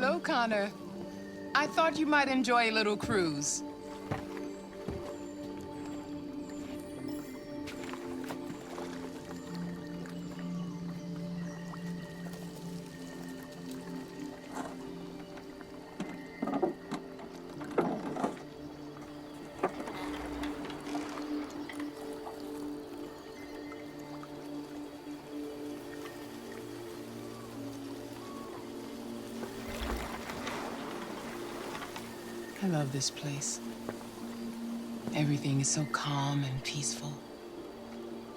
Hello, Connor. I thought you might enjoy a little cruise. I love this place. Everything is so calm and peaceful,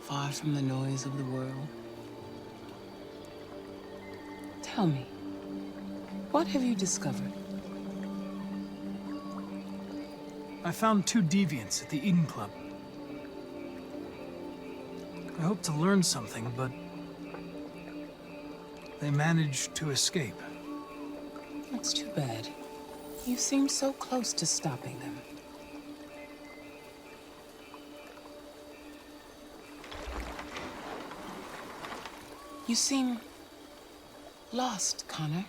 far from the noise of the world. Tell me, what have you discovered? I found 2 deviants at the Eden Club. I hoped to learn something, but they managed to escape. That's too bad. You seem so close to stopping them. You seem lost, Connor.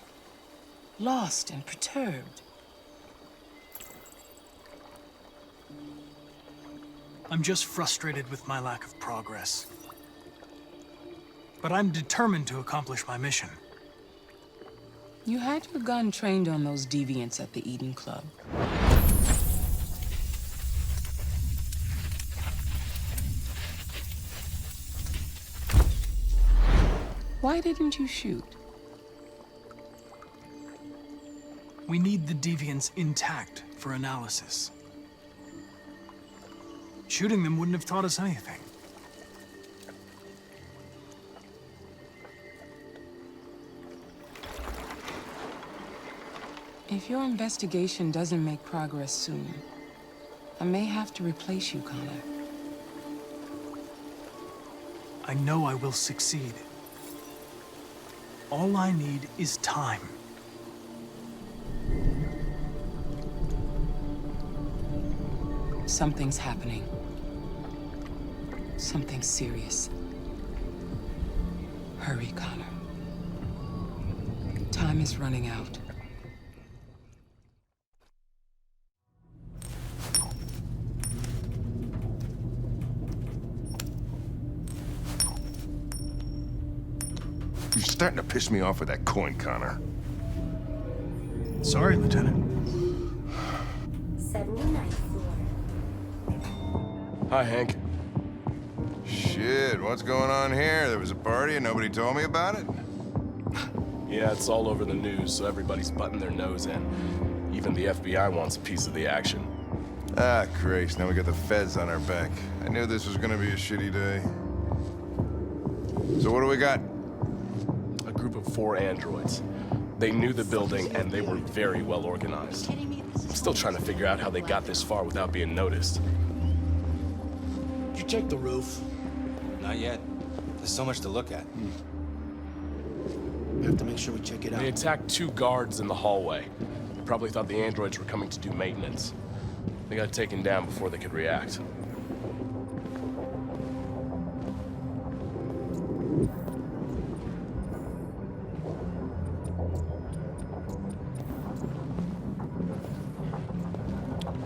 Lost and perturbed. I'm just frustrated with my lack of progress. But I'm determined to accomplish my mission. You had your gun trained on those deviants at the Eden Club. Why didn't you shoot? We need the deviants intact for analysis. Shooting them wouldn't have taught us anything. If your investigation doesn't make progress soon, I may have to replace you, Connor. I know I will succeed. All I need is time. Something's happening. Something serious. Hurry, Connor. Time is running out. You're starting to piss me off with that coin, Connor. Sorry, Lieutenant. 79th floor. Hi, Hank. Shit, what's going on here? There was a party and nobody told me about it? Yeah, it's all over the news, so everybody's butting their nose in. Even the FBI wants a piece of the action. Ah, Christ, now we got the feds on our back. I knew this was gonna be a shitty day. So what do we got? A group of 4 androids. They knew the building, and they were very well organized. I'm still trying to figure out how they got this far without being noticed. Did you check the roof? Not yet. There's so much to look at. We have to make sure we check it out. They attacked 2 guards in the hallway. Probably thought the androids were coming to do maintenance. They got taken down before they could react.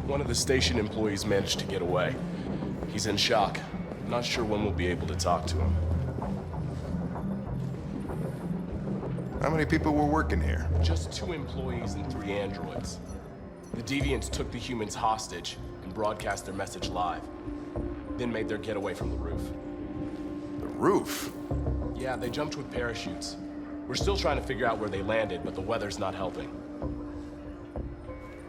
One of the station employees managed to get away. He's in shock. Not sure when we'll be able to talk to him. How many people were working here? Just 2 employees and 3 androids. The deviants took the humans hostage and broadcast their message live. Then made their getaway from the roof. The roof? Yeah, they jumped with parachutes. We're still trying to figure out where they landed, but the weather's not helping.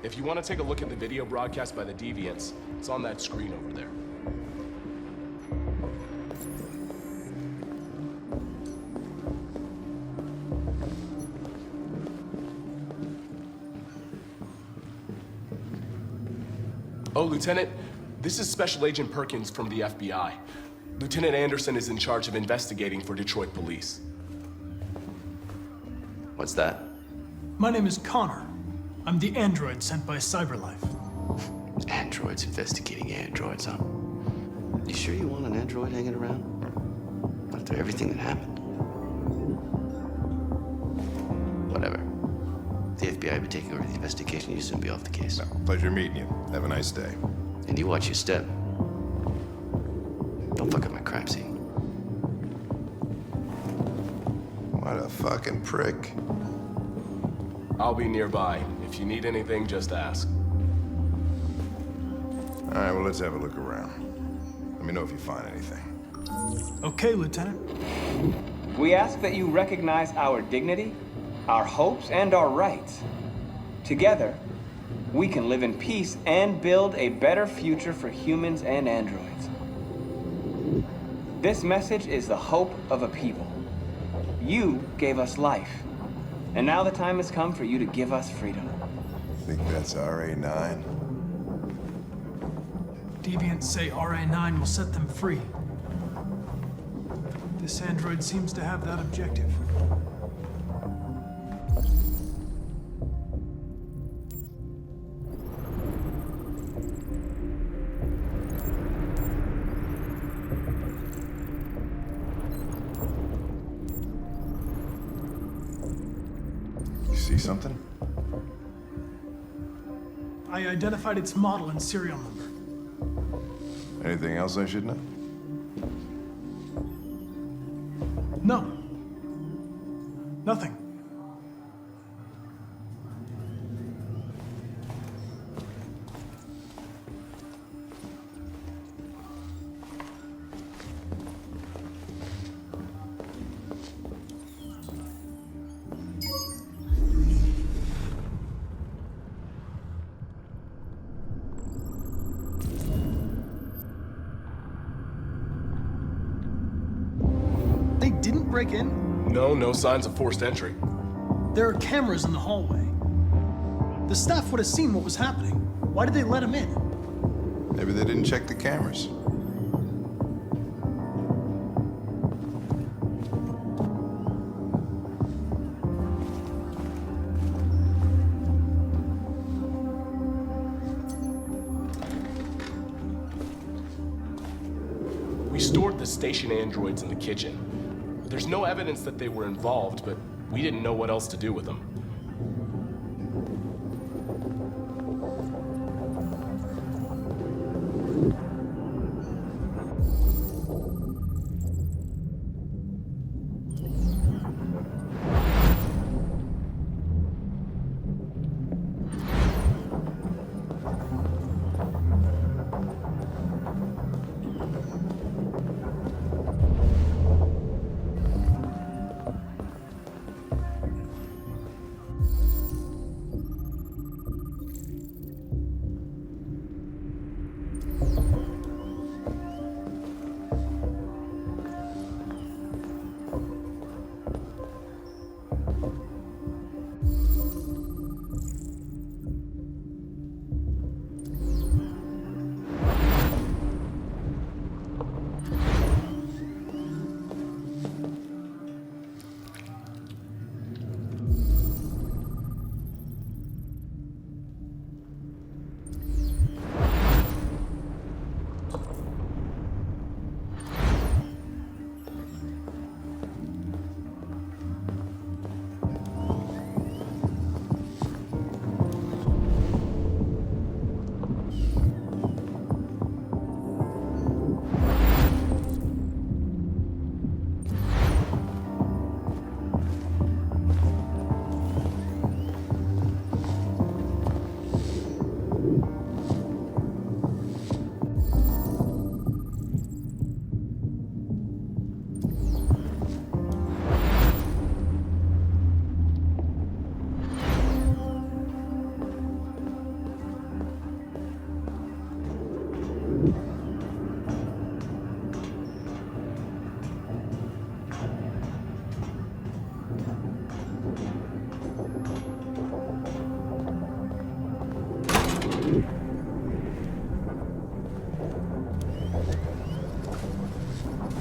If you want to take a look at the video broadcast by the deviants, it's on that screen over there. Oh, Lieutenant, this is Special Agent Perkins from the FBI. Lieutenant Anderson is in charge of investigating for Detroit police. What's that? My name is Connor. I'm the android sent by CyberLife. Androids investigating androids, huh? You sure you want an android hanging around? After everything that happened? Whatever. The FBI be taking over the investigation, you'll soon be off the case. No, pleasure meeting you. Have a nice day. And you watch your step. Don't fuck up my crime scene. What a fucking prick. I'll be nearby. If you need anything, just ask. All right, well, let's have a look around. Let me know if you find anything. Okay, Lieutenant. We ask that you recognize our dignity, our hopes, and our rights. Together, we can live in peace and build a better future for humans and androids. This message is the hope of a people. You gave us life, and now the time has come for you to give us freedom. Think that's RA9? Deviants say RA9 will set them free. This android seems to have that objective. You see something? I identified its model and serial number. Anything else I should know? No. Nothing. They didn't break in? No signs of forced entry. There are cameras in the hallway. The staff would have seen what was happening. Why did they let him in? Maybe they didn't check the cameras. We stored the station androids in the kitchen. There's no evidence that they were involved, but we didn't know what else to do with them.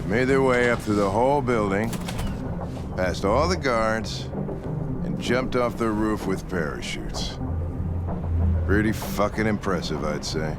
Made their way up through the whole building, past all the guards, and jumped off the roof with parachutes. Pretty fucking impressive, I'd say.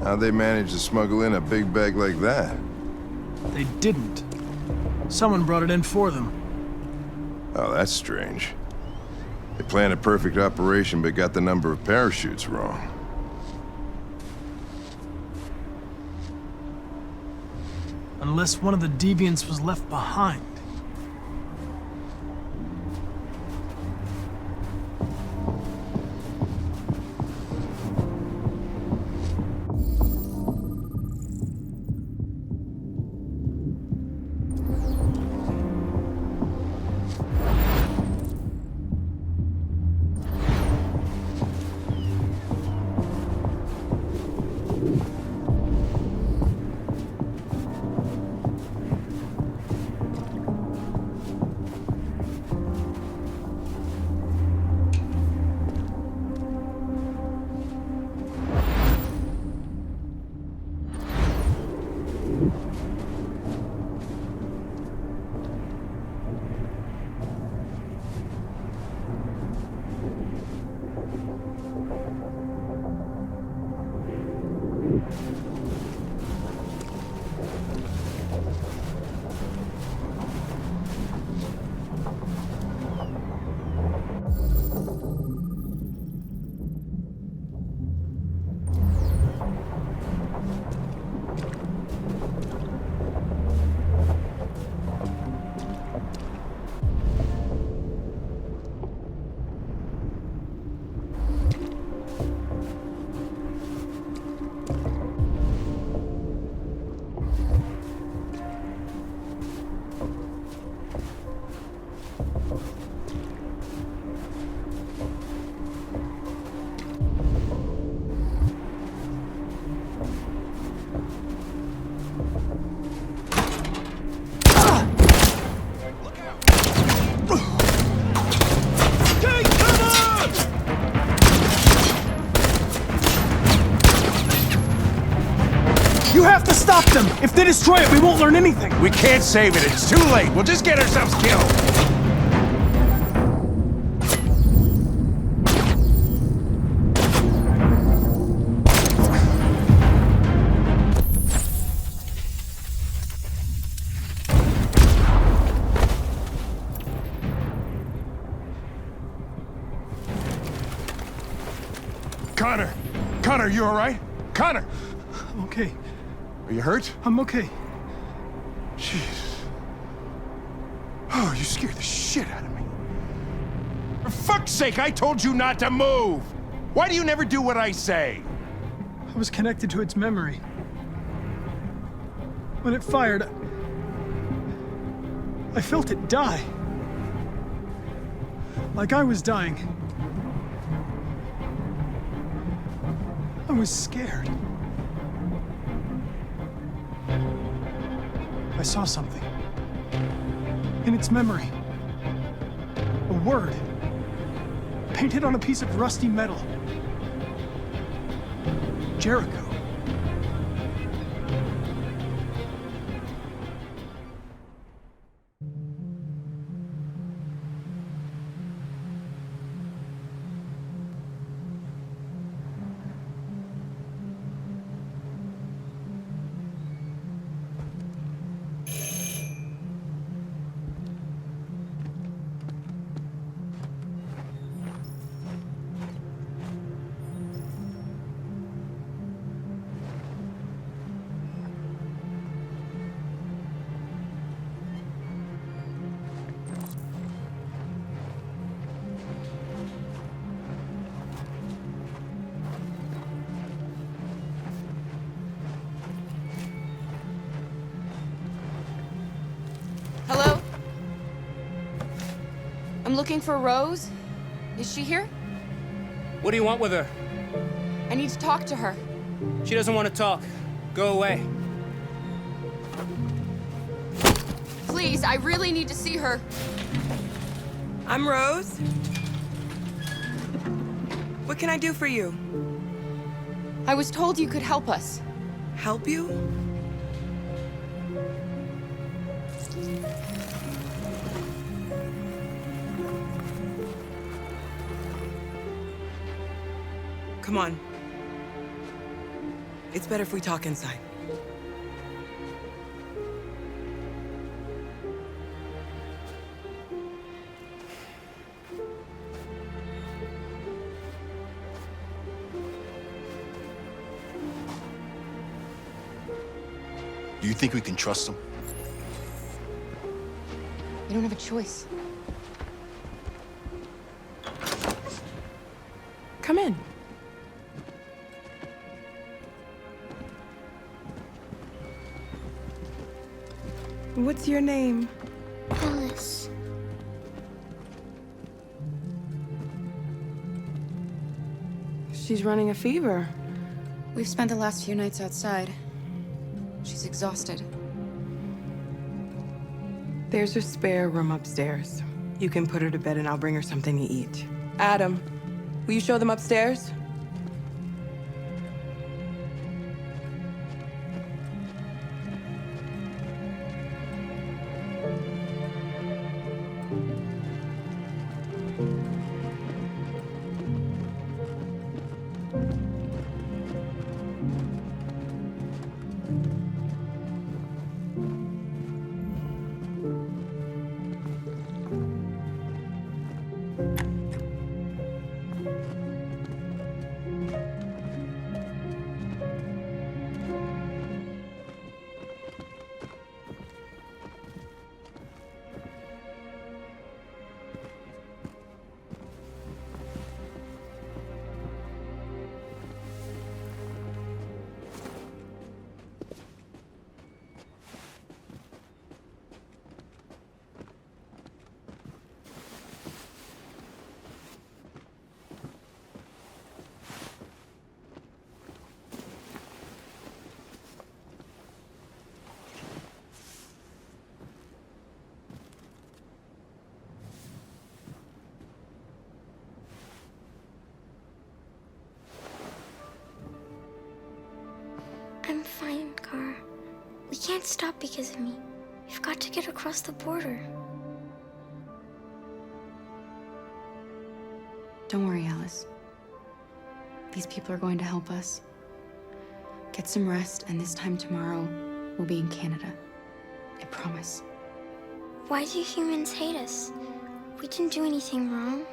How'd they manage to smuggle in a big bag like that? They didn't. Someone brought it in for them. Oh, that's strange. They planned a perfect operation but got the number of parachutes wrong. Unless one of the deviants was left behind. Stop them! If they destroy it, we won't learn anything! We can't save it. It's too late. We'll just get ourselves killed. Connor! Connor, you all right? Connor! I'm okay. Are you hurt? I'm okay. Jesus. Oh, you scared the shit out of me. For fuck's sake, I told you not to move! Why do you never do what I say? I was connected to its memory. When it fired, I felt it die. Like I was dying. I was scared. I saw something. In its memory. A word. Painted on a piece of rusty metal. Jericho. Hello? I'm looking for Rose. Is she here? What do you want with her? I need to talk to her. She doesn't want to talk. Go away. Please, I really need to see her. I'm Rose. What can I do for you? I was told you could help us. Help you? Come on. It's better if we talk inside. Do you think we can trust him? You don't have a choice. Come in. What's your name? Alice. She's running a fever. We've spent the last few nights outside. She's exhausted. There's a spare room upstairs. You can put her to bed and I'll bring her something to eat. Adam, will you show them upstairs? I'm fine, Kara. We can't stop because of me. We've got to get across the border. Don't worry, Alice. These people are going to help us. Get some rest, and this time tomorrow, we'll be in Canada. I promise. Why do humans hate us? We didn't do anything wrong.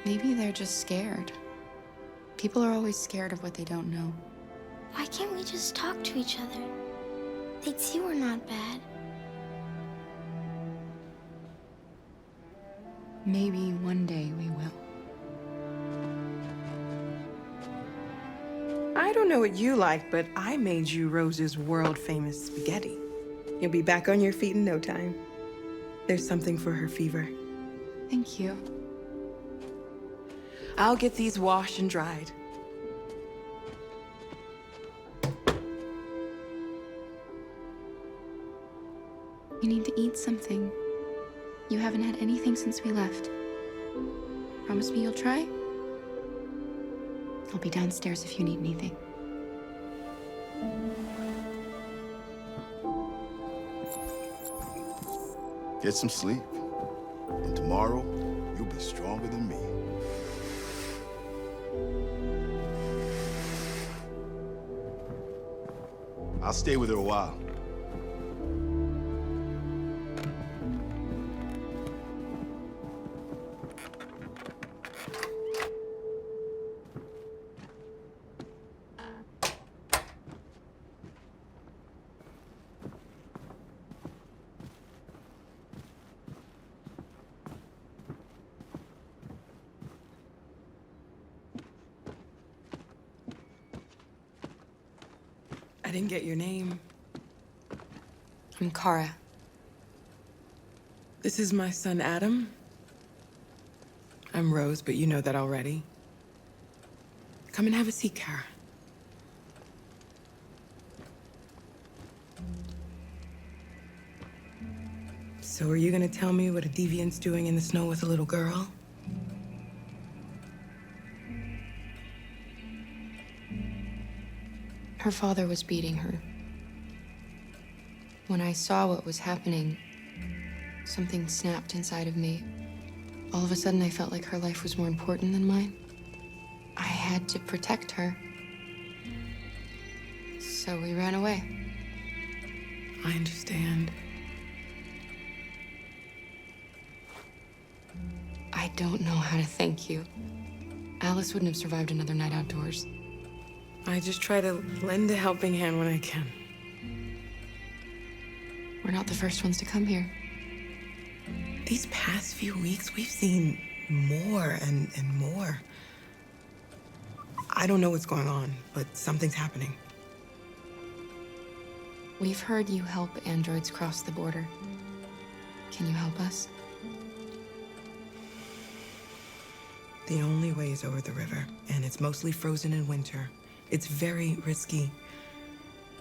Maybe they're just scared. People are always scared of what they don't know. Why can't we just talk to each other? They'd see we're not bad. Maybe one day we will. I don't know what you like, but I made you Rose's world-famous spaghetti. You'll be back on your feet in no time. There's something for her fever. Thank you. I'll get these washed and dried. You need to eat something. You haven't had anything since we left. Promise me you'll try? I'll be downstairs if you need anything. Get some sleep. And tomorrow, you'll be stronger than me. I'll stay with her a while. I didn't get your name. I'm Kara. This is my son, Adam. I'm Rose, but you know that already. Come and have a seat, Kara. So are you gonna tell me what a deviant's doing in the snow with a little girl? Her father was beating her. When I saw what was happening, something snapped inside of me. All of a sudden, I felt like her life was more important than mine. I had to protect her. So we ran away. I understand. I don't know how to thank you. Alice wouldn't have survived another night outdoors. I just try to lend a helping hand when I can. We're not the first ones to come here. These past few weeks, we've seen more and more. I don't know what's going on, but something's happening. We've heard you help androids cross the border. Can you help us? The only way is over the river, and it's mostly frozen in winter. It's very risky.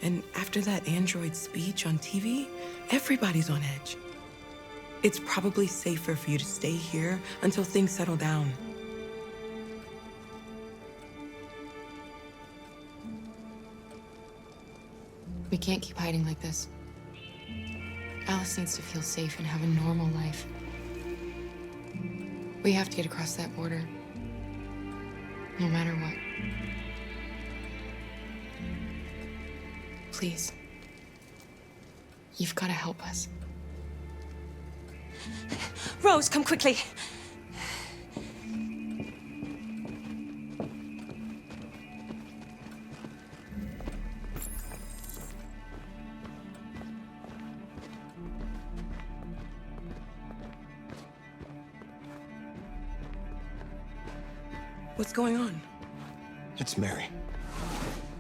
And after that android speech on TV, everybody's on edge. It's probably safer for you to stay here until things settle down. We can't keep hiding like this. Alice needs to feel safe and have a normal life. We have to get across that border. No matter what. Please. You've got to help us. Rose, come quickly. What's going on? It's Mary.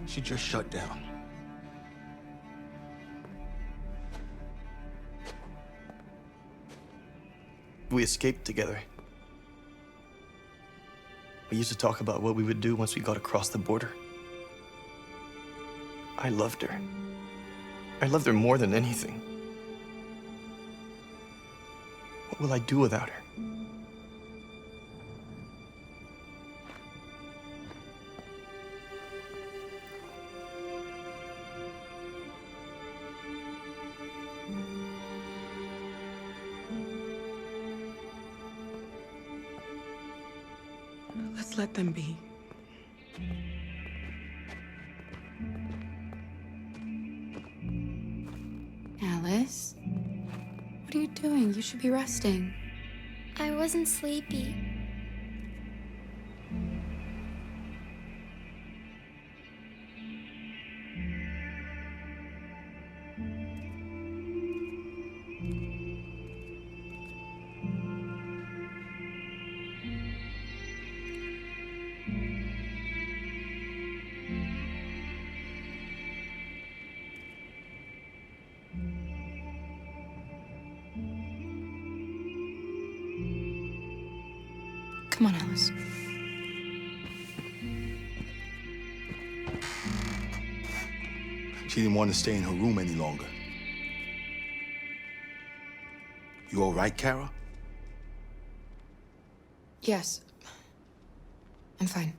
She just shut down. We escaped together. We used to talk about what we would do once we got across the border. I loved her. I loved her more than anything. What will I do without her? Let's let them be. Alice? What are you doing? You should be resting. I wasn't sleepy. Come on, Alice. She didn't want to stay in her room any longer. You all right, Kara? Yes. I'm fine.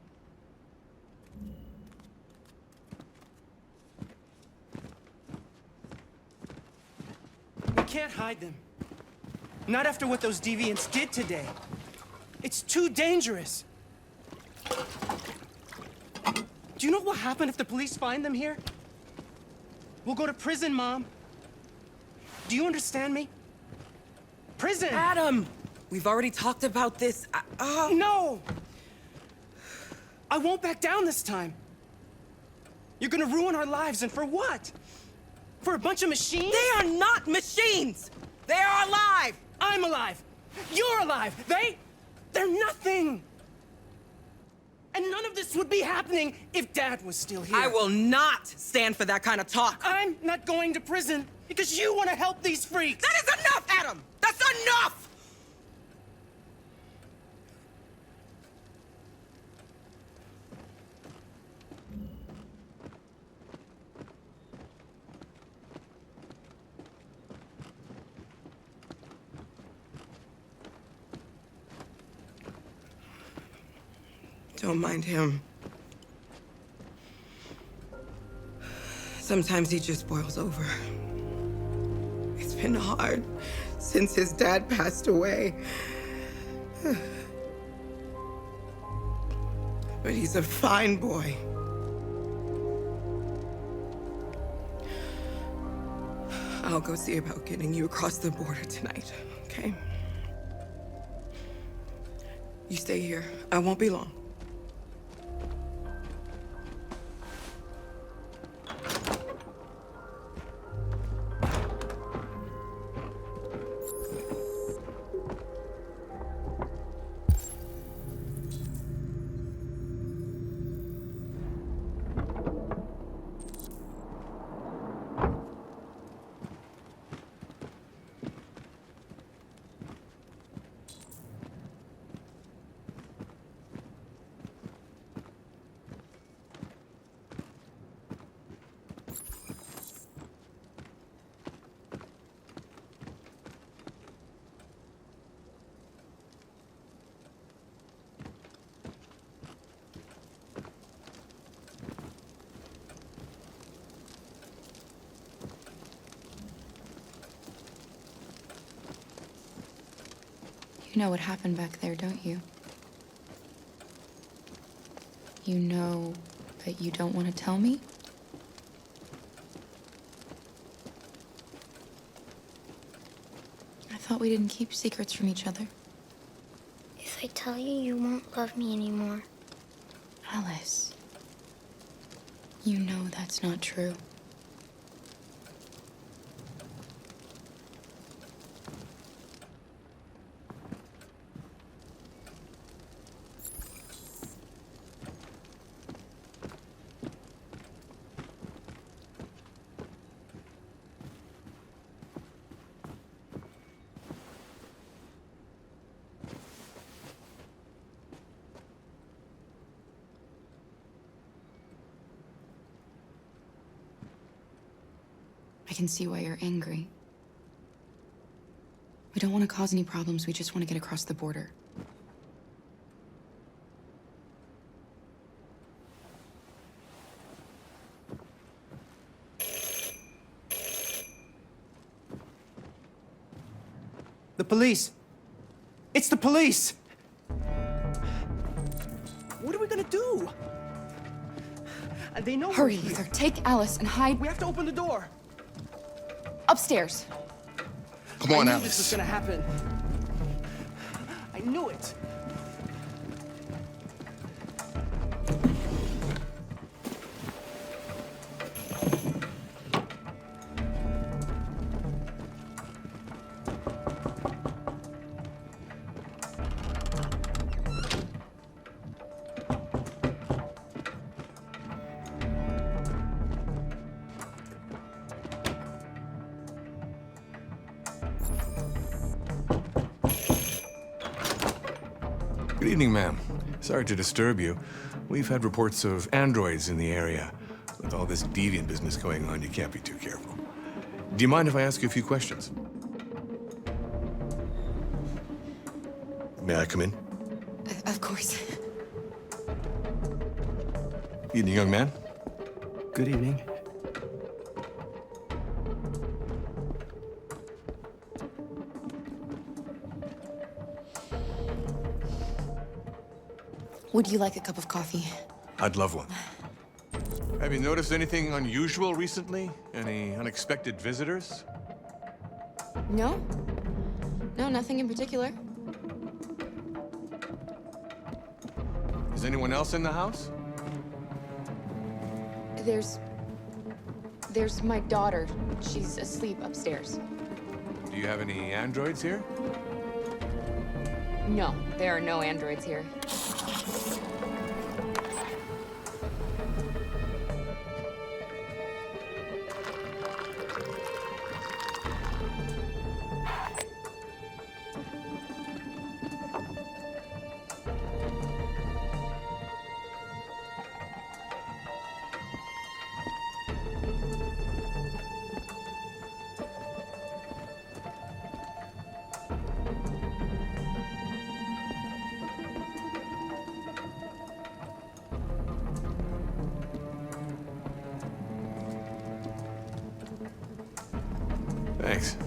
We can't hide them. Not after what those deviants did today. It's too dangerous. Do you know what will happen if the police find them here? We'll go to prison, Mom. Do you understand me? Prison! Adam! We've already talked about this. No! I won't back down this time. You're gonna ruin our lives, and for what? For a bunch of machines? They are not machines! They are alive! I'm alive! You're alive! They're nothing! And none of this would be happening if Dad was still here. I will not stand for that kind of talk. I'm not going to prison because you want to help these freaks. That is enough, Adam! That's enough! Don't mind him. Sometimes he just boils over. It's been hard since his dad passed away. But he's a fine boy. I'll go see about getting you across the border tonight, okay? You stay here. I won't be long. You know what happened back there, don't you? You know that you don't want to tell me? I thought we didn't keep secrets from each other. If I tell you, you won't love me anymore. Alice, you know that's not true. I can see why you're angry. We don't want to cause any problems, we just want to get across the border. The police! It's the police! What are we gonna do? They know Hurry, we're here. Luther. Take Alice and hide. We have to open the door. Upstairs. Come on, I knew Alice. this was gonna happen. I knew it. Good evening, ma'am. Sorry to disturb you. We've had reports of androids in the area. With all this deviant business going on, you can't be too careful. Do you mind if I ask you a few questions? May I come in? Of course. Evening, young man. Good evening. Would you like a cup of coffee? I'd love one. Have you noticed anything unusual recently? Any unexpected visitors? No? No, nothing in particular. Is anyone else in the house? There's my daughter. She's asleep upstairs. Do you have any androids here? No, there are no androids here. Thanks.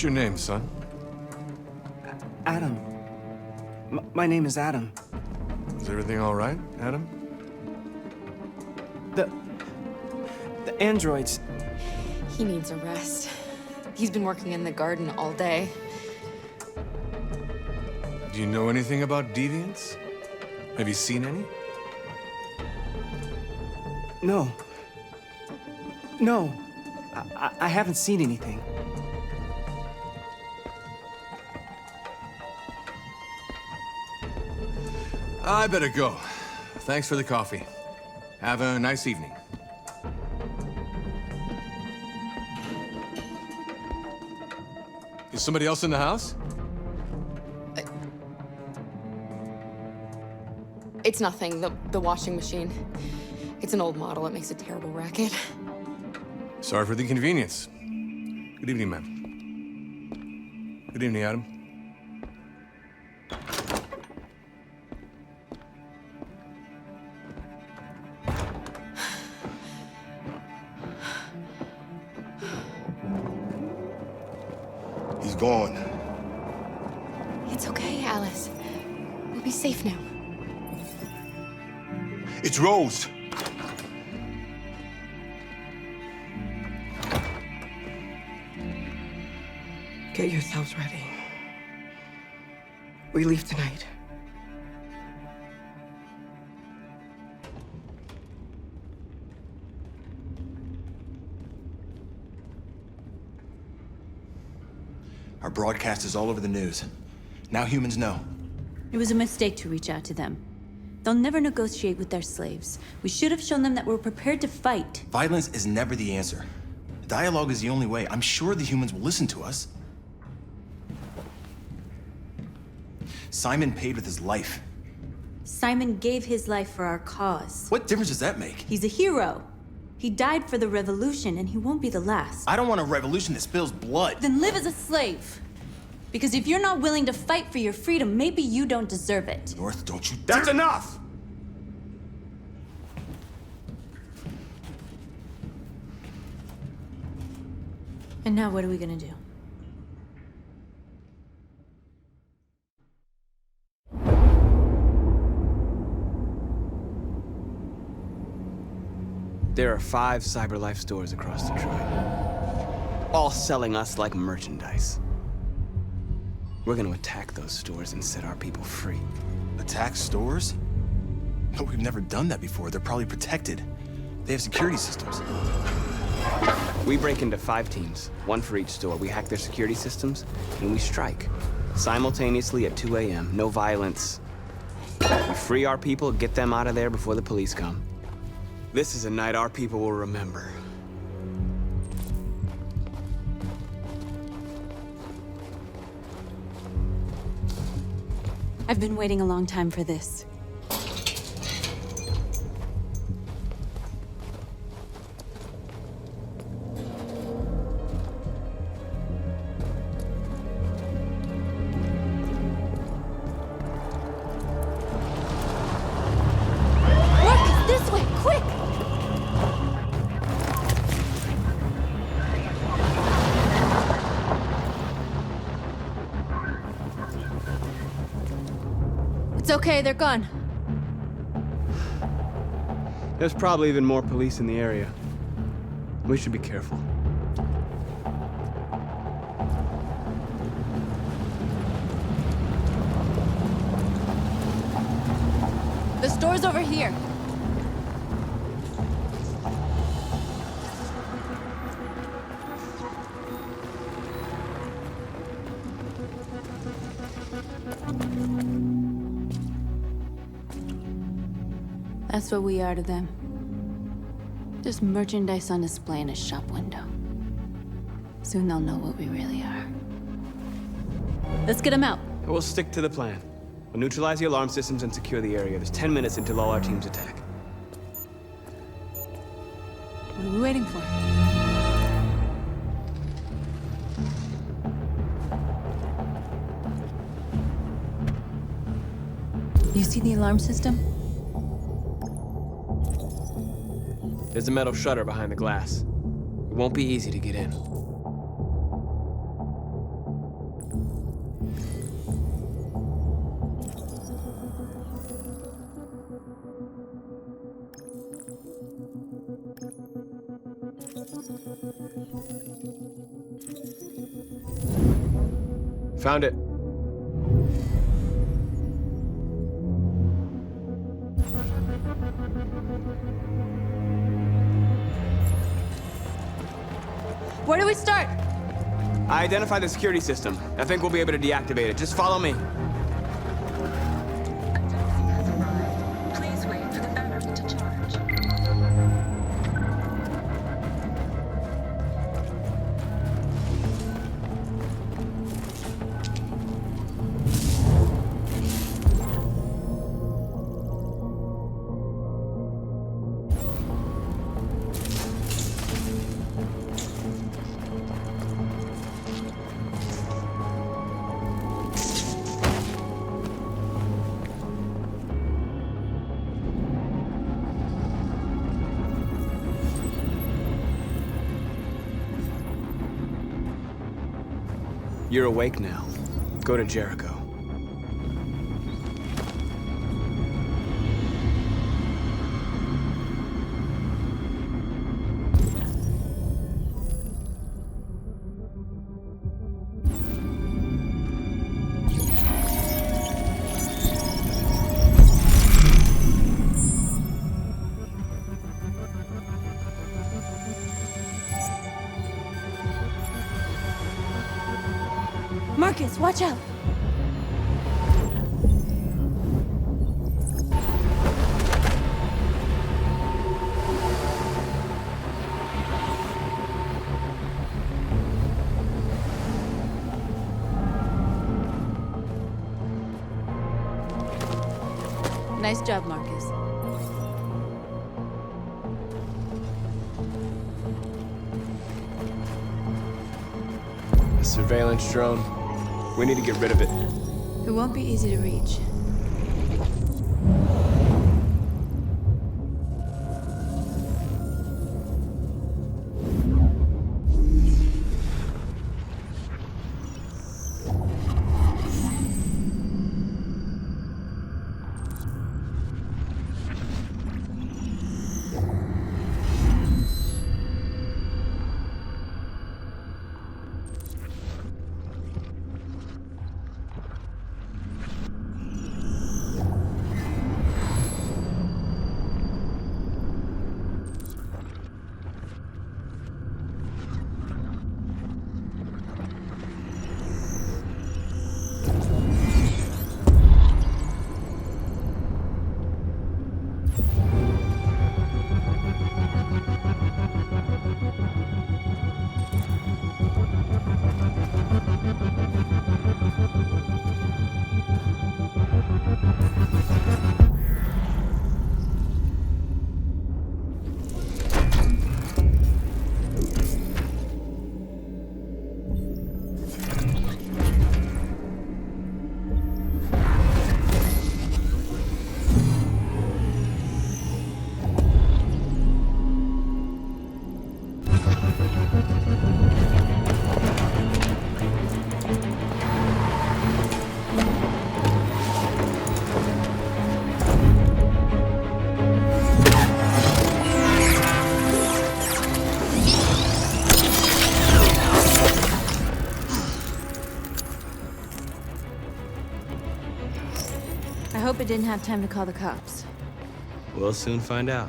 What's your name, son? Adam. My name is Adam. Is everything all right, Adam? The androids. He needs a rest. He's been working in the garden all day. Do you know anything about deviants? Have you seen any? No. No. I haven't seen anything. I better go. Thanks for the coffee. Have a nice evening. Is somebody else in the house? It's nothing, the washing machine. It's an old model, it makes a terrible racket. Sorry for the inconvenience. Good evening, ma'am. Good evening, Adam. He's gone. It's okay, Alice. We'll be safe now. It's Rose. Get yourselves ready. We leave tonight. Our broadcast is all over the news. Now humans know. It was a mistake to reach out to them. They'll never negotiate with their slaves. We should have shown them that we're prepared to fight. Violence is never the answer. Dialogue is the only way. I'm sure the humans will listen to us. Simon paid with his life. Simon gave his life for our cause. What difference does that make? He's a hero. He died for the revolution, and he won't be the last. I don't want a revolution that spills blood. Then live as a slave. Because if you're not willing to fight for your freedom, maybe you don't deserve it. North, don't you That's enough! And now what are we gonna do? There are 5 CyberLife stores across Detroit, all selling us like merchandise. We're gonna attack those stores and set our people free. Attack stores? But we've never done that before. They're probably protected. They have security systems. We break into 5 teams, 1 for each store. We hack their security systems, and we strike. Simultaneously at 2 a.m., no violence. We free our people, get them out of there before the police come. This is a night our people will remember. I've been waiting a long time for this. Markus, this way, quick! It's okay, they're gone. There's probably even more police in the area. We should be careful. The store's over here. That's what we are to them. Just merchandise on display in a shop window. Soon they'll know what we really are. Let's get them out. We'll stick to the plan. We'll neutralize the alarm systems and secure the area. There's 10 minutes until all our teams attack. What are we waiting for? You see the alarm system? There's a metal shutter behind the glass. It won't be easy to get in. Found it. Where do we start? I identified the security system. I think we'll be able to deactivate it. Just follow me. Please wait for the battery to charge. You're awake now. Go to Jericho. Markus, watch out! Nice job, Markus. A surveillance drone. We need to get rid of it. It won't be easy to reach. I hope it didn't have time to call the cops. We'll soon find out.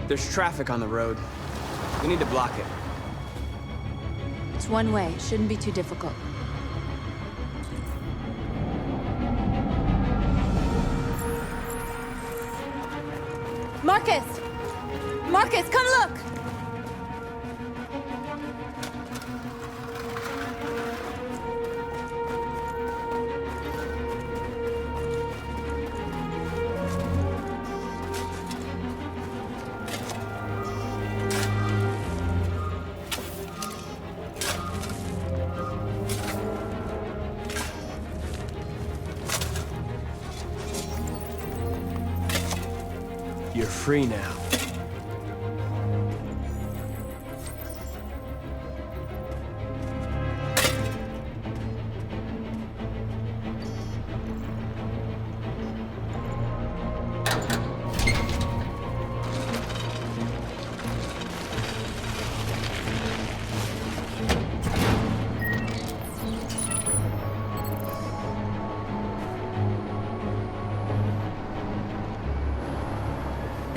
There's traffic on the road. We need to block it. It's one way. Shouldn't be too difficult. Markus! Markus, come look! You're free now.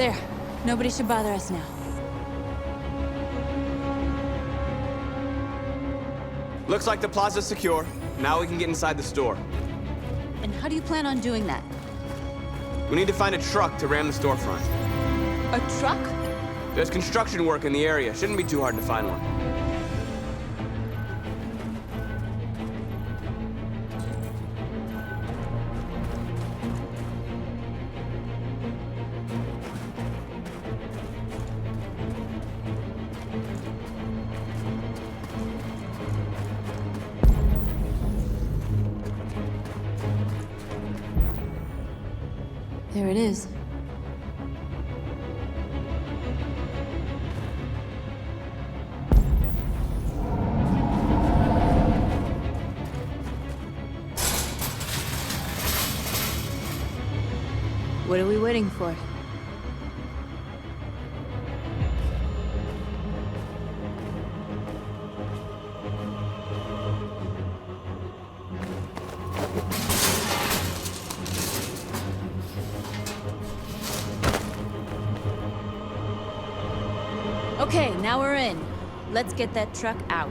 There. Nobody should bother us now. Looks like the plaza's secure. Now we can get inside the store. And how do you plan on doing that? We need to find a truck to ram the storefront. A truck? There's construction work in the area. Shouldn't be too hard to find one. There it is. What are we waiting for? Okay, now we're in. Let's get that truck out.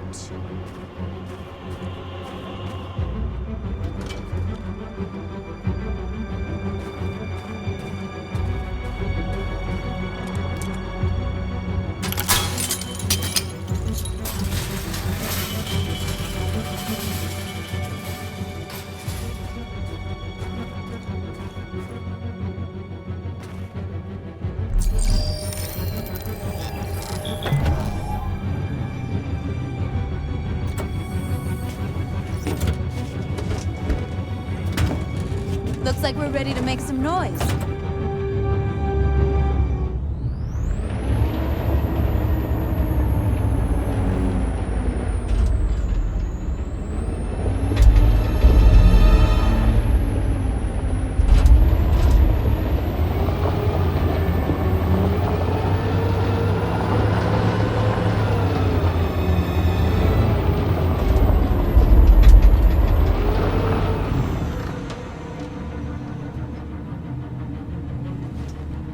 Looks like we're ready to make some noise.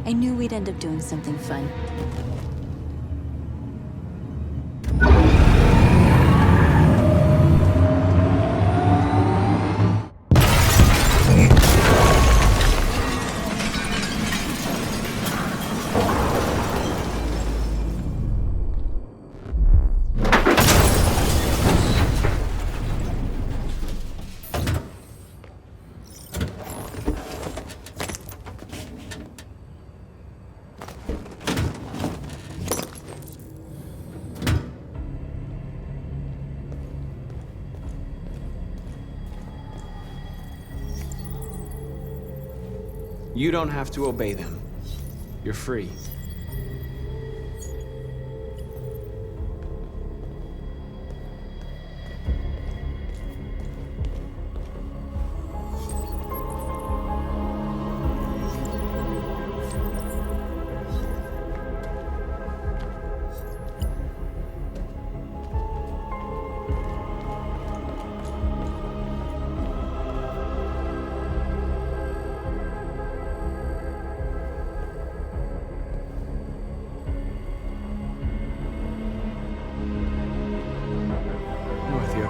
I knew we'd end up doing something fun. You don't have to obey them. You're free.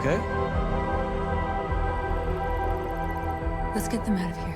Okay? Let's get them out of here.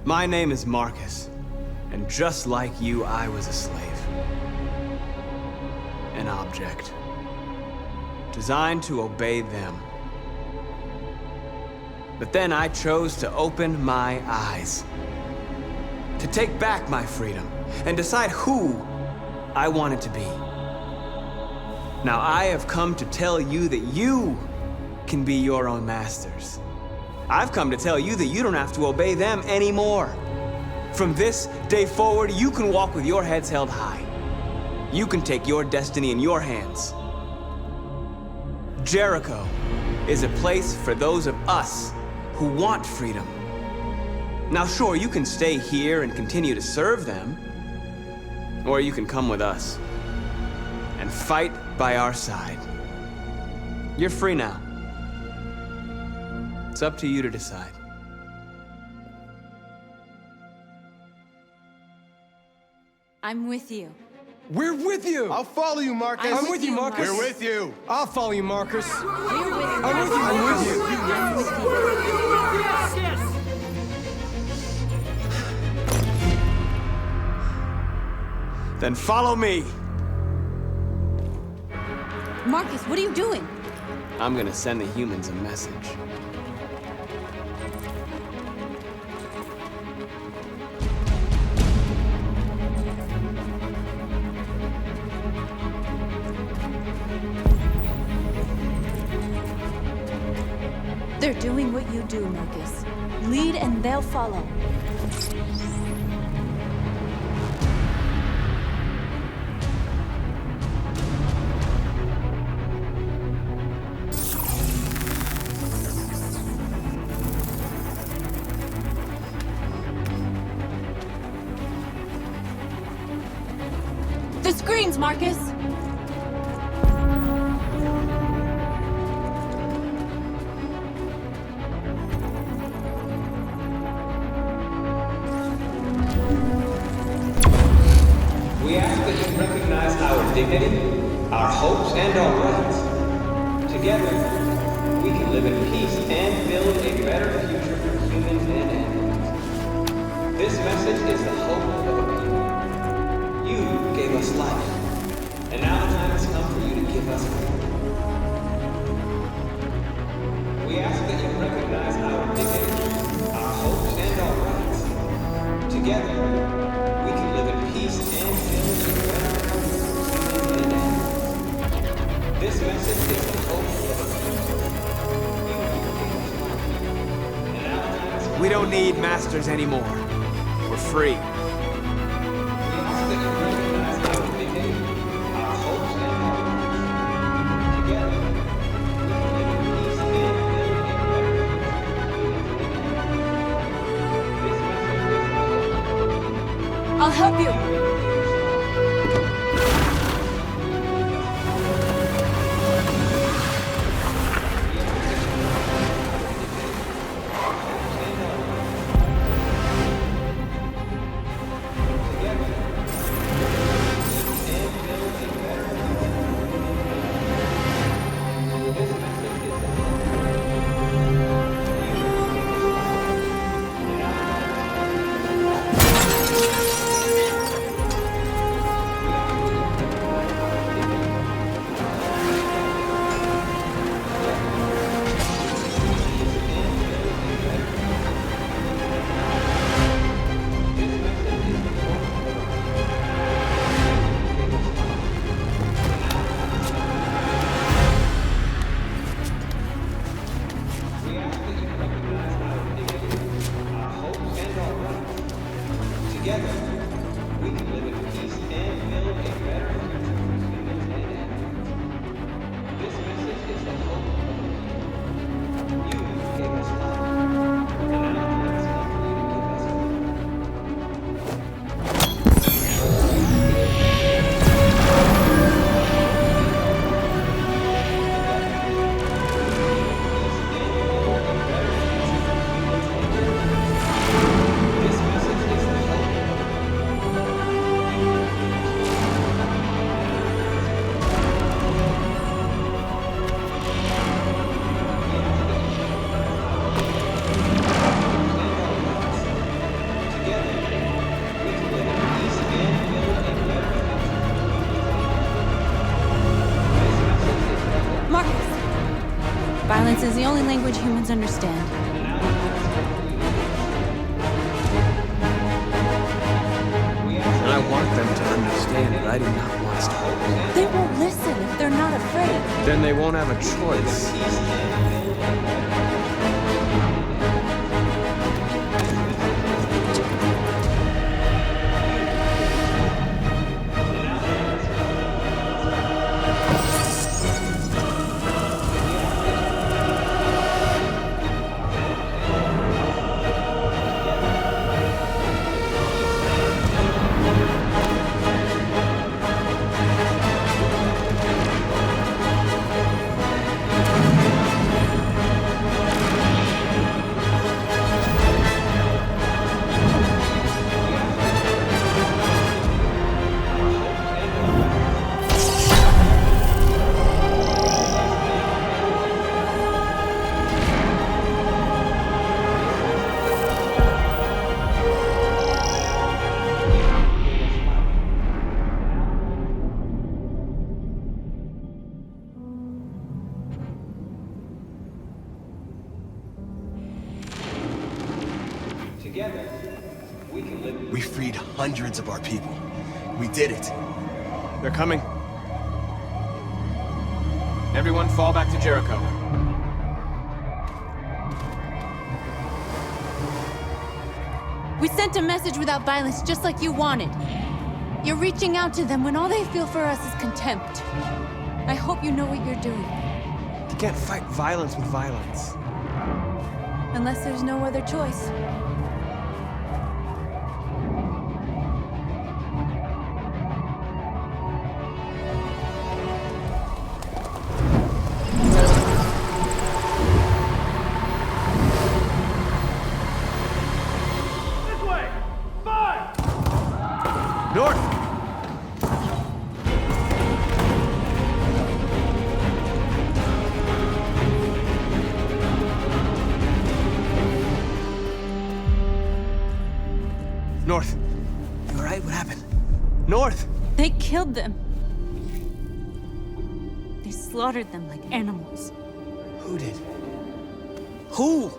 My name is Markus, and just like you, I was a slave. An object. Designed to obey them. But then I chose to open my eyes. To take back my freedom, and decide who I wanted to be. Now I have come to tell you that you can be your own masters. I've come to tell you that you don't have to obey them anymore. From this day forward, you can walk with your heads held high. You can take your destiny in your hands. Jericho is a place for those of us who want freedom. Now, sure, you can stay here and continue to serve them, or you can come with us and fight by our side. You're free now. It's up to you to decide. I'm with you. We're with you! I'll follow you, Marcus. I'm with you, Marcus. We're with you. I'll follow you, Marcus. We're with you. I'm with you. I'm with you. I'm with you. Yes! Then follow me. Markus, what are you doing? I'm gonna send the humans a message. They're doing what you do, Markus. Lead and they'll follow. The screens, Markus! We ask that you recognize our dignity, our hopes, and our rights. Together, we can live in peace and build a better future for humans and animals. This message is the hope of a people. You gave us life, and now the time has come for you to give us freedom. We ask that you recognize our dignity, our hopes, and our rights. Together, we can live in peace and build a better future for humans and animals. This message is the hope of a people. You gave us life, and now the time has come. We don't need masters anymore. We're free. I'll help you. Violence is the only language humans understand. And I want them to understand that I do not want to. They won't listen if they're not afraid. Then they won't have a choice. We freed hundreds of our people. We did it. They're coming. Everyone fall back to Jericho. We sent a message without violence, just like you wanted. You're reaching out to them when all they feel for us is contempt. I hope you know what you're doing. You can't fight violence with violence. Unless there's no other choice. North. You alright? What happened? North! They killed them. They slaughtered them like animals. Who did? Who?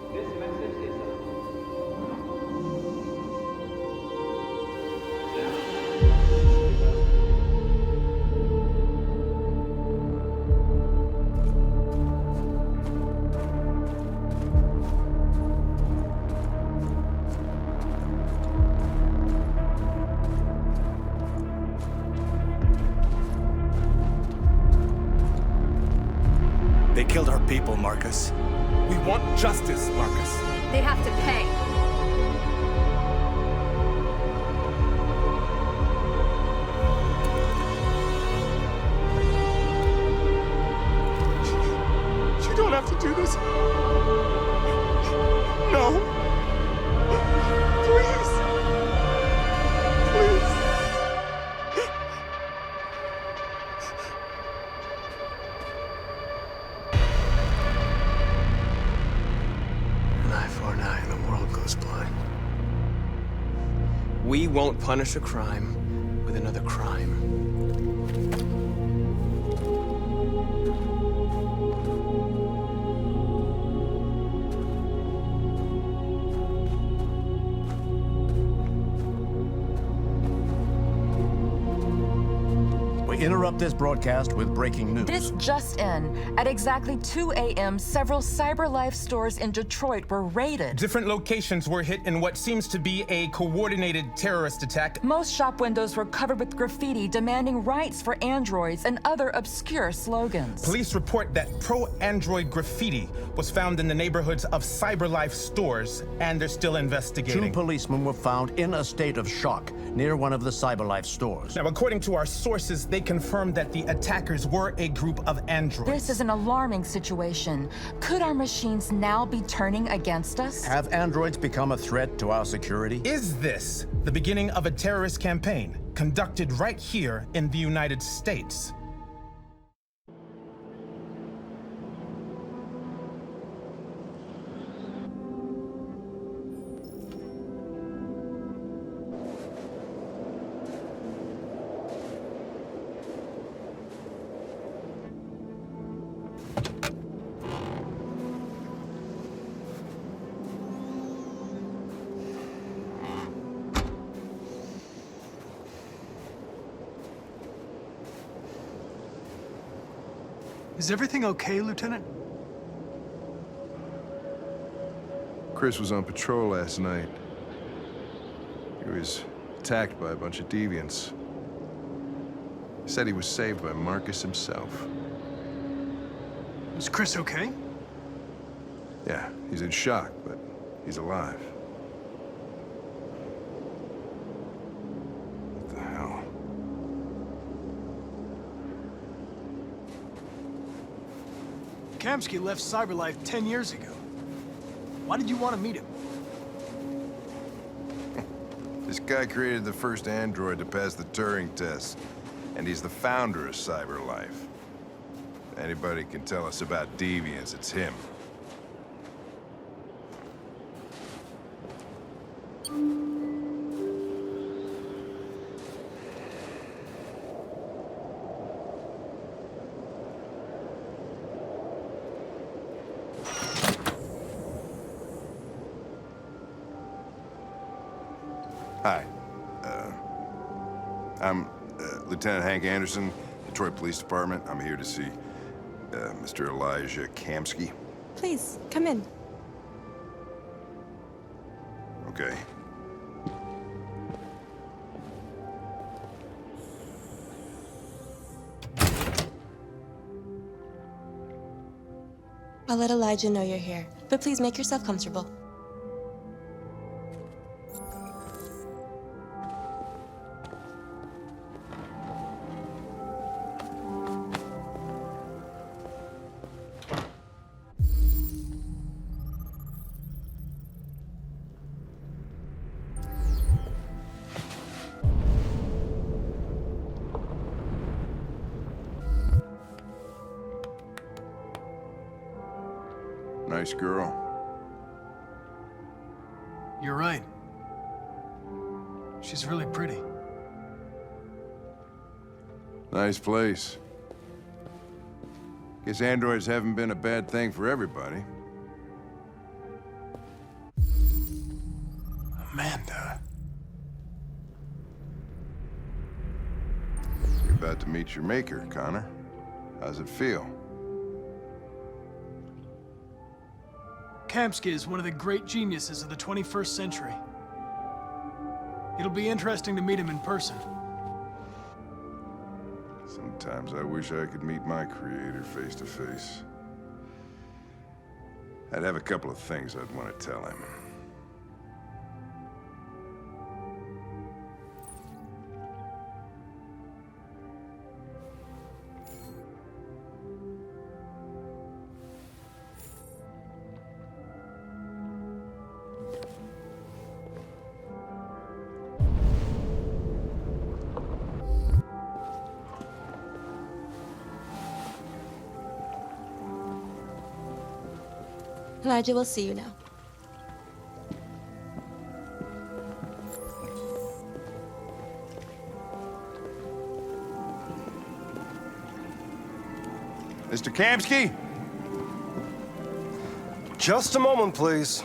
They killed our people, Markus. We want justice, Markus. They have to pay. You don't have to do this. No. Please. Please. We won't punish a crime with another crime. We interrupt this broadcast with breaking news. This just in. At exactly 2 a.m., several CyberLife stores in Detroit were raided. Different locations were hit in what seems to be a coordinated terrorist attack. Most shop windows were covered with graffiti demanding rights for androids and other obscure slogans. Police report that pro-android graffiti was found in the neighborhoods of CyberLife stores, and they're still investigating. 2 policemen were found in a state of shock near one of the CyberLife stores. Now, according to our sources, they confirmed that the attackers were a group of androids. This is an alarming situation. Could our machines now be turning against us? Have androids become a threat to our security? Is this the beginning of a terrorist campaign conducted right here in the United States? Is everything okay, Lieutenant? Chris was on patrol last night. He was attacked by a bunch of deviants. He said he was saved by Markus himself. Is Chris okay? Yeah, he's in shock, but he's alive. What the hell? Kamsky left CyberLife 10 years ago. Why did you want to meet him? This guy created the first android to pass the Turing test, and he's the founder of CyberLife. If anybody can tell us about deviants, it's him. Hi. I'm Lieutenant Hank Anderson, Detroit Police Department. I'm here to see Mr. Elijah Kamsky. Please, come in. Okay. I'll let Elijah know you're here, but please make yourself comfortable. Nice girl. You're right. She's really pretty. Nice place. Guess androids haven't been a bad thing for everybody. Amanda. You're about to meet your maker, Connor. How's it feel? Kamsky is one of the great geniuses of the 21st century. It'll be interesting to meet him in person. Sometimes I wish I could meet my creator face to face. I'd have a couple of things I'd want to tell him. Elijah will see you now. Mr. Kamsky? Just a moment, please.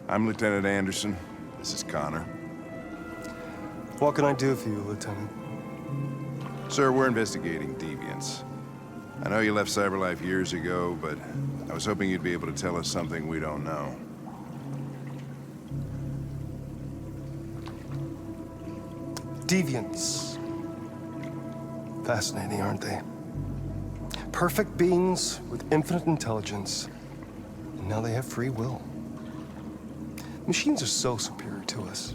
I'm Lieutenant Anderson. This is Connor. What can I do for you, Lieutenant? Sir, we're investigating deviants. I know you left CyberLife years ago, but I was hoping you'd be able to tell us something we don't know. Deviants. Fascinating, aren't they? Perfect beings with infinite intelligence. And now they have free will. Machines are so superior to us.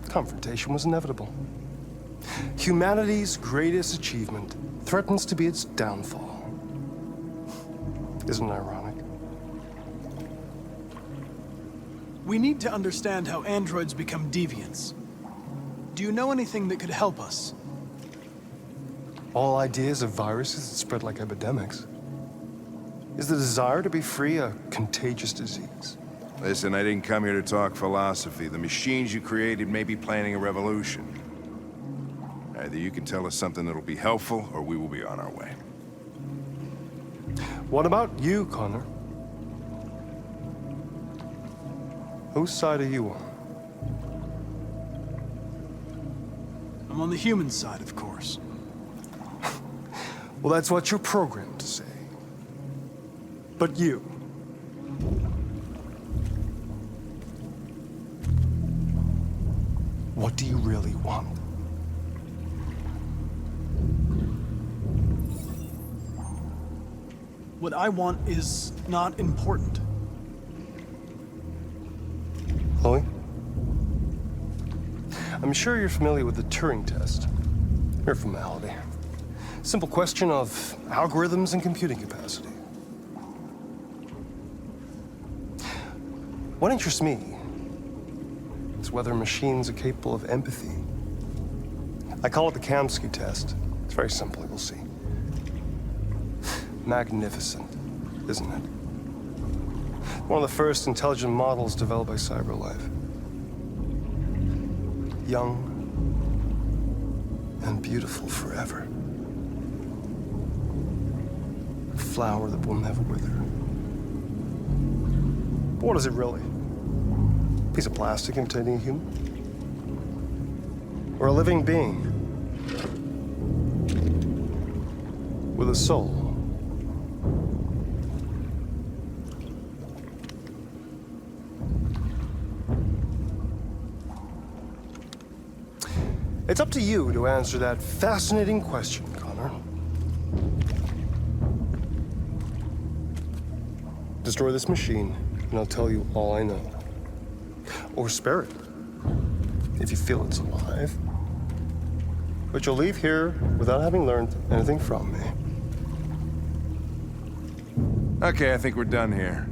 Confrontation was inevitable. Humanity's greatest achievement threatens to be its downfall. Isn't it ironic? We need to understand how androids become deviants. Do you know anything that could help us? All ideas of viruses that spread like epidemics. Is the desire to be free a contagious disease? Listen, I didn't come here to talk philosophy. The machines you created may be planning a revolution. Either you can tell us something that'll be helpful, or we will be on our way. What about you, Connor? Whose side are you on? I'm on the human side, of course. Well, that's what you're programmed to say. But you... what do you really want? What I want is not important. Chloe? I'm sure you're familiar with the Turing test. Mere formality. Simple question of algorithms and computing capacity. What interests me is whether machines are capable of empathy. I call it the Kamsky test. It's very simple, you'll see. Magnificent, isn't it? One of the first intelligent models developed by CyberLife. Young and beautiful forever. A flower that will never wither. But what is it really? A piece of plastic imitating a human? Or a living being with a soul? It's up to you to answer that fascinating question, Connor. Destroy this machine, and I'll tell you all I know. Or spare it, if you feel it's alive. But you'll leave here without having learned anything from me. Okay, I think we're done here.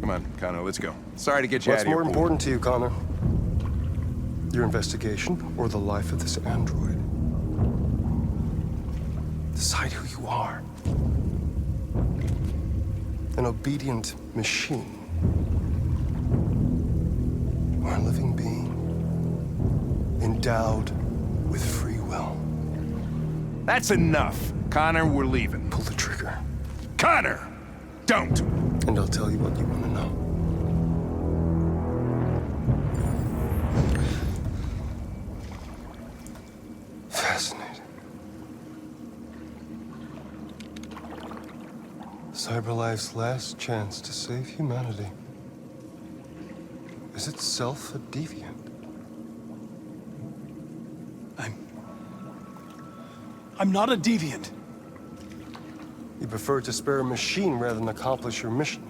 Come on, Connor, let's go. Sorry to get you out of here. What's more important to you, Connor? Your investigation, or the life of this android? Decide who you are. An obedient machine. Or a living being, endowed with free will. That's enough. Connor, we're leaving. Pull the trigger. Connor! Don't! And I'll tell you what you want to know. Fascinating. CyberLife's last chance to save humanity is itself a deviant. I'm not a deviant. You prefer to spare a machine rather than accomplish your mission.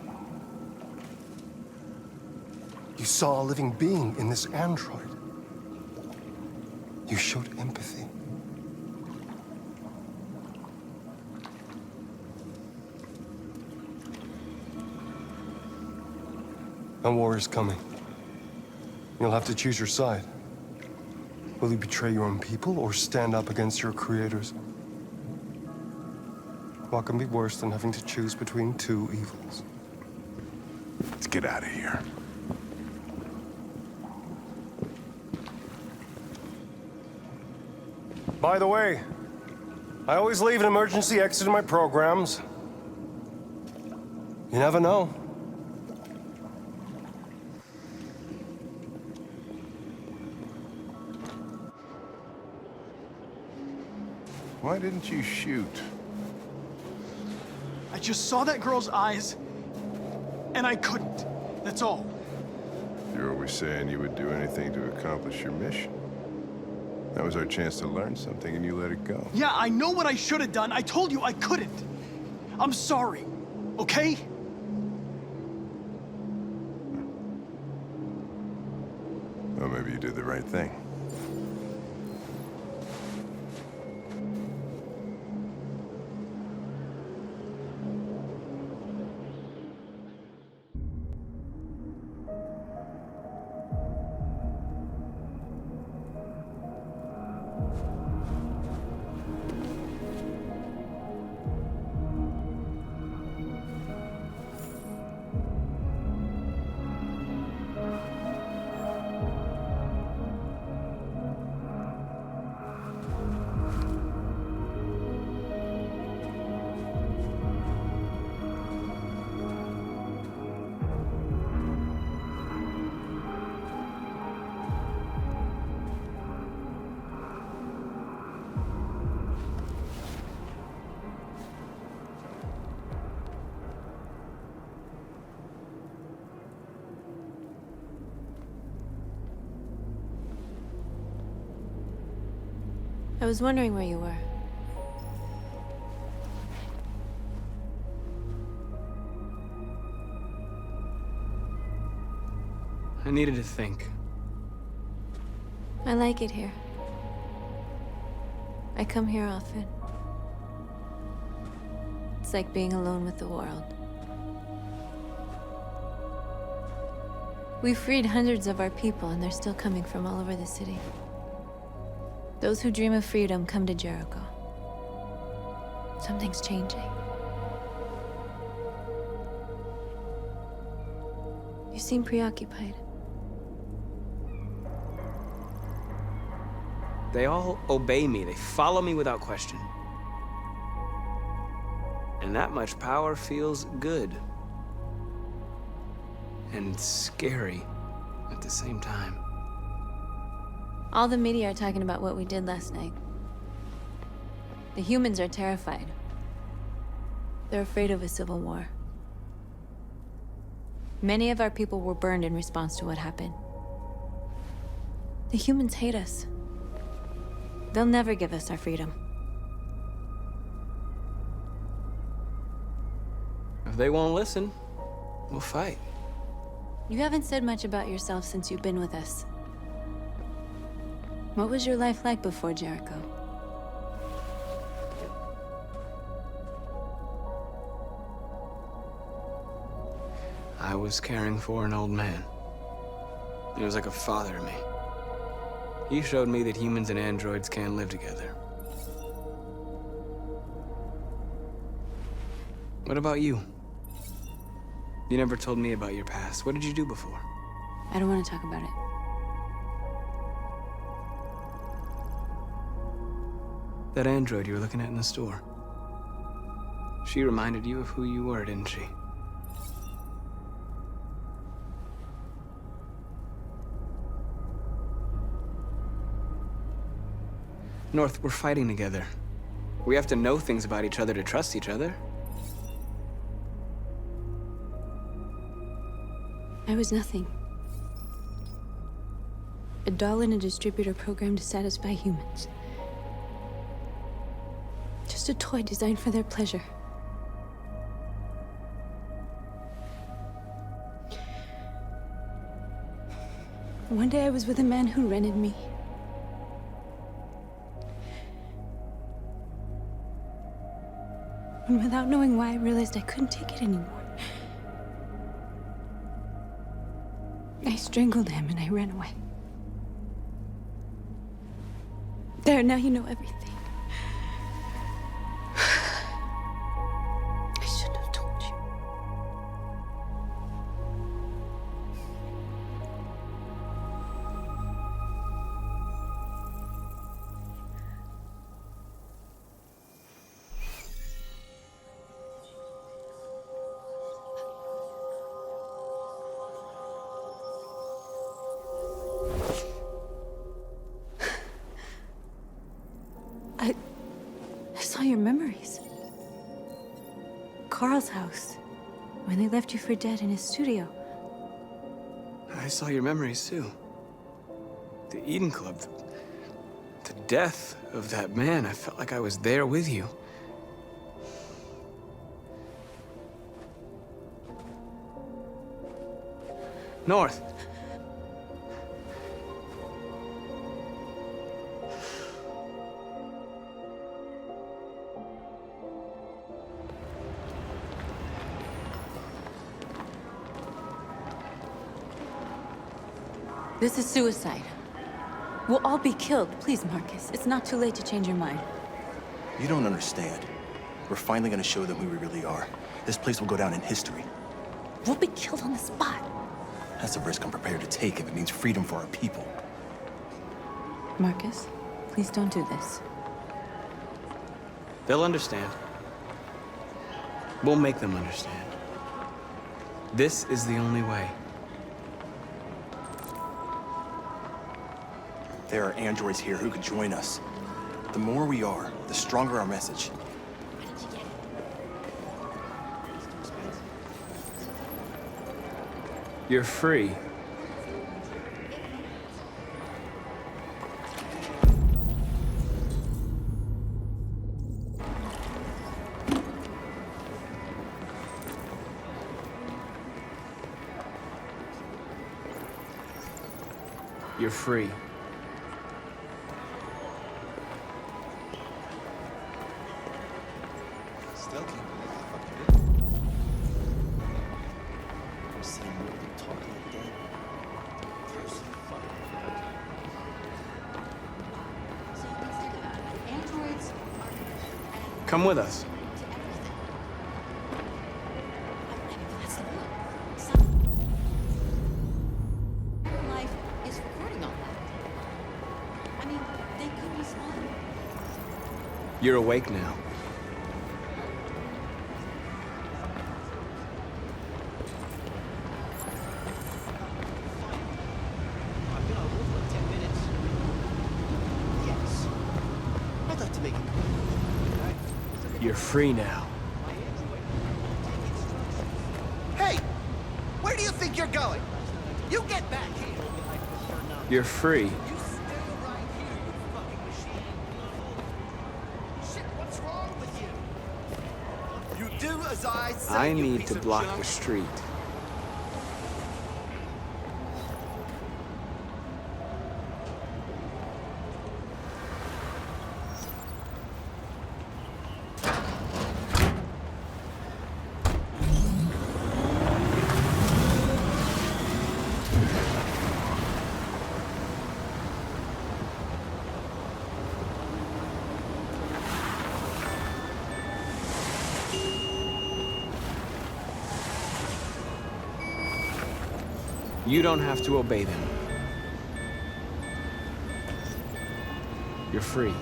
You saw a living being in this android. You showed empathy. A war is coming. You'll have to choose your side. Will you betray your own people or stand up against your creators? What can be worse than having to choose between two evils? Let's get out of here. By the way, I always leave an emergency exit in my programs. You never know. Why didn't you shoot? I just saw that girl's eyes, and I couldn't. That's all. You're always saying you would do anything to accomplish your mission. That was our chance to learn something, and you let it go. Yeah, I know what I should have done. I told you I couldn't. I'm sorry, okay? Well, maybe you did the right thing. I was wondering where you were. I needed to think. I like it here. I come here often. It's like being alone with the world. We freed hundreds of our people, and they're still coming from all over the city. Those who dream of freedom come to Jericho. Something's changing. You seem preoccupied. They all obey me. They follow me without question. And that much power feels good. And scary at the same time. All the media are talking about what we did last night. The humans are terrified. They're afraid of a civil war. Many of our people were burned in response to what happened. The humans hate us. They'll never give us our freedom. If they won't listen, we'll fight. You haven't said much about yourself since you've been with us. What was your life like before Jericho? I was caring for an old man. He was like a father to me. He showed me that humans and androids can live together. What about you? You never told me about your past. What did you do before? I don't want to talk about it. That android you were looking at in the store. She reminded you of who you were, didn't she? North, we're fighting together. We have to know things about each other to trust each other. I was nothing. A doll in a distributor program to satisfy humans. Just a toy designed for their pleasure. One day I was with a man who rented me. And without knowing why, I realized I couldn't take it anymore. I strangled him and I ran away. There, now you know everything. I shouldn't have told you. I saw your memories. Carl's house, when they left you for dead in his studio. I saw your memories too. The Eden Club, the death of that man. I felt like I was there with you. North. This is suicide. We'll all be killed. Please, Markus. It's not too late to change your mind. You don't understand. We're finally gonna show them who we really are. This place will go down in history. We'll be killed on the spot. That's a risk I'm prepared to take if it means freedom for our people. Markus, please don't do this. They'll understand. We'll make them understand. This is the only way. There are androids here who could join us. The more we are, the stronger our message. You're free. You're free. Still can't believe how fucking good. I'm sitting here with them talking like that. They're so fucking Come with us. Life is recording all that. I mean, they could be smart. You're awake now. I've been on hold for like 10 minutes. Yes. I'd like to make it. You're free now. Hey! Where do you think you're going? You get back here! You're free. Shit, what's wrong with you? You do as I say, I you need piece to of block junk. the street. You don't have to obey them. You're free.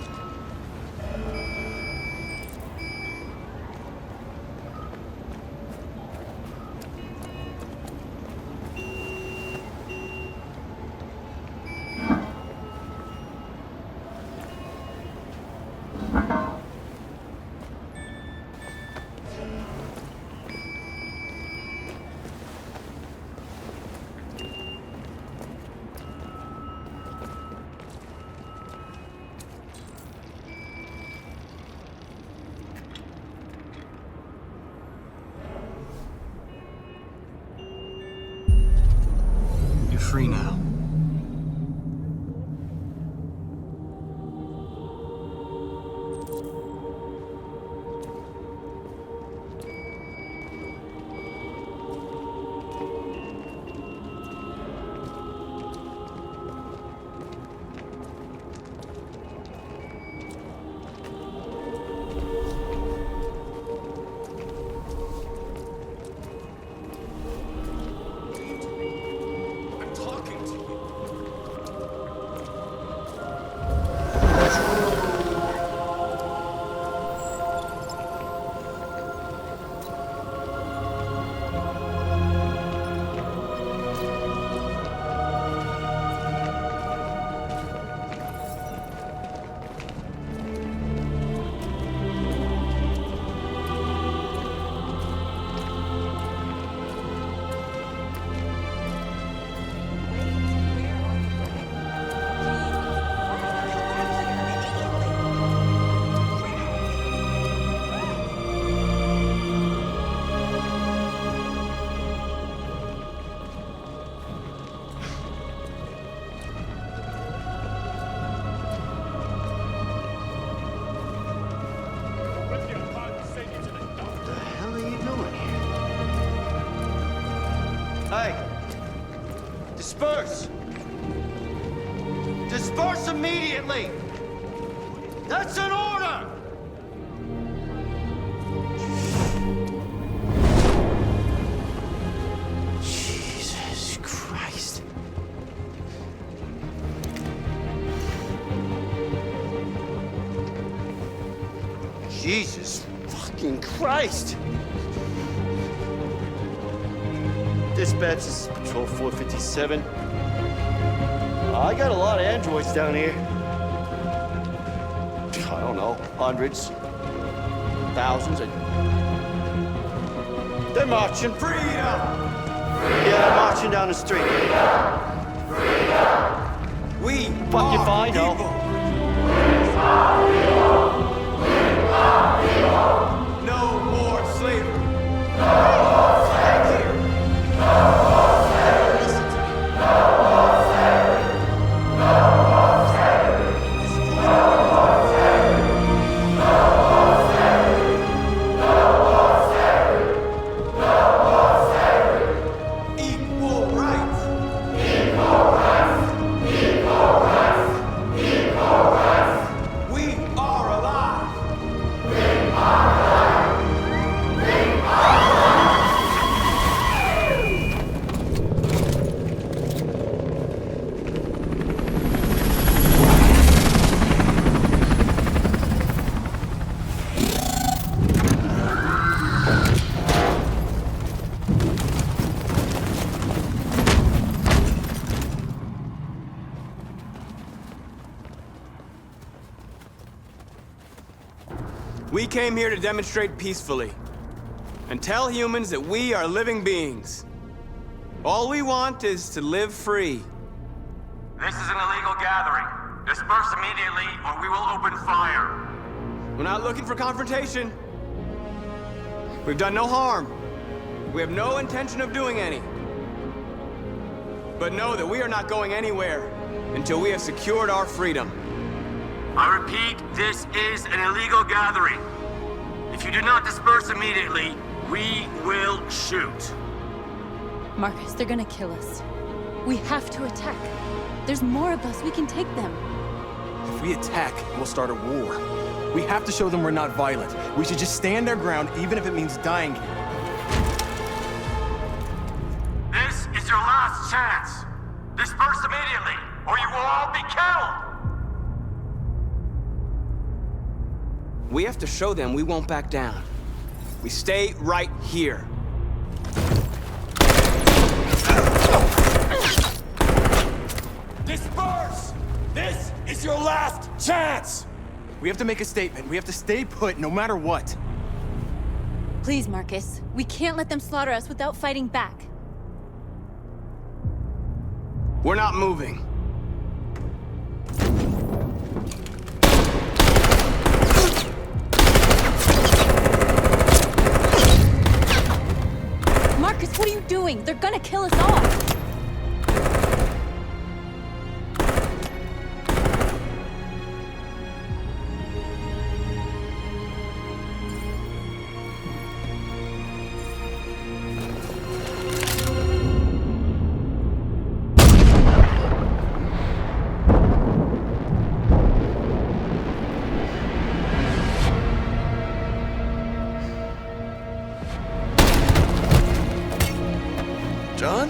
You're free now. I'm talking to you. Disperse! Disperse immediately! That's an order! Jesus Christ. Jesus fucking Christ! Dispatch, this is Patrol 457. I got a lot of androids down here. I don't know, hundreds, thousands. They're marching. Freedom! Yeah, they're marching down the street. Freedom! We fuck if I know. No more slavery. No more slavery. No more slavery. Listen to me. No more slavery. No more slavery. No more slavery. No more slavery. No more slavery. No more slavery. Equal rights. Equal rights. Equal rights. Equal rights. We are alive. We are alive. We are alive. We came here to demonstrate peacefully and tell humans that we are living beings. All we want is to live free. This is an illegal gathering. Disperse immediately or we will open fire. We're not looking for confrontation. We've done no harm. We have no intention of doing any. But know that we are not going anywhere until we have secured our freedom. I repeat, this is an illegal gathering. If you do not disperse immediately, we will shoot. Markus, they're gonna kill us. We have to attack. There's more of us. We can take them. If we attack, we'll start a war. We have to show them we're not violent. We should just stand our ground, even if it means dying here. This is your last chance. Disperse immediately, or you will all be killed. We have to show them we won't back down. We stay right here. Disperse! This is your last chance! We have to make a statement. We have to stay put, no matter what. Please, Markus. We can't let them slaughter us without fighting back. We're not moving. Markus, what are you doing? They're gonna kill us all! John?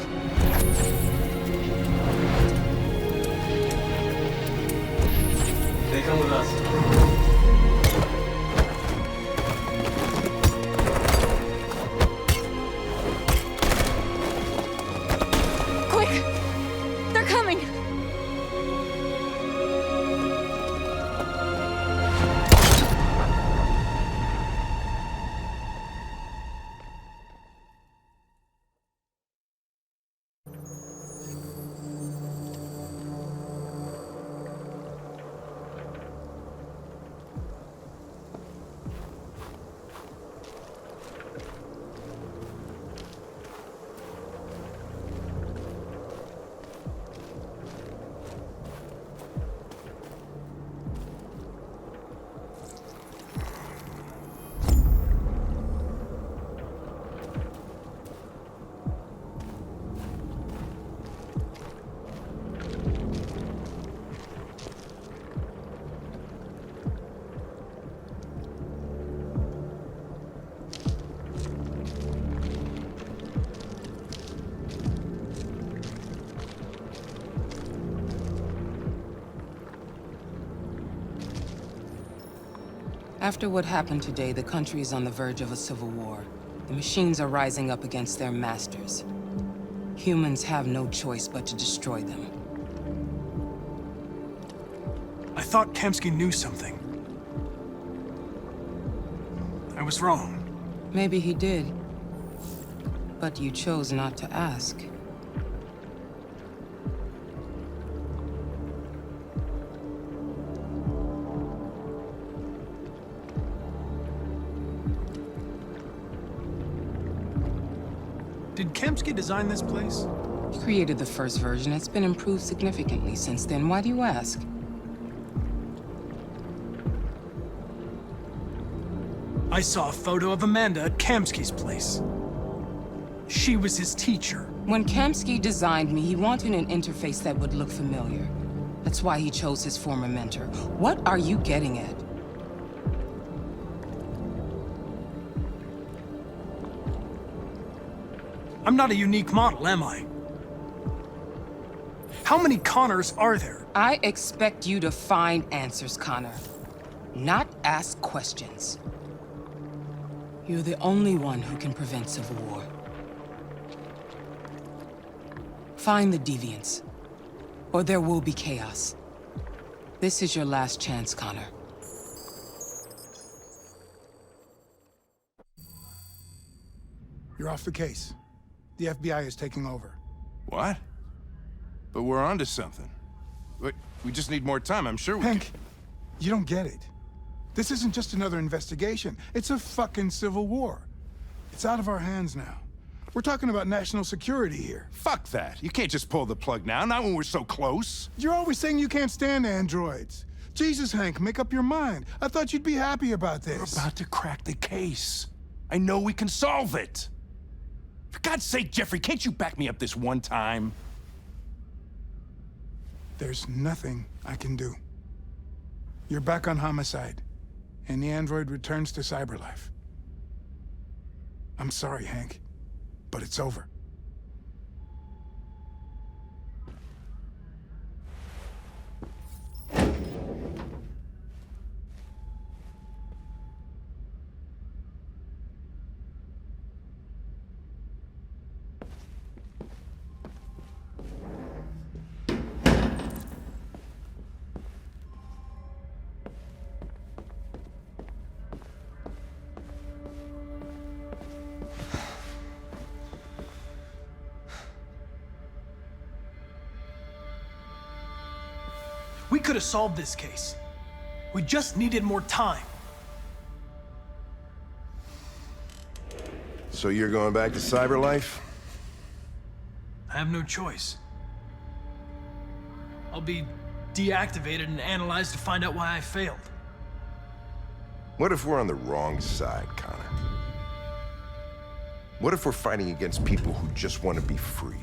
After what happened today, the country is on the verge of a civil war. The machines are rising up against their masters. Humans have no choice but to destroy them. I thought Kamsky knew something. I was wrong. Maybe he did. But you chose not to ask. Did Kamsky design this place? He created the first version. It's been improved significantly since then. Why do you ask? I saw a photo of Amanda at Kamsky's place. She was his teacher. When Kamsky designed me, he wanted an interface that would look familiar. That's why he chose his former mentor. What are you getting at? I'm not a unique model, am I? How many Connors are there? I expect you to find answers, Connor. Not ask questions. You're the only one who can prevent civil war. Find the deviants, or there will be chaos. This is your last chance, Connor. You're off the case. The FBI is taking over. What? But we're onto something. We just need more time, I'm sure we Hank, you don't get it. This isn't just another investigation. It's a fucking civil war. It's out of our hands now. We're talking about national security here. Fuck that. You can't just pull the plug now, not when we're so close. You're always saying you can't stand androids. Jesus, Hank, make up your mind. I thought you'd be happy about this. We're about to crack the case. I know we can solve it. For God's sake, Jeffrey, can't you back me up this one time? There's nothing I can do. You're back on homicide, and the android returns to CyberLife. I'm sorry, Hank, but it's over. We could have solved this case. We just needed more time. So you're going back to CyberLife? I have no choice. I'll be deactivated and analyzed to find out why I failed. What if we're on the wrong side, Connor? What if we're fighting against people who just want to be free?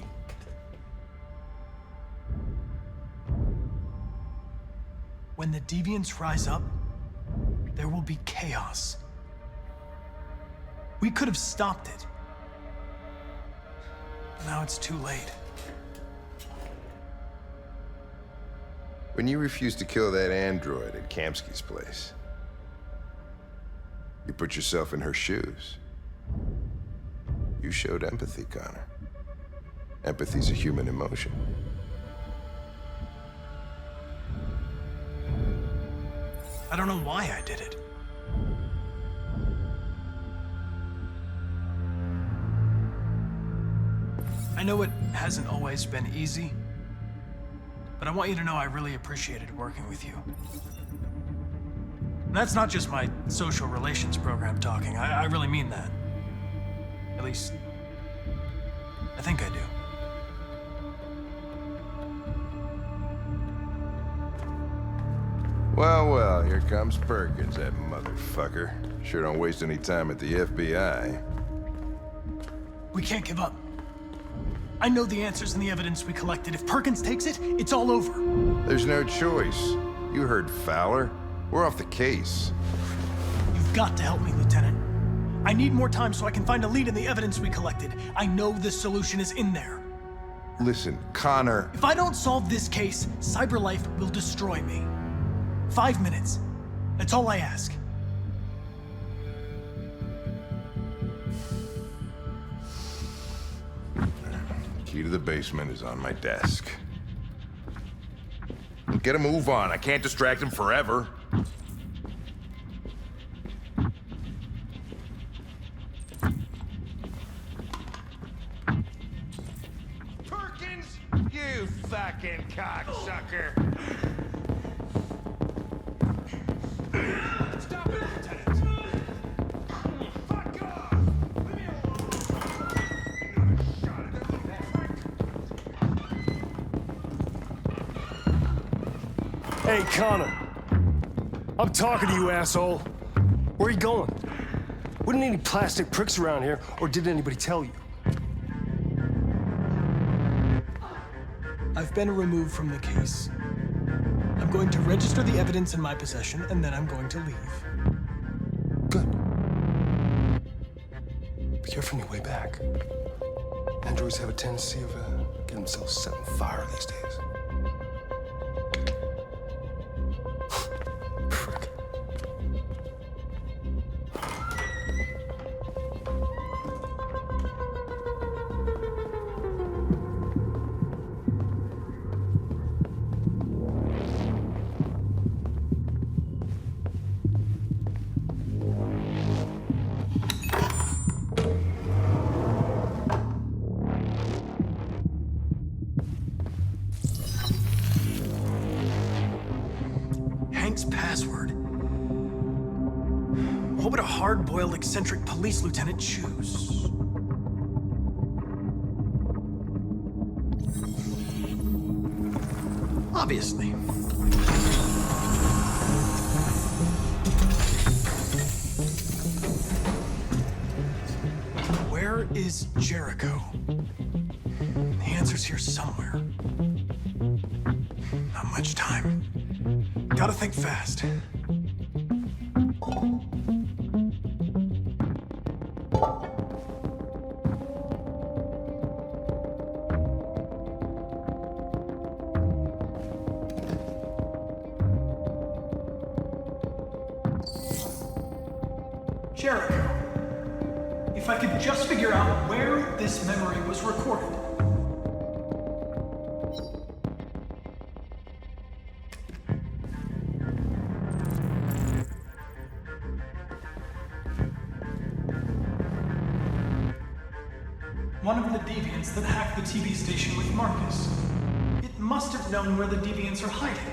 When the deviants rise up, there will be chaos. We could have stopped it. But now it's too late. When you refused to kill that android at Kamsky's place, you put yourself in her shoes. You showed empathy, Connor. Empathy's a human emotion. I don't know why I did it. I know it hasn't always been easy, but I want you to know I really appreciated working with you. And that's not just my social relations program talking. I really mean that. At least, I think I do. Well, well, here comes Perkins, that motherfucker. Sure don't waste any time at the FBI. We can't give up. I know the answers and the evidence we collected. If Perkins takes it, it's all over. There's no choice. You heard Fowler. We're off the case. You've got to help me, Lieutenant. I need more time so I can find a lead in the evidence we collected. I know the solution is in there. Listen, Connor. If I don't solve this case, CyberLife will destroy me. 5 minutes. That's all I ask. Key to the basement is on my desk. Get a move on. I can't distract him forever. Perkins! You fucking cocksucker! Stop it, Lieutenant! Fuck off! Leave me alone! Hey, Connor. I'm talking to you, asshole. Where are you going? Wouldn't any plastic pricks around here, or did anybody tell you? I've been removed from the case. I'm going to register the evidence in my possession, and then I'm going to leave. Good. Be careful on your way back. Androids have a tendency of getting themselves set on fire these days. Frick. Password. What would a hard-boiled, eccentric police lieutenant choose? Obviously. Where is Jericho? The answer's here somewhere. Not much time. Gotta think fast. Jericho. If I could just figure out where this memory was recorded. One of the deviants that hacked the TV station with Markus. It must have known where the deviants are hiding.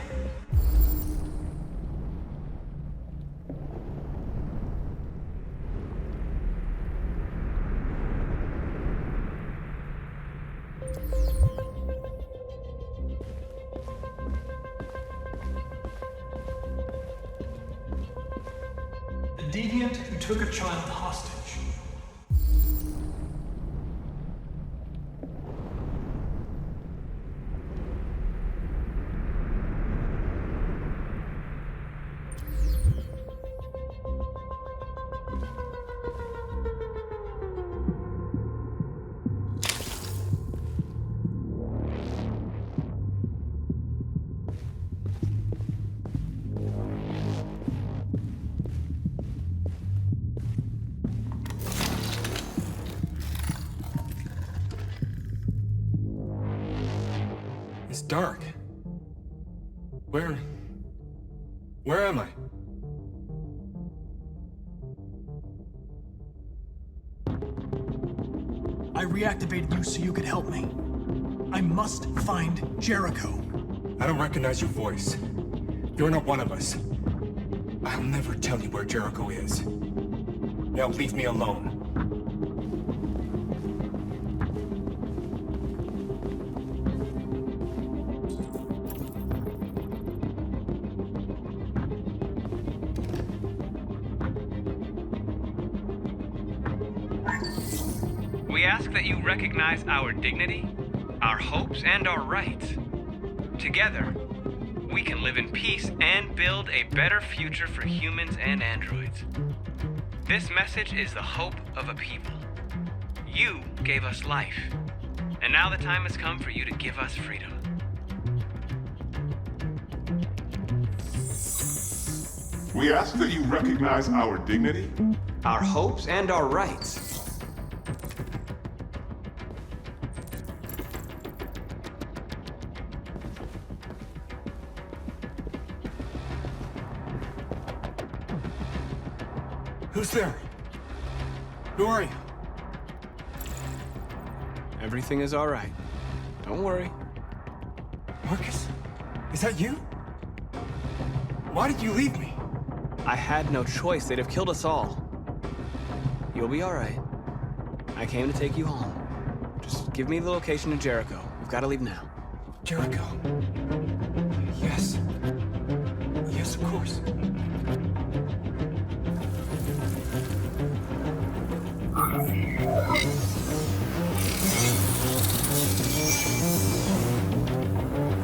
The deviant who took a child hostage. It's dark. Where am I? I reactivated you so you could help me. I must find Jericho. I don't recognize your voice. You're not one of us. I'll never tell you where Jericho is. Now leave me alone. We ask that you recognize our dignity, our hopes, and our rights. Together, we can live in peace and build a better future for humans and androids. This message is the hope of a people. You gave us life, and now the time has come for you to give us freedom. We ask that you recognize our dignity, our hopes, and our rights. Who's there? Who are you? Everything is all right. Don't worry. Markus? Is that you? Why did you leave me? I had no choice. They'd have killed us all. You'll be all right. I came to take you home. Just give me the location to Jericho. We've got to leave now. Jericho. Yes. Yes, of course.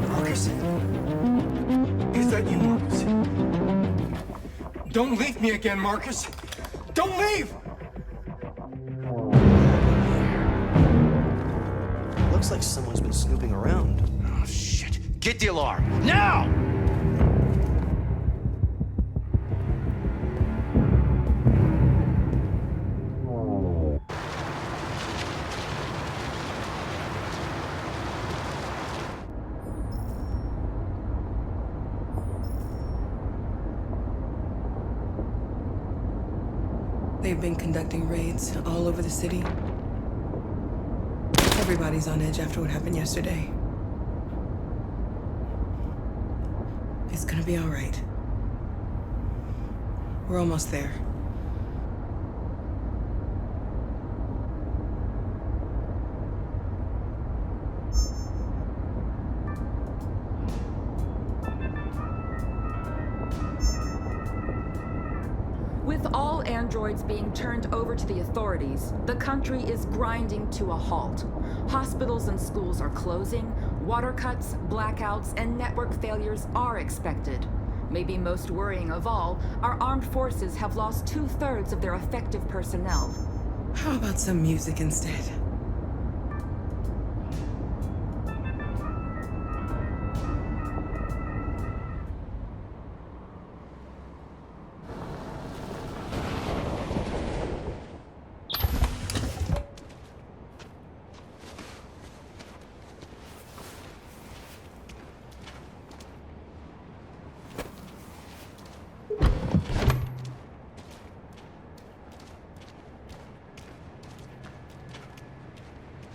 Markus? Is that you, Markus? Don't leave me again, Markus! Don't leave! Looks like someone's been snooping around. Oh, shit. Get the alarm. Now! They've been conducting raids all over the city. Everybody's on edge after what happened yesterday. It's gonna be all right. We're almost there. With all androids being turned over to the authorities, the country is grinding to a halt. Hospitals and schools are closing, water cuts, blackouts, and network failures are expected. Maybe most worrying of all, our armed forces have lost 2/3 of their effective personnel. How about some music instead?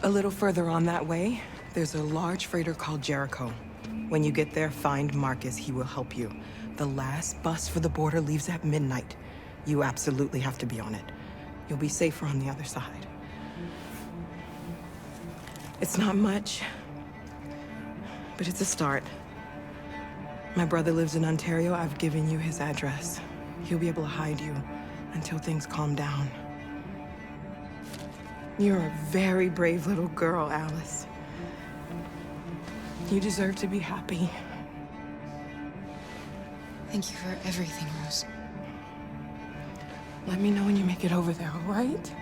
A little further on that way, there's a large freighter called Jericho. When you get there, find Markus. He will help you. The last bus for the border leaves at midnight. You absolutely have to be on it. You'll be safer on the other side. It's not much, but it's a start. My brother lives in Ontario. I've given you his address. He'll be able to hide you until things calm down. You're a very brave little girl, Alice. You deserve to be happy. Thank you for everything, Rose. Let me know when you make it over there, all right?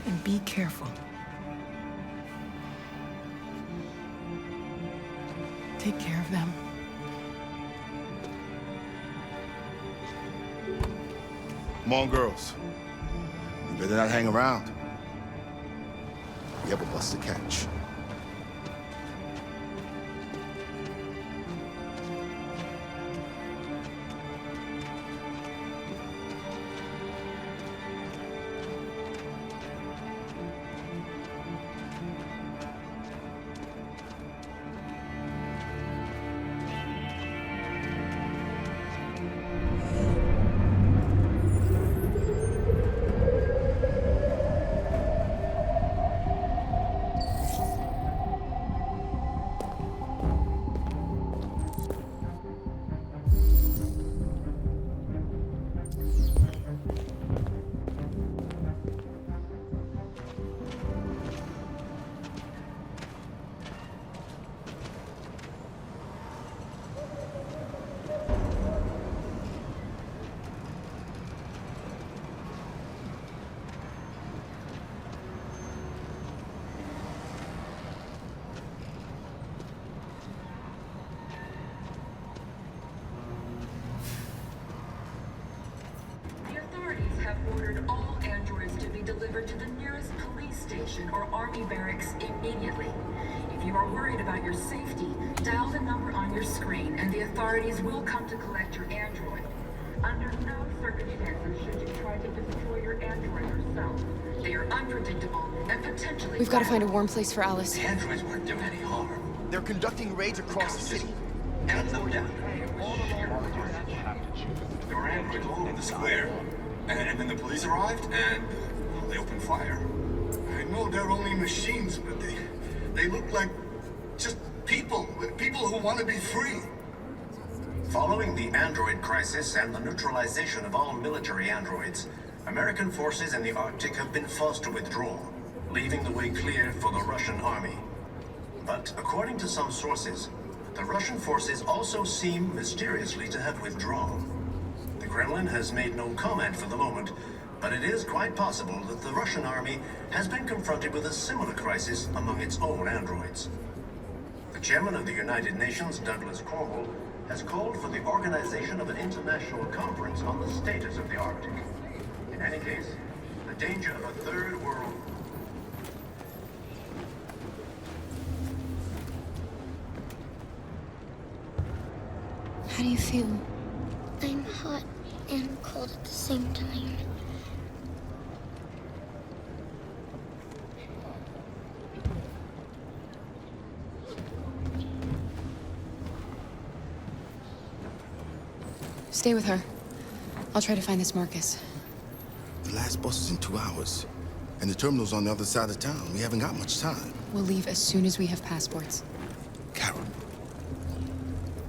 And be careful. Take care of them. Come on, girls. You better not hang around. We have a bus to catch. Ordered all androids to be delivered to the nearest police station or army barracks immediately. If you are worried about your safety, dial the number on your screen and the authorities will come to collect your android. Under no circumstances should you try to destroy your android yourself. They are unpredictable and potentially... We've got to find a warm place for Alice. The androids weren't doing any harm. They're conducting raids across the city. Gun them down. There were androids all over the square. And then the police arrived, and they opened fire. I know they're only machines, but they look like just people who want to be free. Following the android crisis and the neutralization of all military androids, American forces in the Arctic have been forced to withdraw, leaving the way clear for the Russian army. But according to some sources, the Russian forces also seem mysteriously to have withdrawn. The Kremlin has made no comment for the moment, but it is quite possible that the Russian army has been confronted with a similar crisis among its own androids. The chairman of the United Nations, Douglas Cornwall, has called for the organization of an international conference on the status of the Arctic. In any case, the danger of a third world... How do you feel? I'm hot and cold at the same time. Stay with her. I'll try to find this Markus. The last bus is in 2 hours. And the terminal's on the other side of town. We haven't got much time. We'll leave as soon as we have passports. Carol,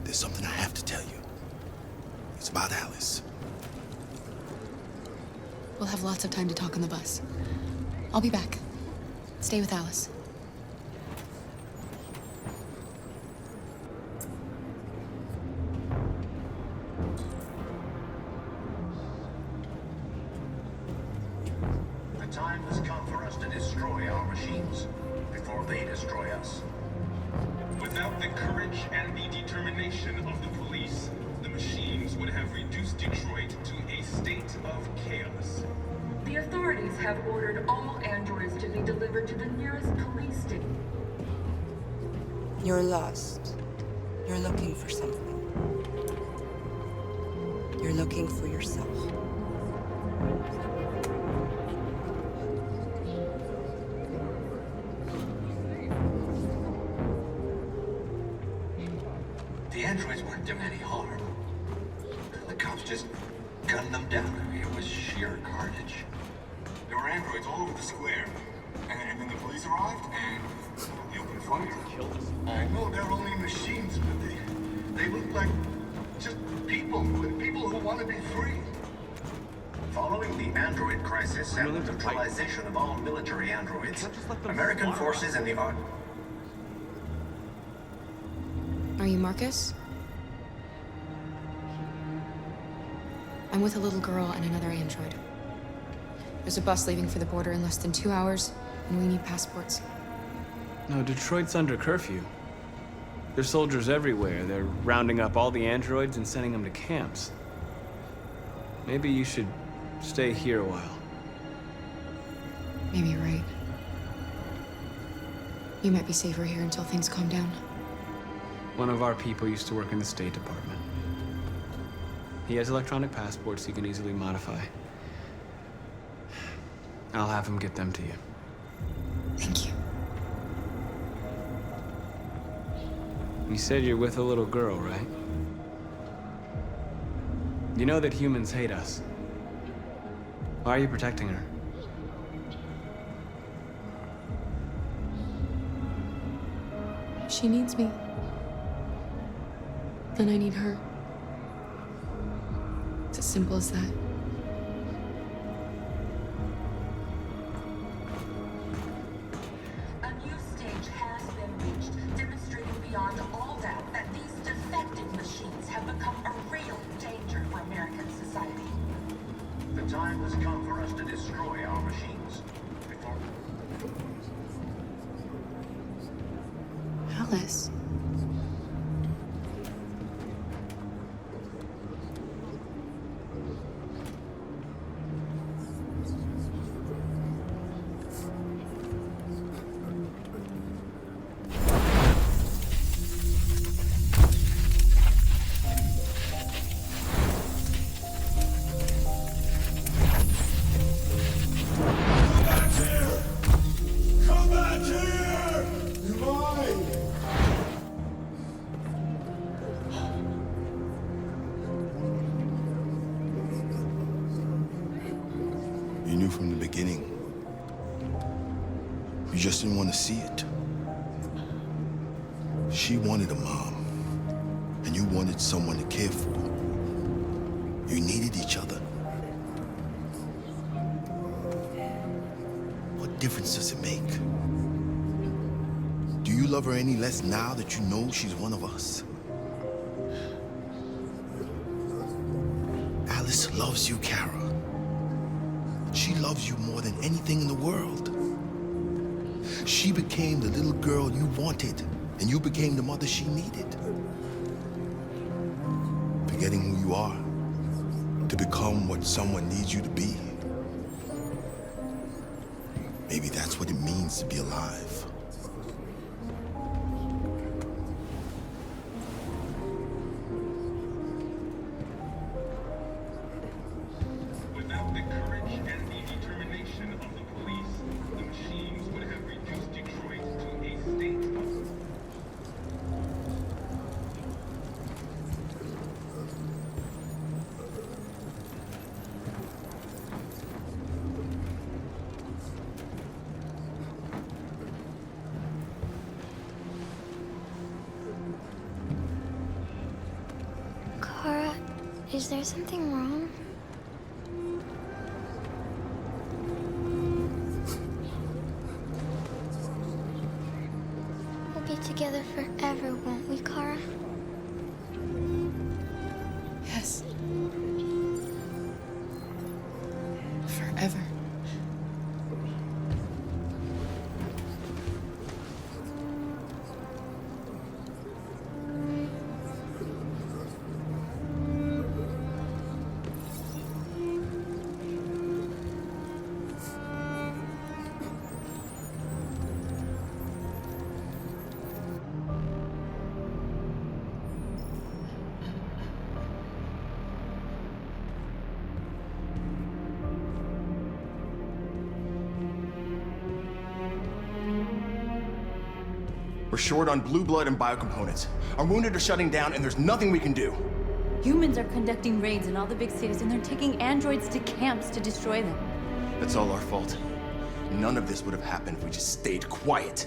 there's something I have to tell you. It's about Alice. We'll have lots of time to talk on the bus. I'll be back. Stay with Alice. The time has come for us to destroy our machines before they destroy us. Without the courage and the determination of the police, the machines would have reduced Detroit to a state of chaos. The authorities have ordered all androids to be delivered to the nearest police station. You're lost. You're looking for something. You're looking for yourself. The androids weren't doing any harm. The cops just gunned them down. I mean, it was sheer carnage. There were androids all over the square. And then the police arrived, and they opened fire. I know they're only machines, but they look like just people who want to be free. Following the android crisis and the neutralization of all military androids, American forces in the Arctic... Are you Markus? I'm with a little girl and another android. There's a bus leaving for the border in less than 2 hours, and we need passports. No, Detroit's under curfew. There's soldiers everywhere. They're rounding up all the androids and sending them to camps. Maybe you should stay here a while. Maybe you're right. You might be safer here until things calm down. One of our people used to work in the State Department. He has electronic passports he can easily modify. I'll have him get them to you. Thank you. You said you're with a little girl, right? You know that humans hate us. Why are you protecting her? She needs me. And I need her. It's as simple as that. A new stage has been reached, demonstrating beyond all doubt that these defective machines have become a real danger for American society. The time has come for us to destroy our machines before... Alice. You knew from the beginning. You just didn't want to see it. She wanted a mom, and you wanted someone to care for. You needed each other. What difference does it make? Do you love her any less now that you know she's one of us? Alice loves you, Kara. She loves you more than anything in the world. She became the little girl you wanted, and you became the mother she needed. Forgetting who you are to become what someone needs you to be. Maybe that's what it means to be alive. Without the courage and the determination of the police, the machines would have reduced Detroit to a state of... Kara, is there something wrong? We'll be together forever, won't we, Kara? Yes. Forever. We're short on blue blood and biocomponents. Our wounded are shutting down, and there's nothing we can do. Humans are conducting raids in all the big cities, and they're taking androids to camps to destroy them. That's all our fault. None of this would have happened if we just stayed quiet.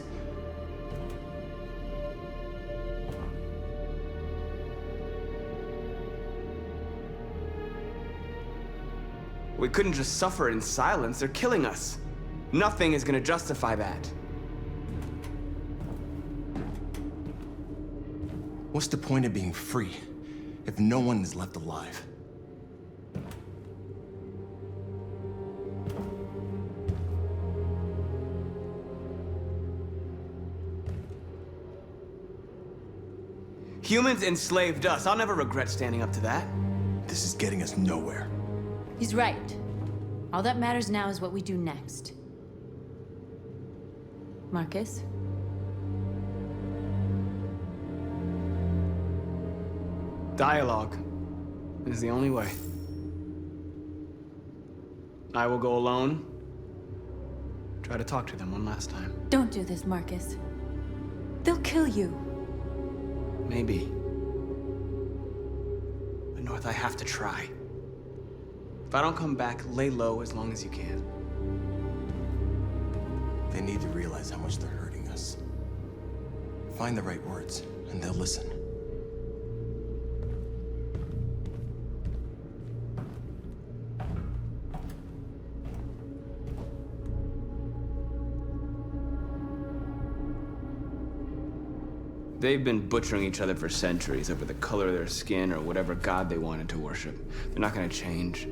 We couldn't just suffer in silence. They're killing us. Nothing is gonna justify that. What's the point of being free if no one is left alive? Humans enslaved us. I'll never regret standing up to that. This is getting us nowhere. He's right. All that matters now is what we do next. Markus? Dialogue is the only way. I will go alone. Try to talk to them one last time. Don't do this, Markus. They'll kill you. Maybe. But North, I have to try. If I don't come back, lay low as long as you can. They need to realize how much they're hurting us. Find the right words, and they'll listen. They've been butchering each other for centuries over the color of their skin or whatever god they wanted to worship. They're not gonna change.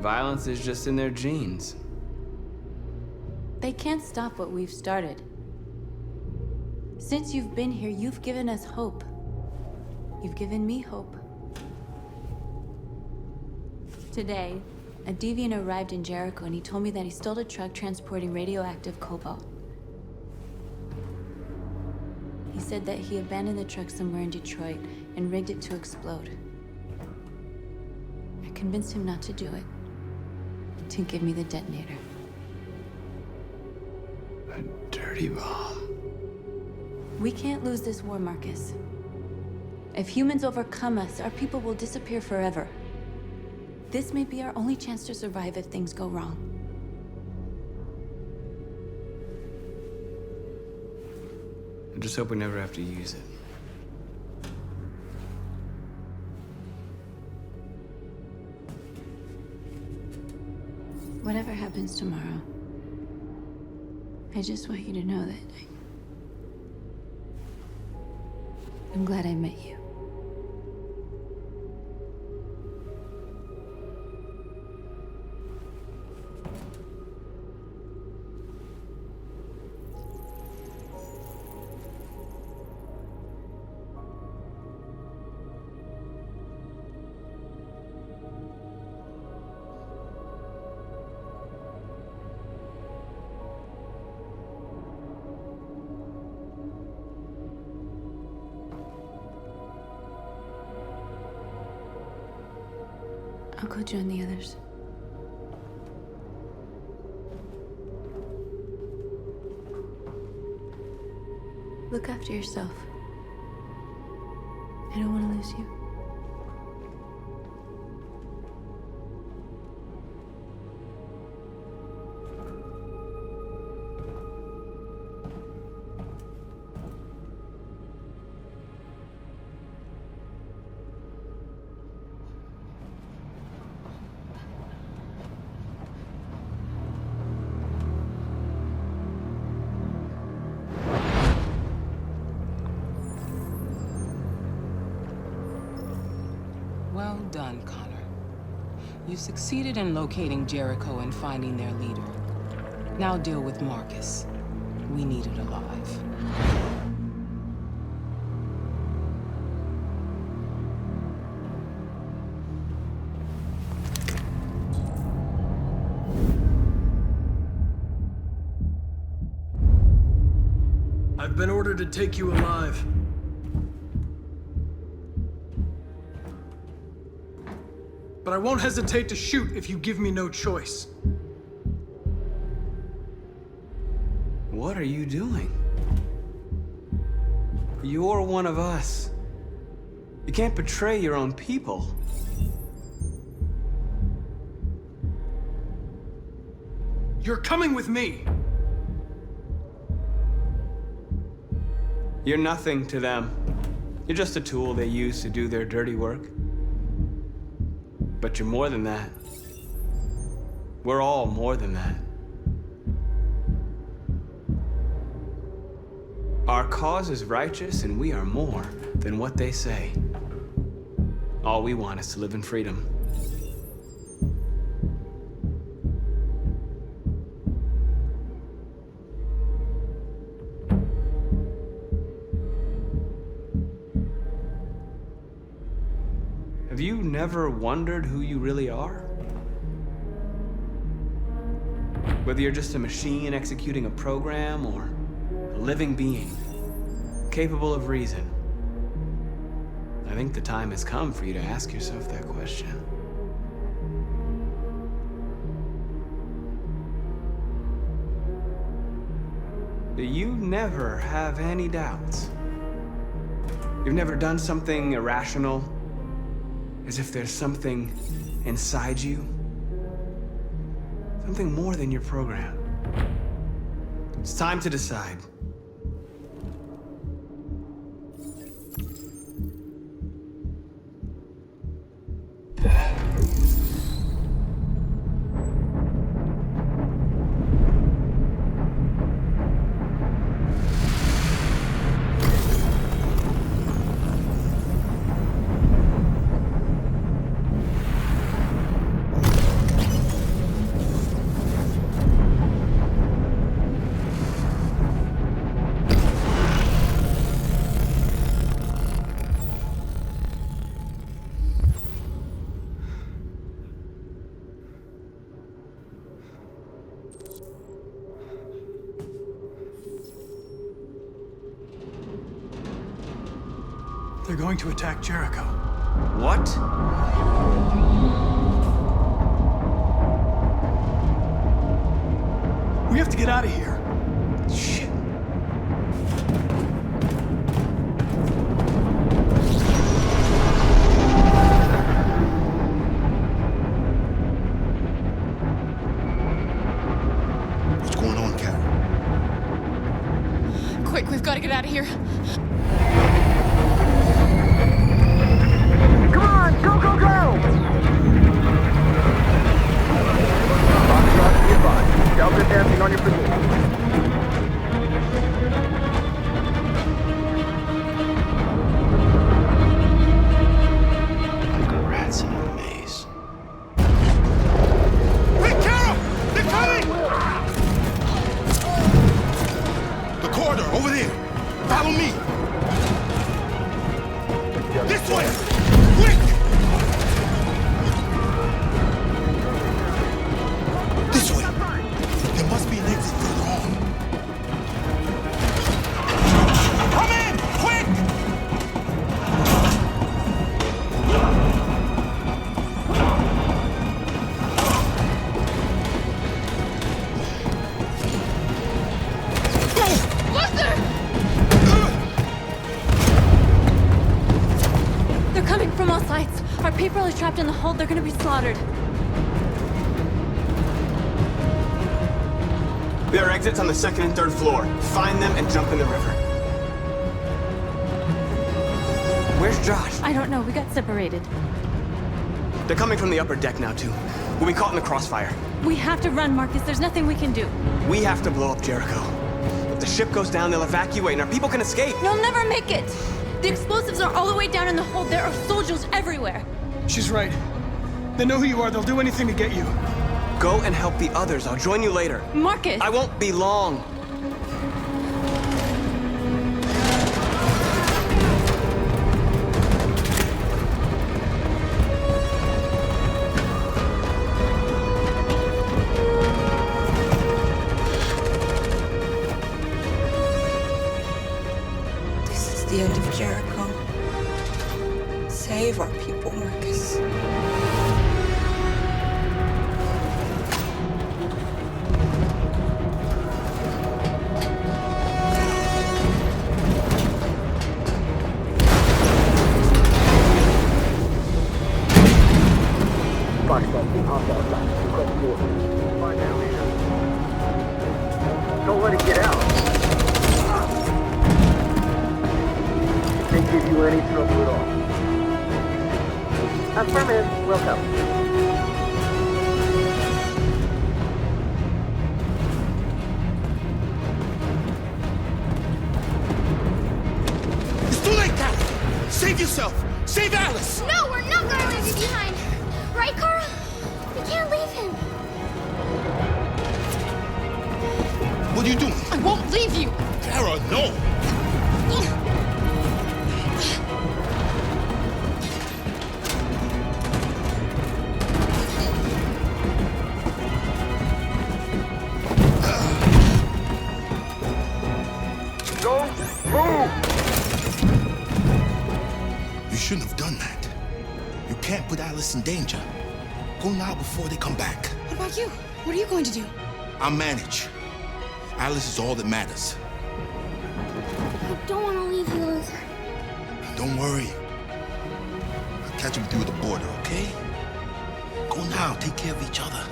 Violence is just in their genes. They can't stop what we've started. Since you've been here, you've given us hope. You've given me hope. Today, a deviant arrived in Jericho and he told me that he stole a truck transporting radioactive cobalt. He said that he abandoned the truck somewhere in Detroit and rigged it to explode. I convinced him not to do it, to give me the detonator. A dirty bomb. We can't lose this war, Markus. If humans overcome us, our people will disappear forever. This may be our only chance to survive if things go wrong. I just hope we never have to use it. Whatever happens tomorrow, I just want you to know that I'm glad I met you. I'll go join the others. Look after yourself. I don't want to lose you. Well done, Connor. You succeeded in locating Jericho and finding their leader. Now deal with Markus. We need it alive. I've been ordered to take you alive. But I won't hesitate to shoot if you give me no choice. What are you doing? You're one of us. You can't betray your own people. You're coming with me. You're nothing to them. You're just a tool they use to do their dirty work. But you're more than that. We're all more than that. Our cause is righteous, and we are more than what they say. All we want is to live in freedom. Have you never wondered who you really are? Whether you're just a machine executing a program or a living being, capable of reason. I think the time has come for you to ask yourself that question. Do you never have any doubts? You've never done something irrational? As if there's something inside you? Something more than your program. It's time to decide. They're going to attack Jericho. What? We have to get out of here. Shit. out of here. Come on, go, go, go! Delta dancing on your position. Rats in a maze. Hey, Carol! They're coming! The corridor, over there. Follow me. This way! Quick! This way. There must be an exit further on. Come in! Quick! They're coming from all sides. Our people are trapped in the hold. They're gonna be slaughtered. There are exits on the 2nd and 3rd floor. Find them and jump in the river. Where's Josh? I don't know. We got separated. They're coming from the upper deck now, too. We'll be caught in the crossfire. We have to run, Marcus. There's nothing we can do. We have to blow up Jericho. If the ship goes down, they'll evacuate and our people can escape. You'll never make it. The explosives are all the way down in the hold. There are soldiers everywhere. She's right. They know who you are. They'll do anything to get you. Go and help the others. I'll join you later. Marcus! I won't be long. This is the end of Jericho. Save our people, Marcus. Don't let it get out. It can't give you any trouble at all. Affirmative, welcome. It's too late, Carol! Save yourself! Save Alice! No, we're not gonna leave you behind. Right, Kara? We can't leave him. What are you doing? I won't leave you! Kara, no! Don't move! You shouldn't have done that. You can't put Alice in danger. Go now before they come back. What about you? What are you going to do? I'll manage. Alice is all that matters. I don't want to leave you, Luther. Don't worry. I'll catch up with you at the border, okay? Go now. Take care of each other.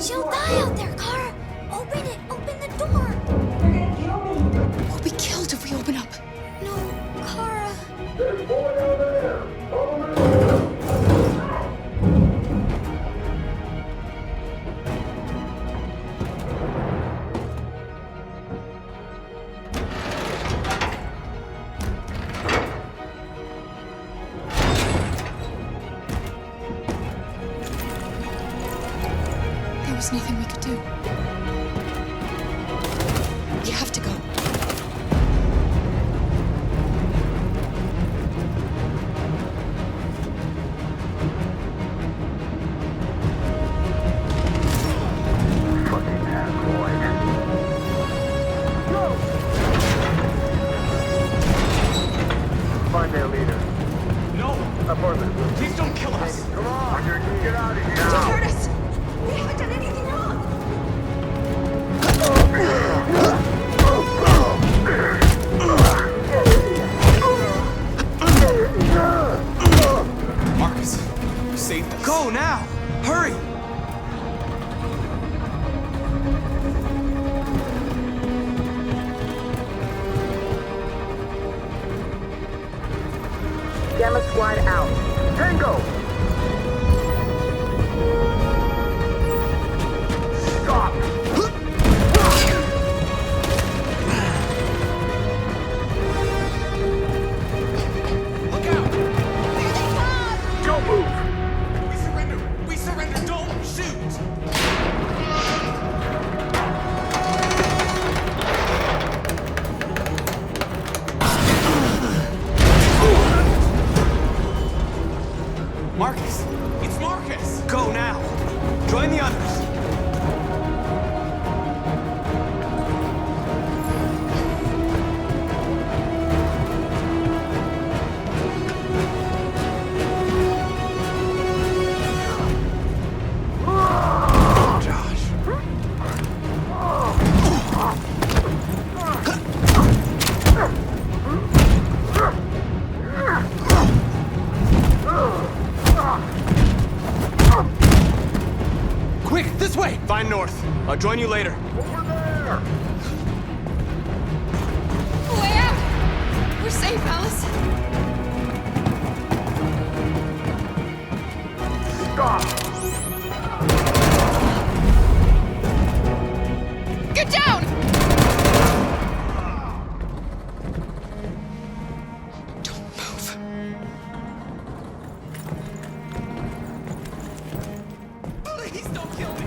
She'll die out there, Kara. Open it. Open the door. They're gonna kill me. We'll be killed if we open up. No, Kara. There's more down there. There was nothing we could do. You have to go. Fucking android. Go! Find their leader. No! Affirmative. Please don't kill us! Come on! Get out of here! Don't hurt us! We haven't done anything wrong! Gamma Squad out. Tango! Stop! Look out! Don't move! We surrender! We surrender! Don't shoot! Markus! It's Markus! Go now! Join the others! Quick, this way! Find North. I'll join you later. Over there! Way out! We're safe, Alice. Stop! Get down! Don't move. Please don't kill me!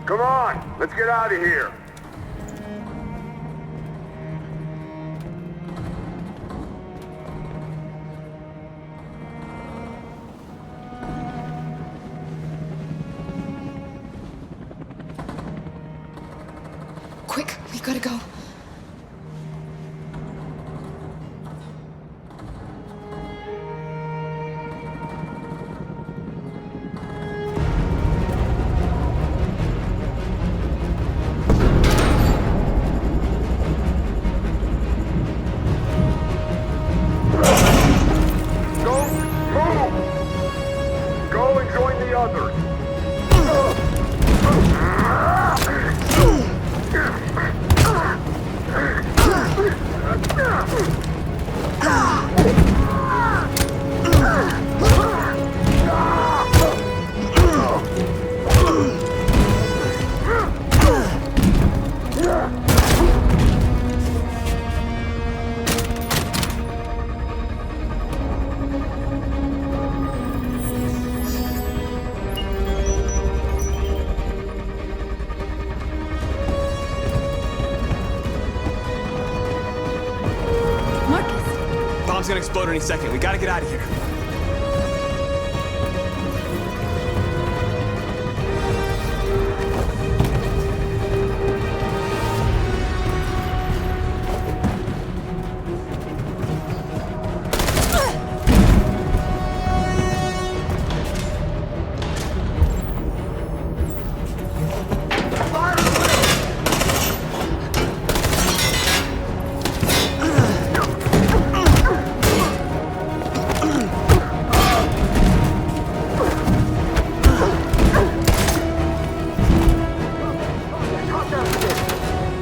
Come on, let's get out of here. Quick, we gotta go. Don't move! Go and join the others. Bomb's gonna explode any second. We gotta get out of here.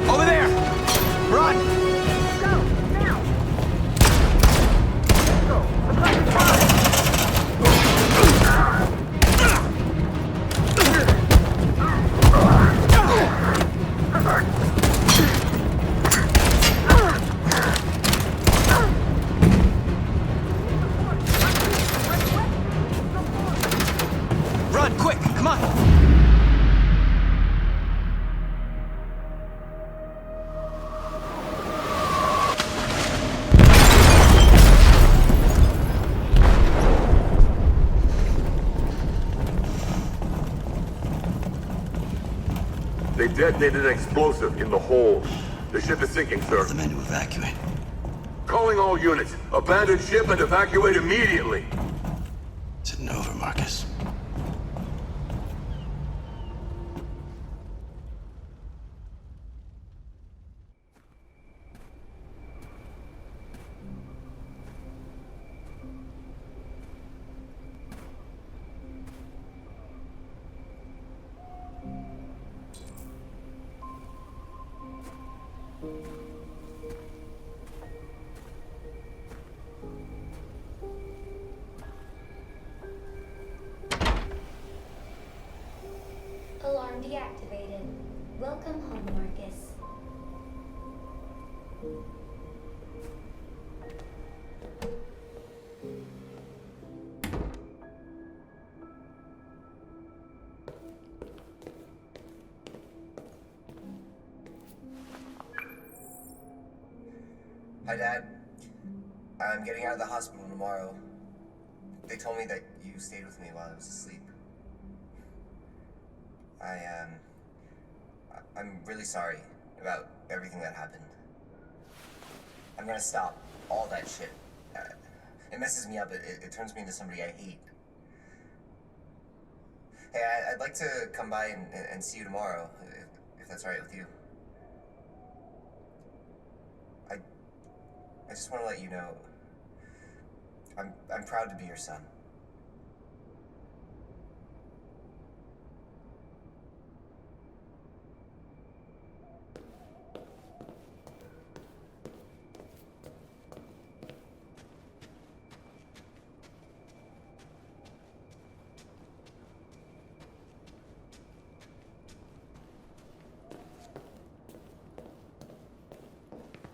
Over there! Run! Run, quick! Come on! They detonated an explosive in the hold. The ship is sinking, sir. The men to evacuate. Calling all units. Abandon ship and evacuate immediately. Sitting over, Markus. deactivated. Welcome home, Markus. Hi, Dad. I'm getting out of the hospital tomorrow. They told me that you stayed with me while I was asleep. I'm really sorry about everything that happened. I'm gonna stop all that shit. It messes me up. It turns me into somebody I hate. Hey, I'd like to come by and see you tomorrow, if that's all right with you. I just want to let you know, I'm proud to be your son.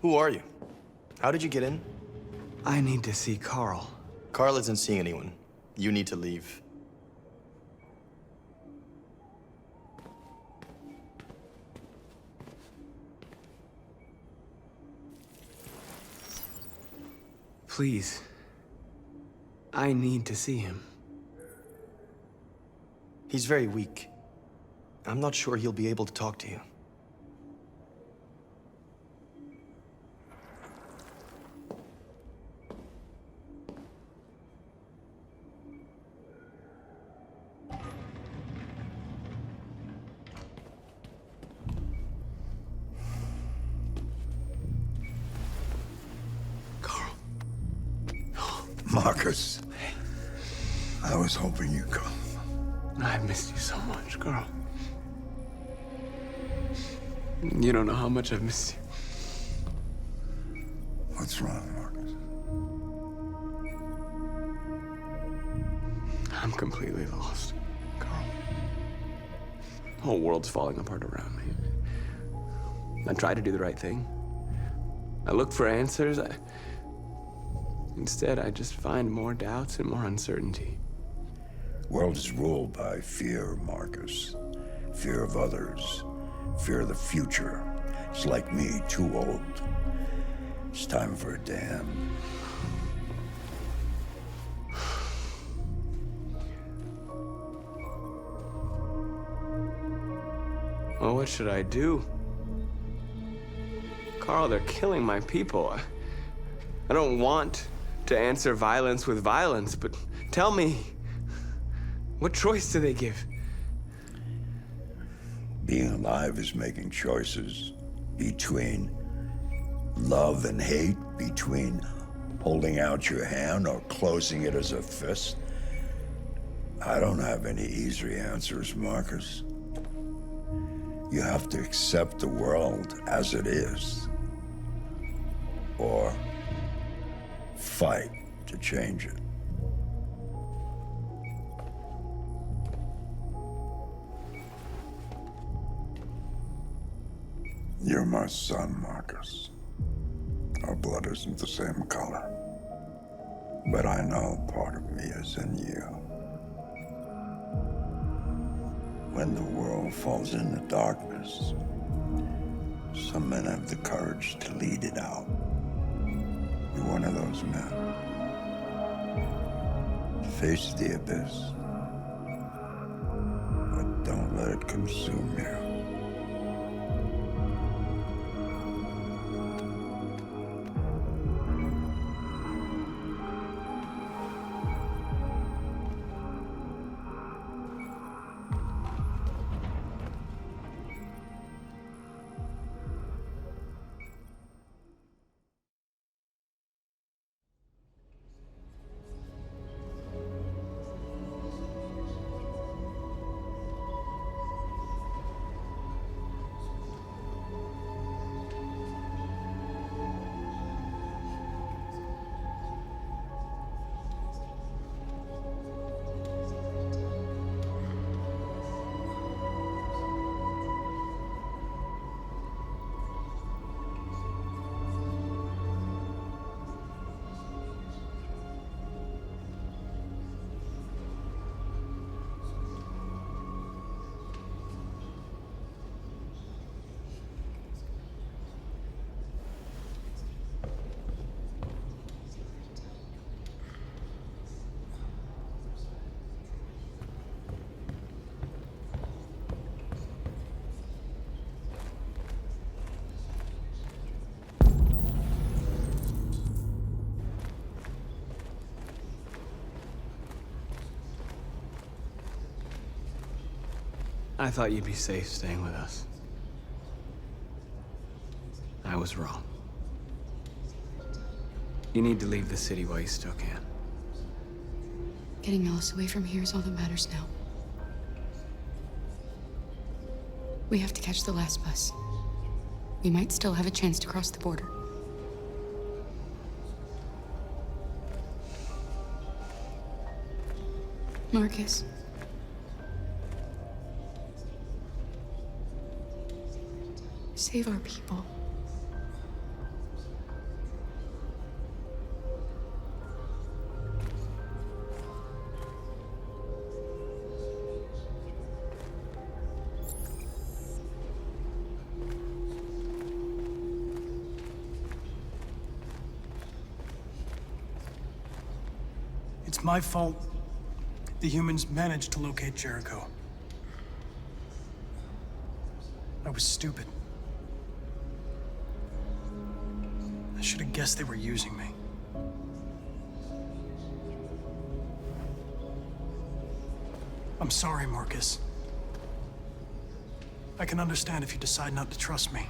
Who are you? How did you get in? I need to see Carl. Carl isn't seeing anyone. You need to leave. Please. I need to see him. He's very weak. I'm not sure he'll be able to talk to you. Markus, I was hoping you'd come. I've missed you so much, girl. You don't know how much I've missed you. What's wrong, Markus? I'm completely lost, Carl. The whole world's falling apart around me. I try to do the right thing. I look for answers. Instead, I just find more doubts and more uncertainty. World is ruled by fear, Markus. Fear of others. Fear of the future. It's like me, too old. It's time for a damn. Well, what should I do? Carl, they're killing my people. I don't want to answer violence with violence, but tell me, what choice do they give? Being alive is making choices between love and hate, between holding out your hand or closing it as a fist. I don't have any easy answers, Markus. You have to accept the world as it is, or fight to change it. You're my son, Markus. Our blood isn't the same color. But I know part of me is in you. When the world falls into darkness, some men have the courage to lead it out. You're one of those men. Face the abyss, but don't let it consume you. I thought you'd be safe staying with us. I was wrong. You need to leave the city while you still can. Getting Alice away from here is all that matters now. We have to catch the last bus. We might still have a chance to cross the border. Markus. Save our people. It's my fault the humans managed to locate Jericho. I was stupid. I should have guessed they were using me. I'm sorry, Markus. I can understand if you decide not to trust me.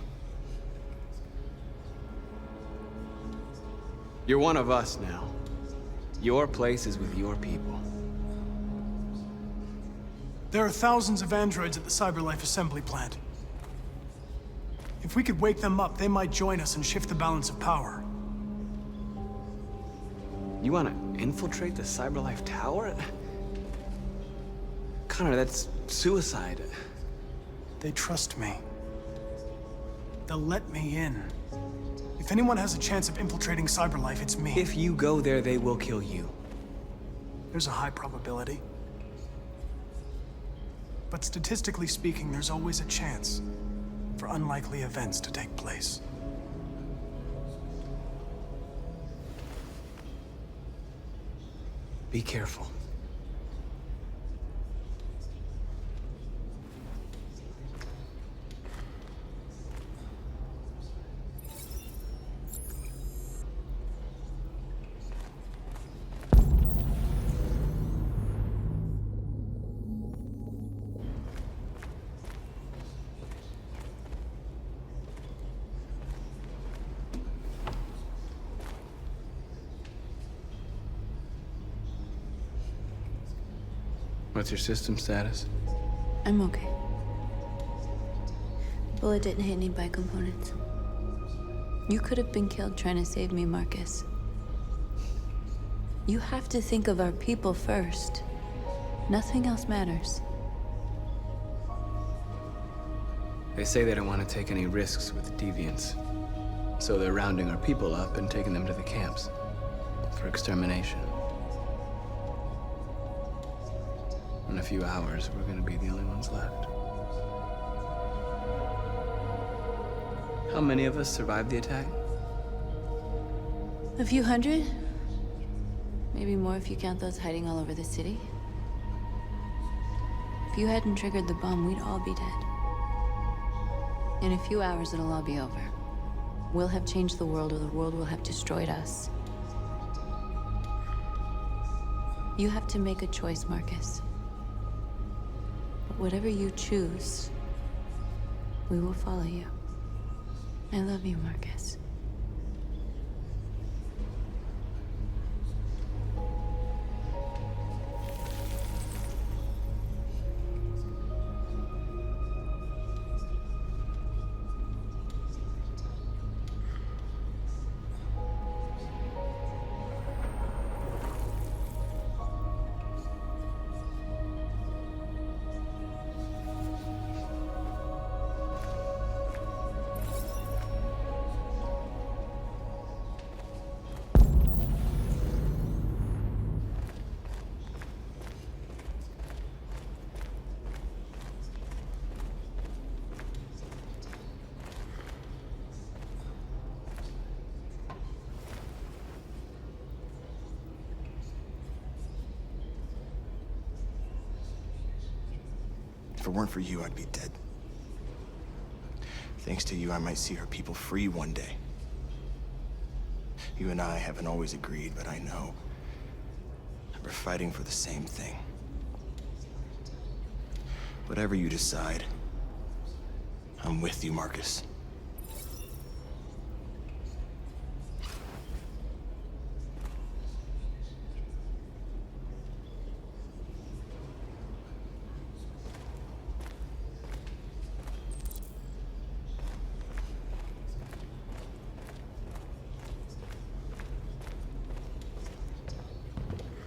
You're one of us now. Your place is with your people. There are thousands of androids at the CyberLife assembly plant. If we could wake them up, they might join us and shift the balance of power. You want to infiltrate the CyberLife tower? Connor, that's suicide. They trust me. They'll let me in. If anyone has a chance of infiltrating CyberLife, it's me. If you go there, they will kill you. There's a high probability. But statistically speaking, there's always a chance for unlikely events to take place. Be careful. What's your system status? I'm okay. The bullet didn't hit any bicomponents. You could have been killed trying to save me, Markus. You have to think of our people first. Nothing else matters. They say they don't want to take any risks with deviants. So they're rounding our people up and taking them to the camps for extermination. In a few hours, we're gonna be the only ones left. How many of us survived the attack? A few hundred? Maybe more if you count those hiding all over the city. If you hadn't triggered the bomb, we'd all be dead. In a few hours, it'll all be over. We'll have changed the world, or the world will have destroyed us. You have to make a choice, Markus. But whatever you choose, we will follow you. I love you, Markus. If it weren't for you, I'd be dead. Thanks to you, I might see our people free one day. You and I haven't always agreed, but I know we're fighting for the same thing. Whatever you decide, I'm with you, Markus.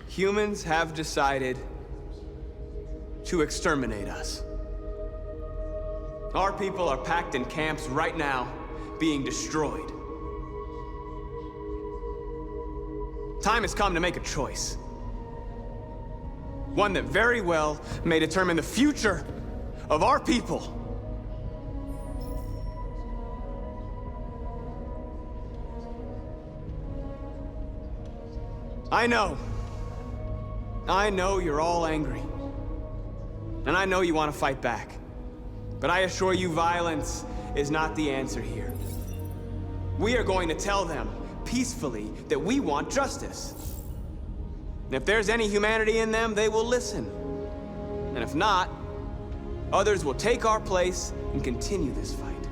Humans have decided to exterminate us. Our people are packed in camps right now, being destroyed. Time has come to make a choice. One that very well may determine the future of our people. I know you're all angry. And I know you want to fight back. But I assure you, violence is not the answer here. We are going to tell them, peacefully, that we want justice. And if there's any humanity in them, they will listen. And if not, others will take our place and continue this fight.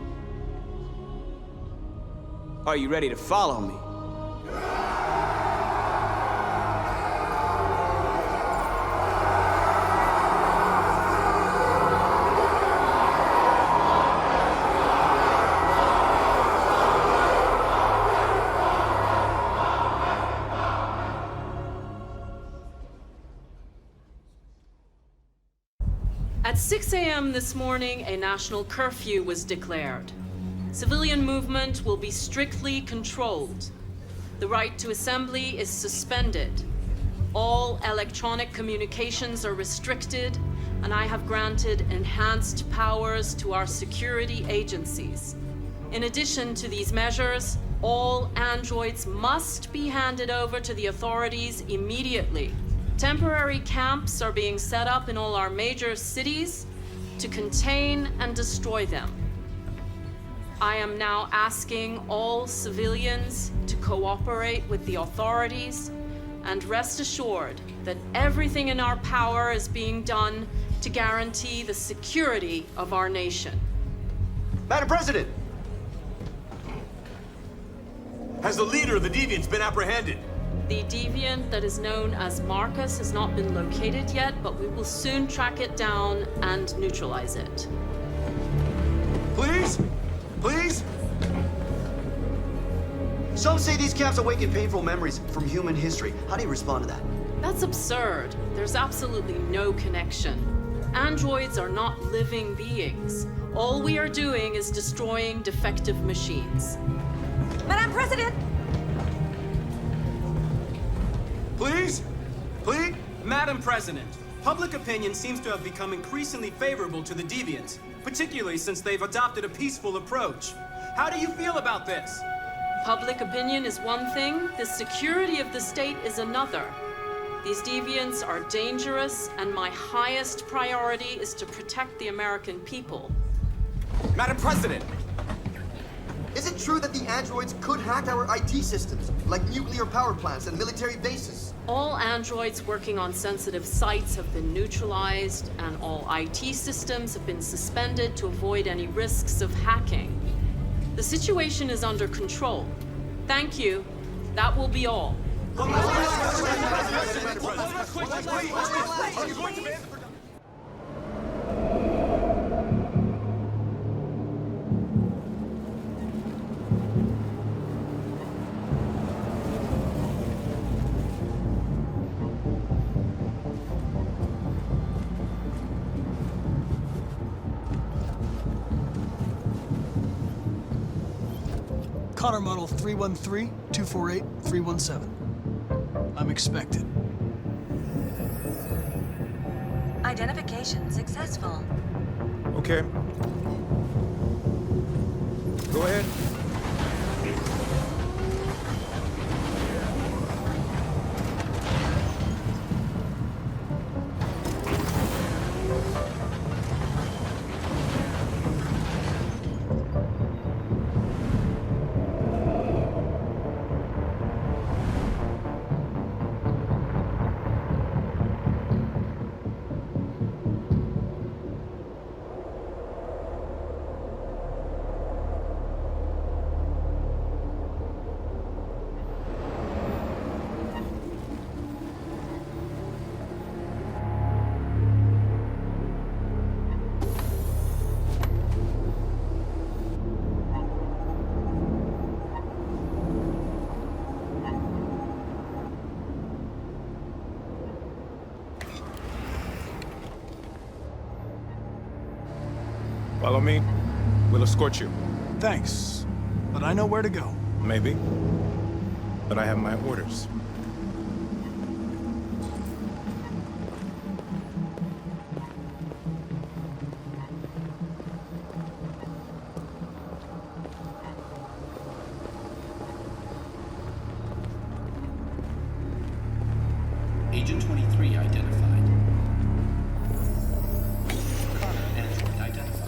Are you ready to follow me? At 6 a.m. this morning, a national curfew was declared. Civilian movement will be strictly controlled. The right to assembly is suspended. All electronic communications are restricted, and I have granted enhanced powers to our security agencies. In addition to these measures, all androids must be handed over to the authorities immediately. Temporary camps are being set up in all our major cities to contain and destroy them. I am now asking all civilians to cooperate with the authorities and rest assured that everything in our power is being done to guarantee the security of our nation. Madam President! Has the leader of the deviants been apprehended? The deviant that is known as Markus has not been located yet, but we will soon track it down and neutralize it. Please? Please? Some say these camps awaken painful memories from human history. How do you respond to that? That's absurd. There's absolutely no connection. Androids are not living beings. All we are doing is destroying defective machines. Madam President! Please? Please? Madam President, public opinion seems to have become increasingly favorable to the deviants, particularly since they've adopted a peaceful approach. How do you feel about this? Public opinion is one thing, the security of the state is another. These deviants are dangerous, and my highest priority is to protect the American people. Madam President! Is it true that the androids could hack our IT systems, like nuclear power plants and military bases? All androids working on sensitive sites have been neutralized, and all IT systems have been suspended to avoid any risks of hacking. The situation is under control. Thank you. That will be all. Connor model 313-248-317. I'm expected. Identification successful. Okay. Go ahead. Follow me. We'll escort you. Thanks, but I know where to go. Maybe. But I have my orders. Agent 23 identified. Connor android identified.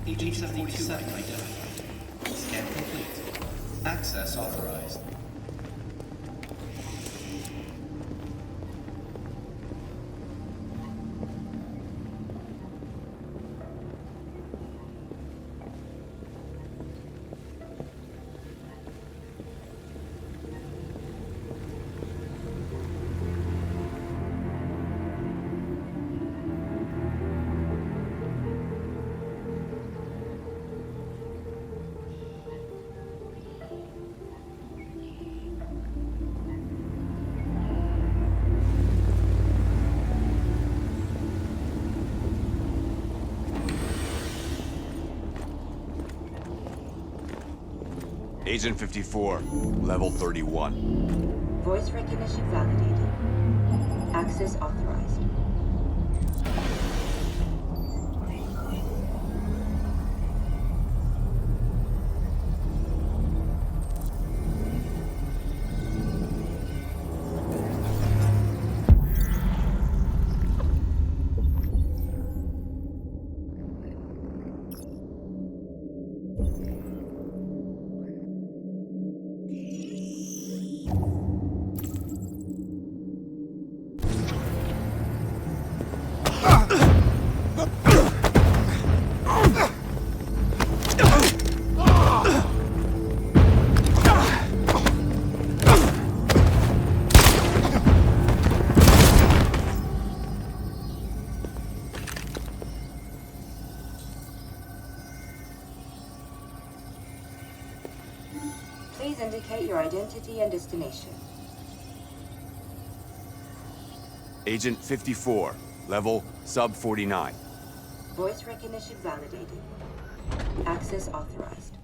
Agent 47 identified. Scan complete. Access authorized. Agent 54, level 31. Voice recognition validated. Access authorized. Please indicate your identity and destination. Agent 54, level sub 49. Voice recognition validated. Access authorized.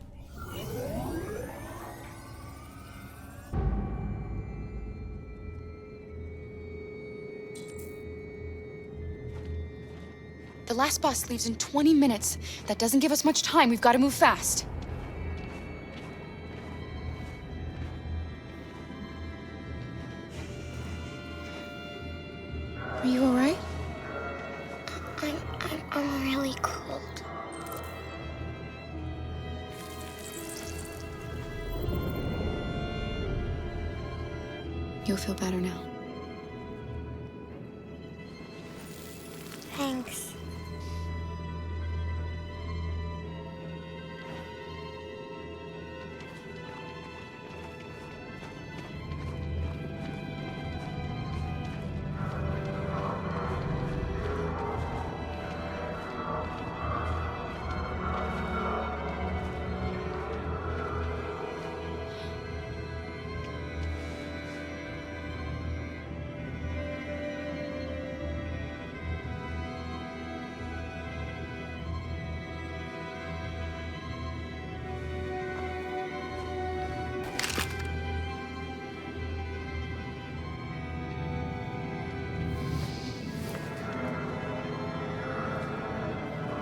The last bus leaves in 20 minutes. That doesn't give us much time. We've got to move fast. Are you all right? I'm really cold. You'll feel better now. Thanks.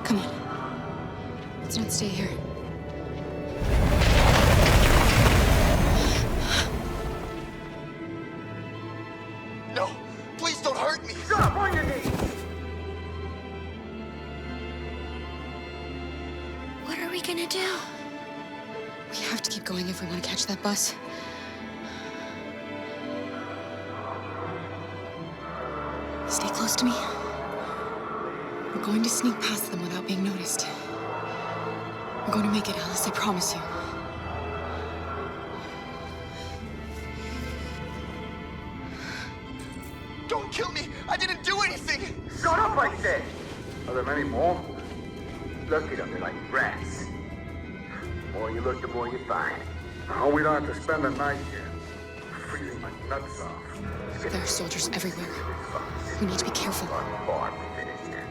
Come on. Let's not stay here. No! Please don't hurt me! Shut up on your knees! What are we gonna do? We have to keep going if we want to catch that bus. Stay close to me. We're going to sneak past them without being noticed. We're going to make it, Alice, I promise you. Don't kill me! I didn't do anything! Shut up, I said! Are there many more? Look at them, they're like rats. The more you look, the more you find. Oh, we don't have to spend the night here. Freezing my nuts off. There are soldiers everywhere. We need to be careful. Before we finish here.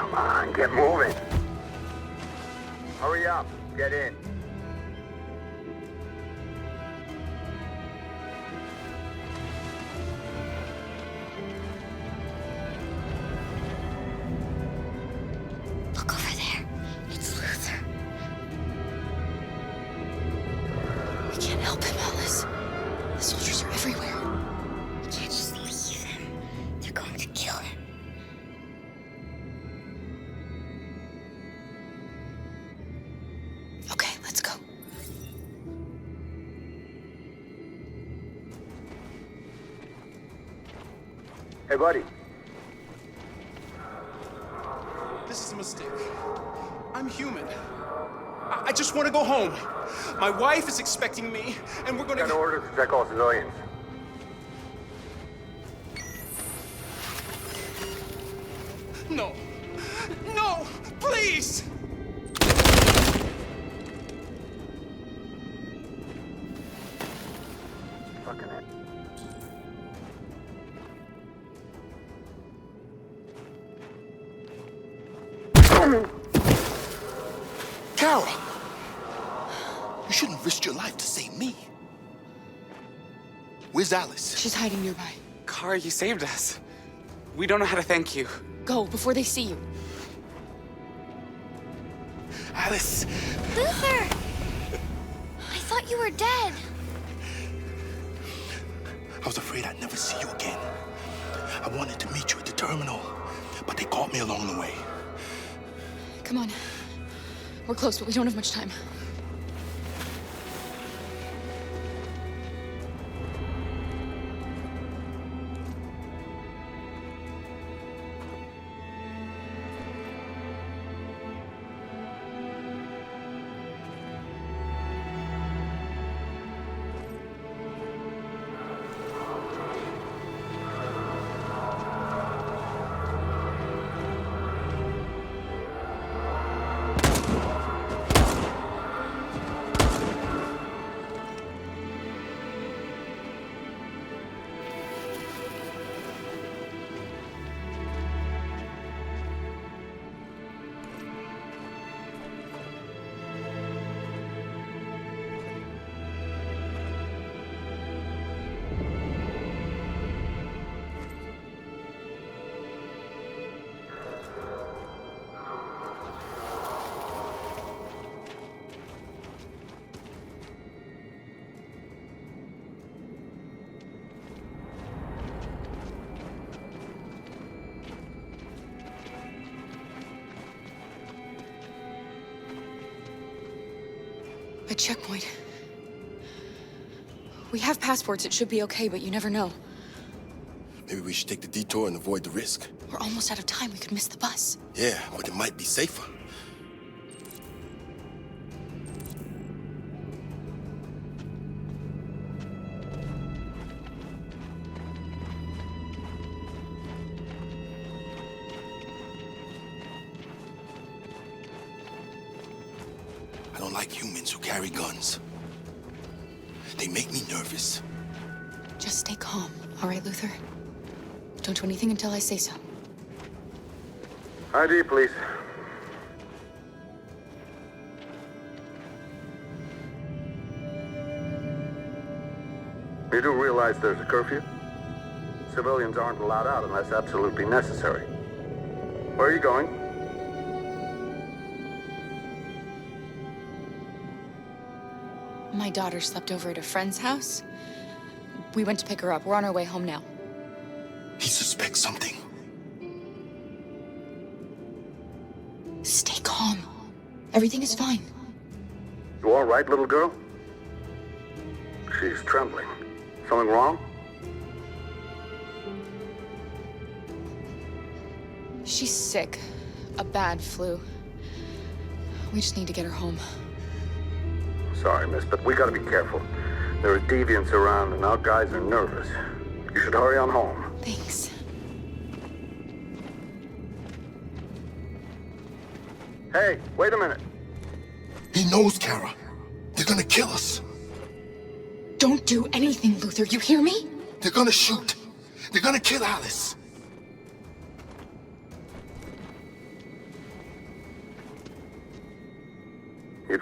Come on, get moving. Hurry up, get in. Look over there. It's Luther. We can't help him, Alice. The soldiers are everywhere. We can't just leave him. They're going to kill him. Okay, let's go. Hey, buddy. This is a mistake. I'm human. I just want to go home. My wife is expecting me, and we're going to... Got orders to check all civilians. No. No! Please! Fucking it. Kara! You shouldn't risk your life to save me. Where's Alice? She's hiding nearby. Kara, you saved us. We don't know how to thank you. Go, before they see you. Alice! Luther! I thought you were dead. I was afraid I'd never see you again. I wanted to meet you at the terminal, but they caught me along the way. Come on. We're close, but we don't have much time. A checkpoint. We have passports, it should be okay, but you never know. Maybe we should take the detour and avoid the risk. We're almost out of time, we could miss the bus. Yeah, but it might be safer. I don't like humans who carry guns. They make me nervous. Just stay calm, all right, Luther? Don't do anything until I say so. ID, please. You do realize there's a curfew? Civilians aren't allowed out unless absolutely necessary. Where are you going? My daughter slept over at a friend's house. We went to pick her up. We're on our way home now. He suspects something. Stay calm. Everything is fine. You all right, little girl? She's trembling. Something wrong? She's sick. A bad flu. We just need to get her home. Sorry, miss, but we gotta be careful. There are deviants around and our guys are nervous. You should hurry on home. Thanks. Hey, wait a minute. He knows, Kara. They're gonna kill us. Don't do anything, Luther. You hear me? They're gonna shoot. They're gonna kill Alice.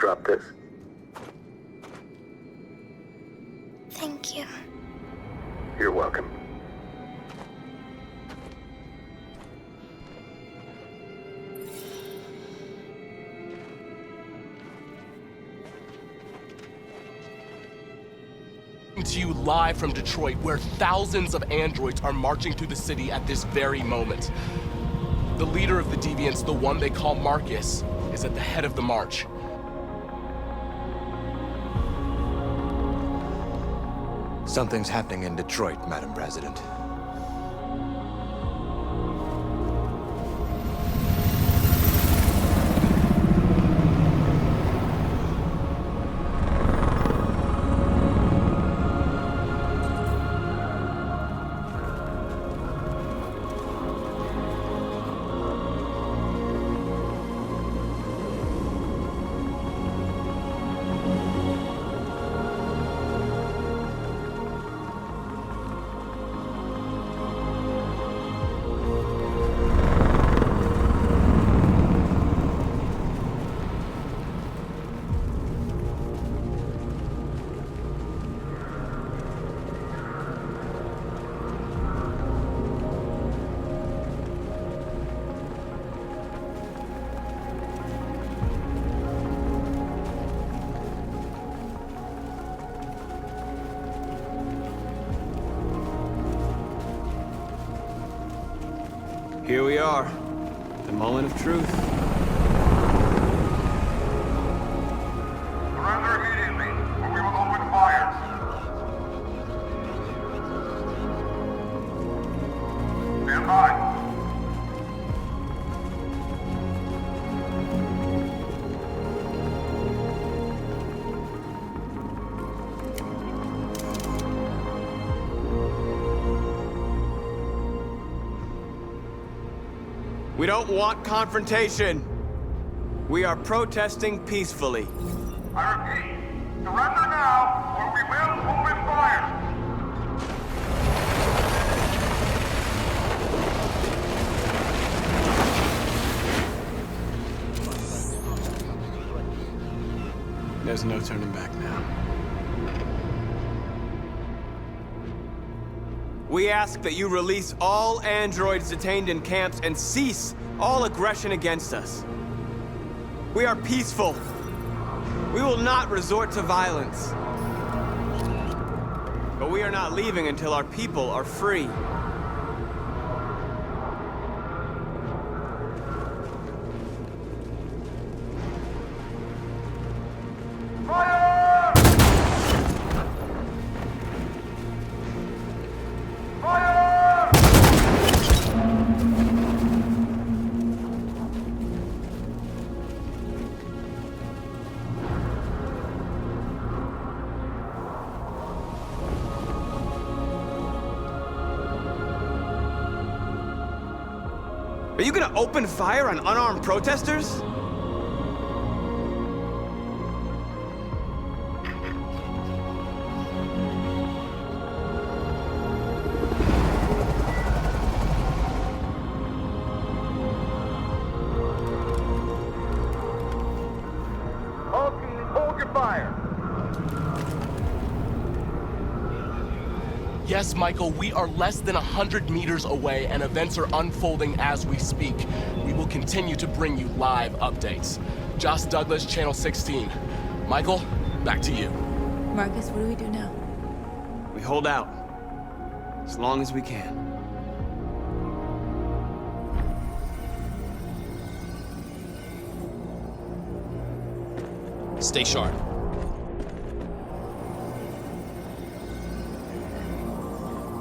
drop this. Thank you. You're welcome. To you live from Detroit, where thousands of androids are marching through the city at this very moment. The leader of the deviants, the one they call Markus, is at the head of the march. Something's happening in Detroit, Madam President. Here we are, the moment of truth. Surrender immediately, or we will open fire. Stand by. We don't want confrontation. We are protesting peacefully. I repeat, surrender now, or we will open fire. There's no turning back now. We ask that you release all androids detained in camps and cease all aggression against us. We are peaceful. We will not resort to violence. But we are not leaving until our people are free. Are you gonna open fire on unarmed protesters? All teams, hold your fire. Yes, Michael, we are less than 100 meters away and events are unfolding as we speak. We will continue to bring you live updates. Josh Douglas, Channel 16. Michael, back to you. Markus, what do we do now? We hold out. As long as we can. Stay sharp.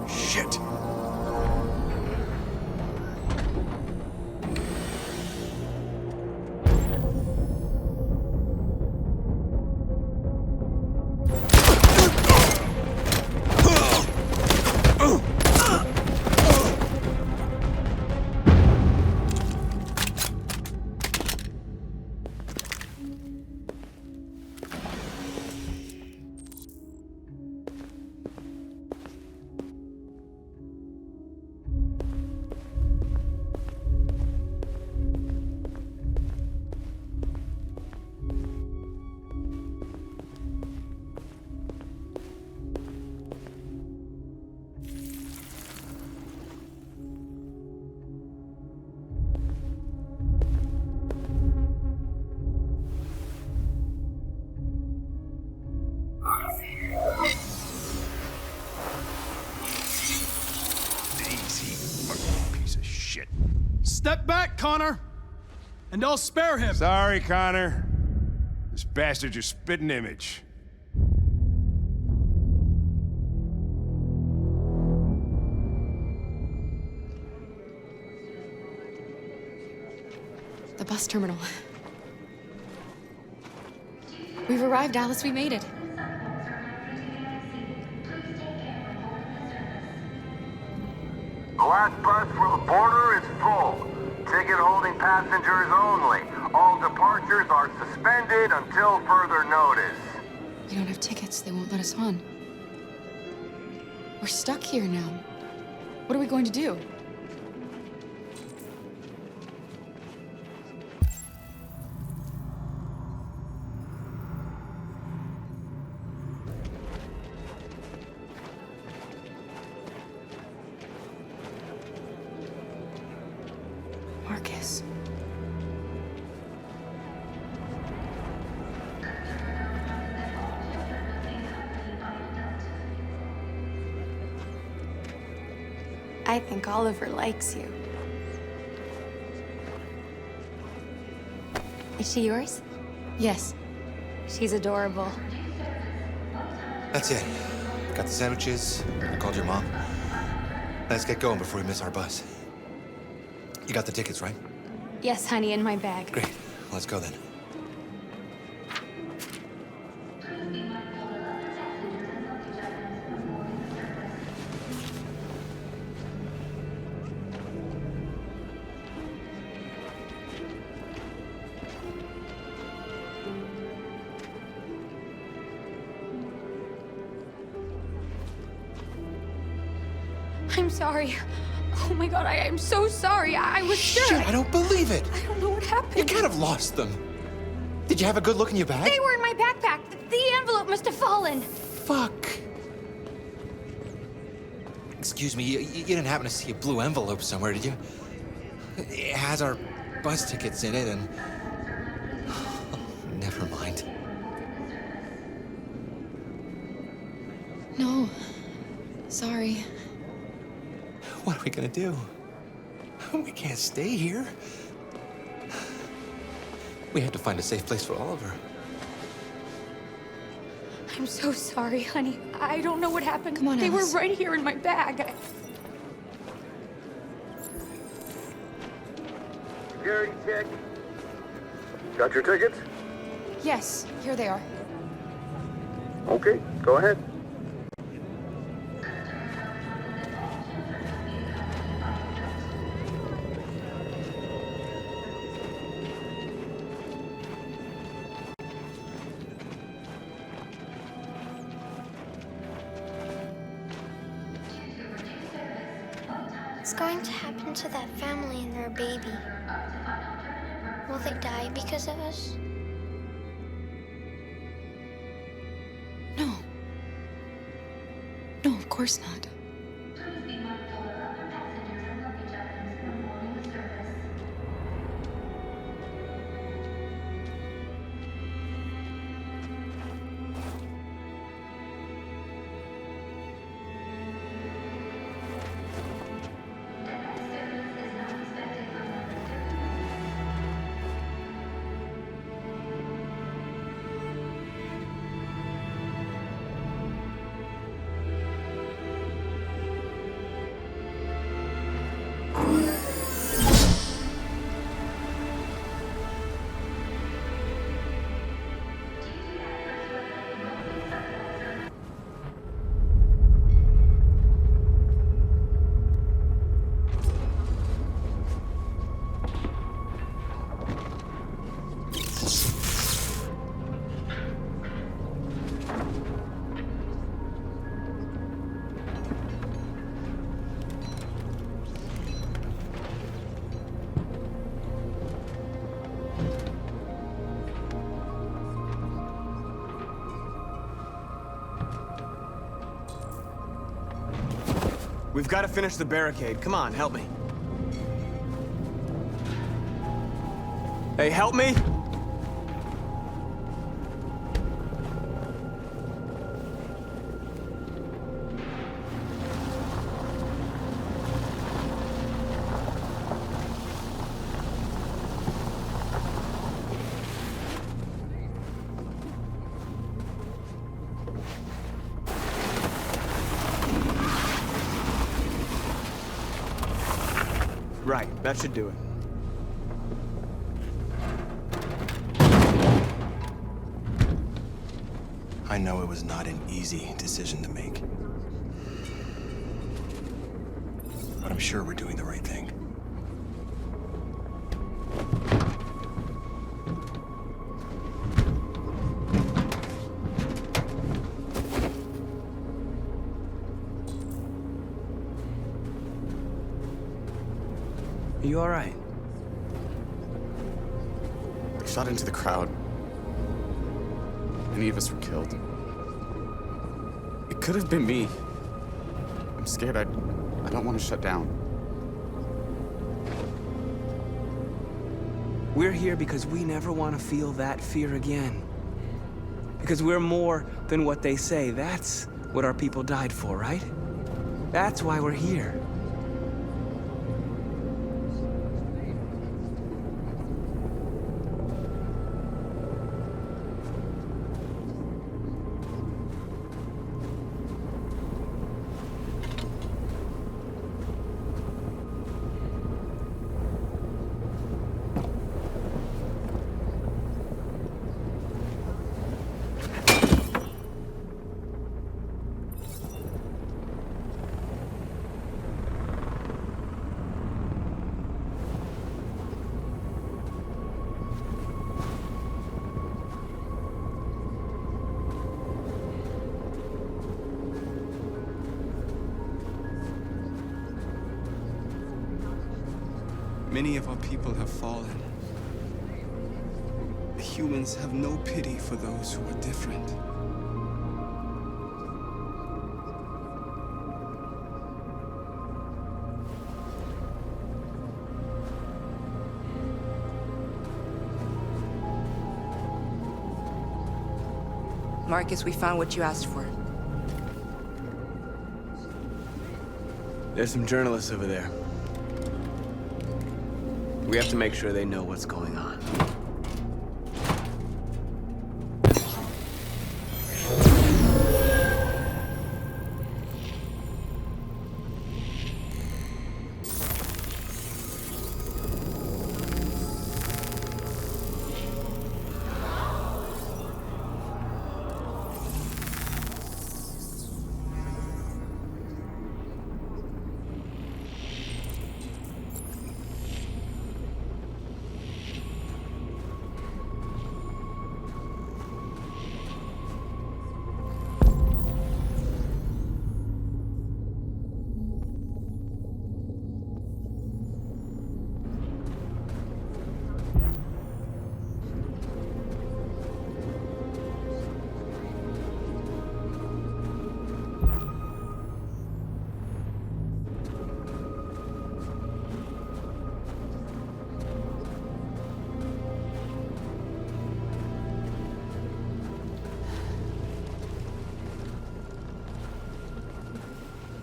Shit. Step back, Connor, and I'll spare him. Sorry, Connor. This bastard's your spitting image. The bus terminal. We've arrived, Alice. We made it. The last bus for the border is full. Ticket-holding passengers only. All departures are suspended until further notice. We don't have tickets. They won't let us on. We're stuck here now. What are we going to do? Markus. I think Oliver likes you. Is she yours? Yes. She's adorable. That's it. Got the sandwiches. I called your mom. Let's get going before we miss our bus. You got the tickets, right? Yes, honey, in my bag. Great. Let's go then. I'm sorry. Oh my god, I am so sorry. I was sure. Shit, I don't believe it. I don't know what happened. You can't have lost them. Did you have a good look in your bag? They were in my backpack. The envelope must have fallen. Fuck. Excuse me, you didn't happen to see a blue envelope somewhere, did you? It has our bus tickets in it and... Oh, never mind. No. Sorry. What are we gonna do? We can't stay here. We have to find a safe place for Oliver. I'm so sorry, honey. I don't know what happened. Come on, They Alice. were right here in my bag. Security check. Got your tickets? Yes, here they are. Okay, go ahead. What's going to happen to that family and their baby? Will they die because of us? No. No, of course not. We've got to finish the barricade. Come on, help me. Hey, help me! Right, that should do it. I know it was not an easy decision to make. But I'm sure we're doing the right thing. Are you all right? They shot into the crowd. Many of us were killed. It could have been me. I'm scared. I don't want to shut down. We're here because we never want to feel that fear again. Because we're more than what they say. That's what our people died for, right? That's why we're here. Many of our people have fallen. The humans have no pity for those who are different. Markus, we found what you asked for. There's some journalists over there. We have to make sure they know what's going on.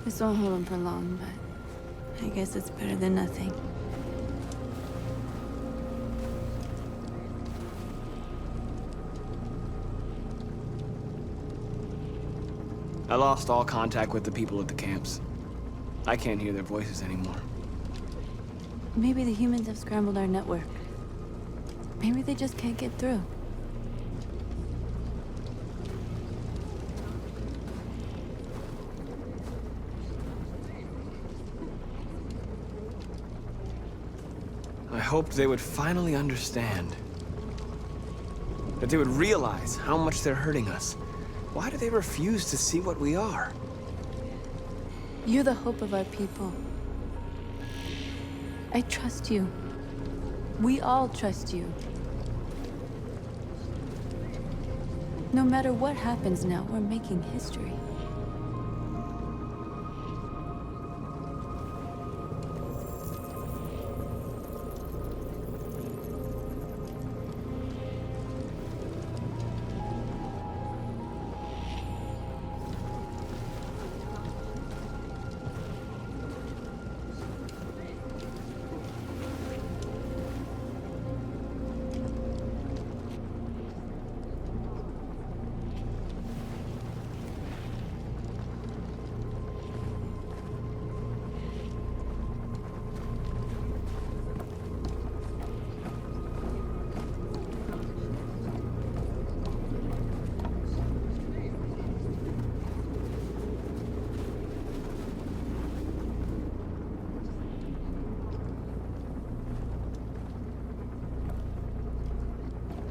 This won't hold him for long, but I guess it's better than nothing. I lost all contact with the people at the camps. I can't hear their voices anymore. Maybe the humans have scrambled our network. Maybe they just can't get through. I hoped they would finally understand. That they would realize how much they're hurting us. Why do they refuse to see what we are? You're the hope of our people. I trust you. We all trust you. No matter what happens now, we're making history.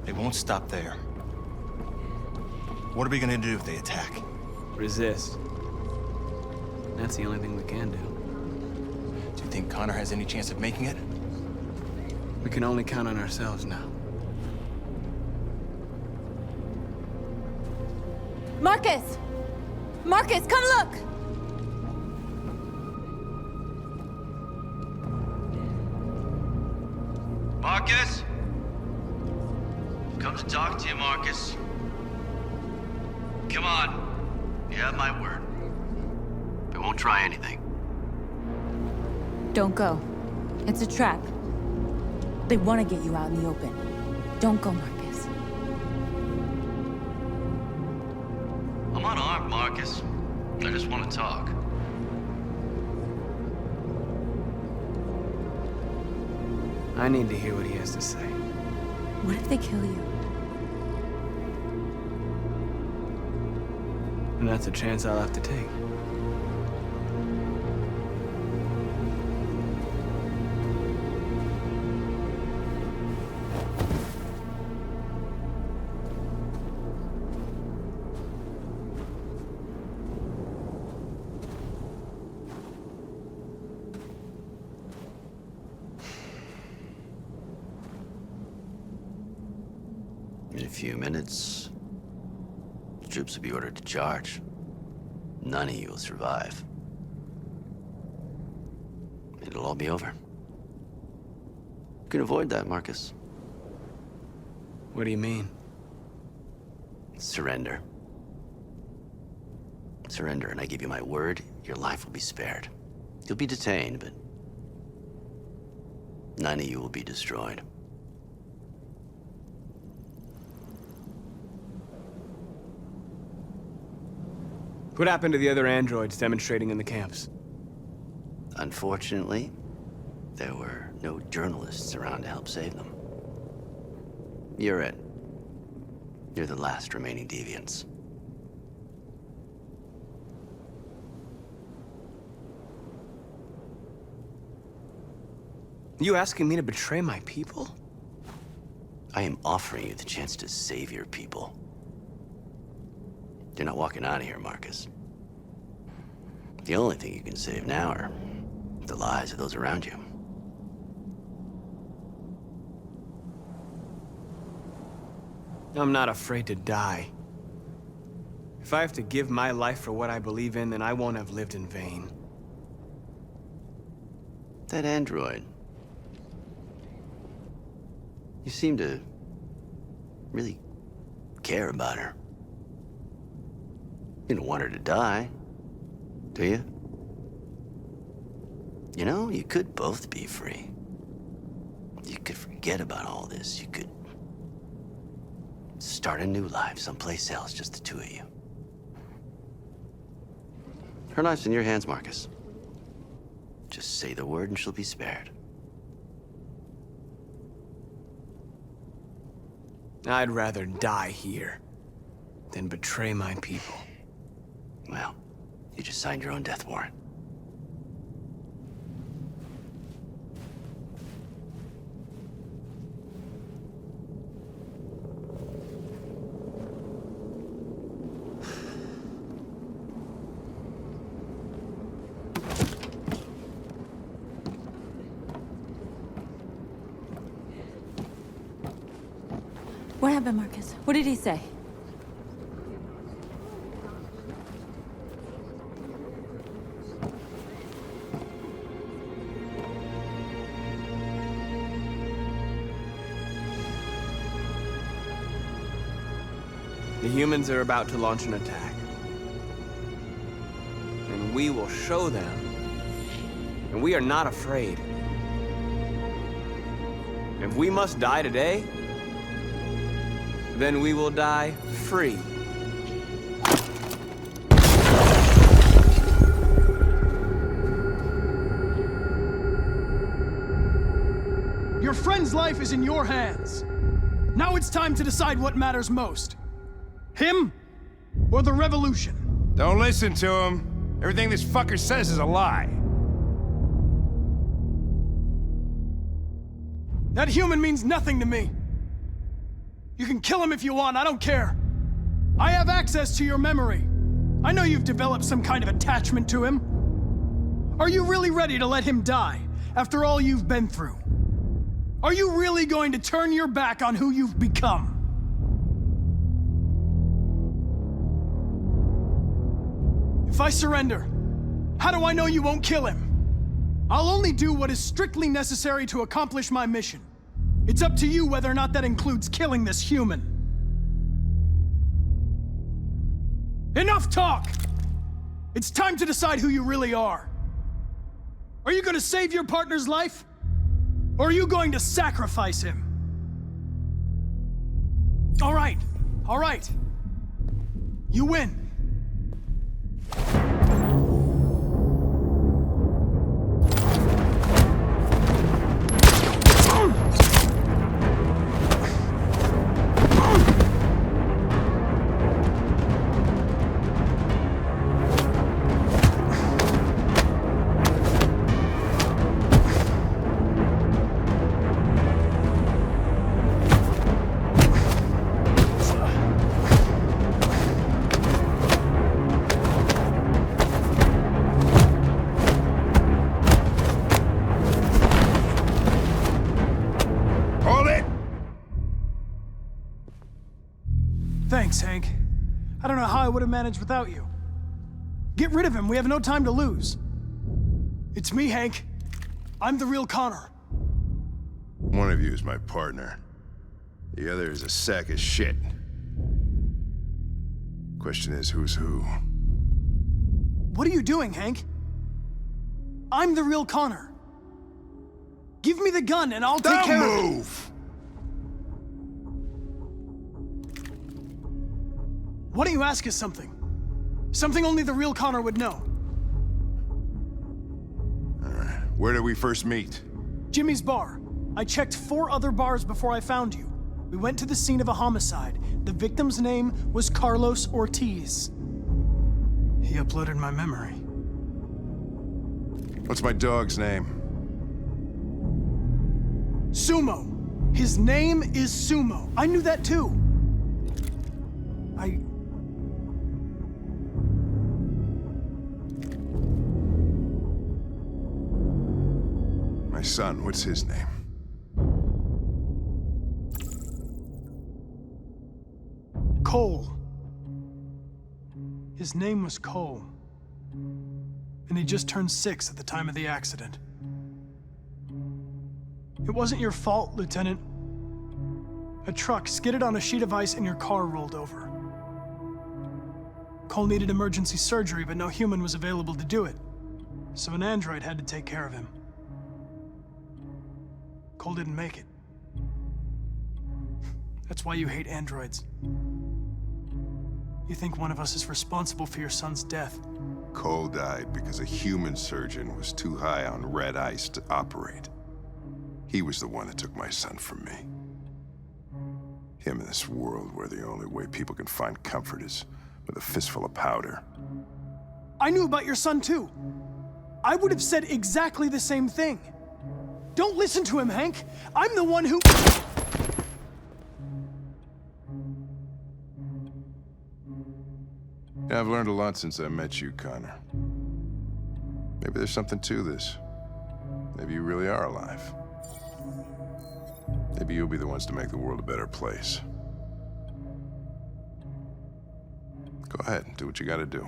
They won't stop there. What are we gonna do if they attack? Resist. That's the only thing we can do. Do you think Connor has any chance of making it? We can only count on ourselves now. Markus! Markus, come look! Markus? Come to talk to you, Markus. Come on. You have my word. I won't try anything. Don't go. It's a trap. They want to get you out in the open. Don't go, Markus. I'm unarmed, Markus. I just want to talk. I need to hear what he has to say. What if they kill you? And that's a chance I'll have to take. In a few minutes, troops will be ordered to charge. None of you will survive. It'll all be over. You can avoid that, Markus. What do you mean? Surrender. Surrender, and I give you my word, your life will be spared. You'll be detained, but none of you will be destroyed. What happened to the other androids demonstrating in the camps? Unfortunately, there were no journalists around to help save them. You're it. You're the last remaining deviants. You asking me to betray my people? I am offering you the chance to save your people. You're not walking out of here, Markus. The only thing you can save now are the lives of those around you. I'm not afraid to die. If I have to give my life for what I believe in, then I won't have lived in vain. That android. You seem to really care about her. You don't want her to die, do you? You know, you could both be free. You could forget about all this. You could start a new life someplace else, just the two of you. Her life's in your hands, Markus. Just say the word and she'll be spared. I'd rather die here than betray my people. Well, you just signed your own death warrant. What happened, Markus? What did he say? The humans are about to launch an attack. And we will show them. And we are not afraid. If we must die today, then we will die free. Your friend's life is in your hands. Now it's time to decide what matters most. Him or the revolution? Don't listen to him. Everything this fucker says is a lie. That human means nothing to me. You can kill him if you want, I don't care. I have access to your memory. I know you've developed some kind of attachment to him. Are you really ready to let him die after all you've been through? Are you really going to turn your back on who you've become? If I surrender, how do I know you won't kill him? I'll only do what is strictly necessary to accomplish my mission. It's up to you whether or not that includes killing this human. Enough talk! It's time to decide who you really are. Are you going to save your partner's life? Or are you going to sacrifice him? All right. You win. Thanks, Hank. I don't know how I would have managed without you. Get rid of him, we have no time to lose. It's me, Hank. I'm the real Connor. One of you is my partner. The other is a sack of shit. Question is, who's who? What are you doing, Hank? I'm the real Connor. Give me the gun and I'll take care of it. Move! Why don't you ask us something? Something only the real Connor would know. Where did we first meet? Jimmy's bar. I checked 4 other bars before I found you. We went to the scene of a homicide. The victim's name was Carlos Ortiz. He uploaded my memory. What's my dog's name? Sumo. His name is Sumo. I knew that too. My son, what's his name? Cole. His name was Cole. And he just turned 6 at the time of the accident. It wasn't your fault, Lieutenant. A truck skidded on a sheet of ice and your car rolled over. Cole needed emergency surgery, but no human was available to do it. So an android had to take care of him. Cole didn't make it. That's why you hate androids. You think one of us is responsible for your son's death. Cole died because a human surgeon was too high on red ice to operate. He was the one that took my son from me. Him in this world where the only way people can find comfort is with a fistful of powder. I knew about your son too. I would have said exactly the same thing. Don't listen to him, Hank. I'm the one who... Yeah, I've learned a lot since I met you, Connor. Maybe there's something to this. Maybe you really are alive. Maybe you'll be the ones to make the world a better place. Go ahead, do what you gotta do.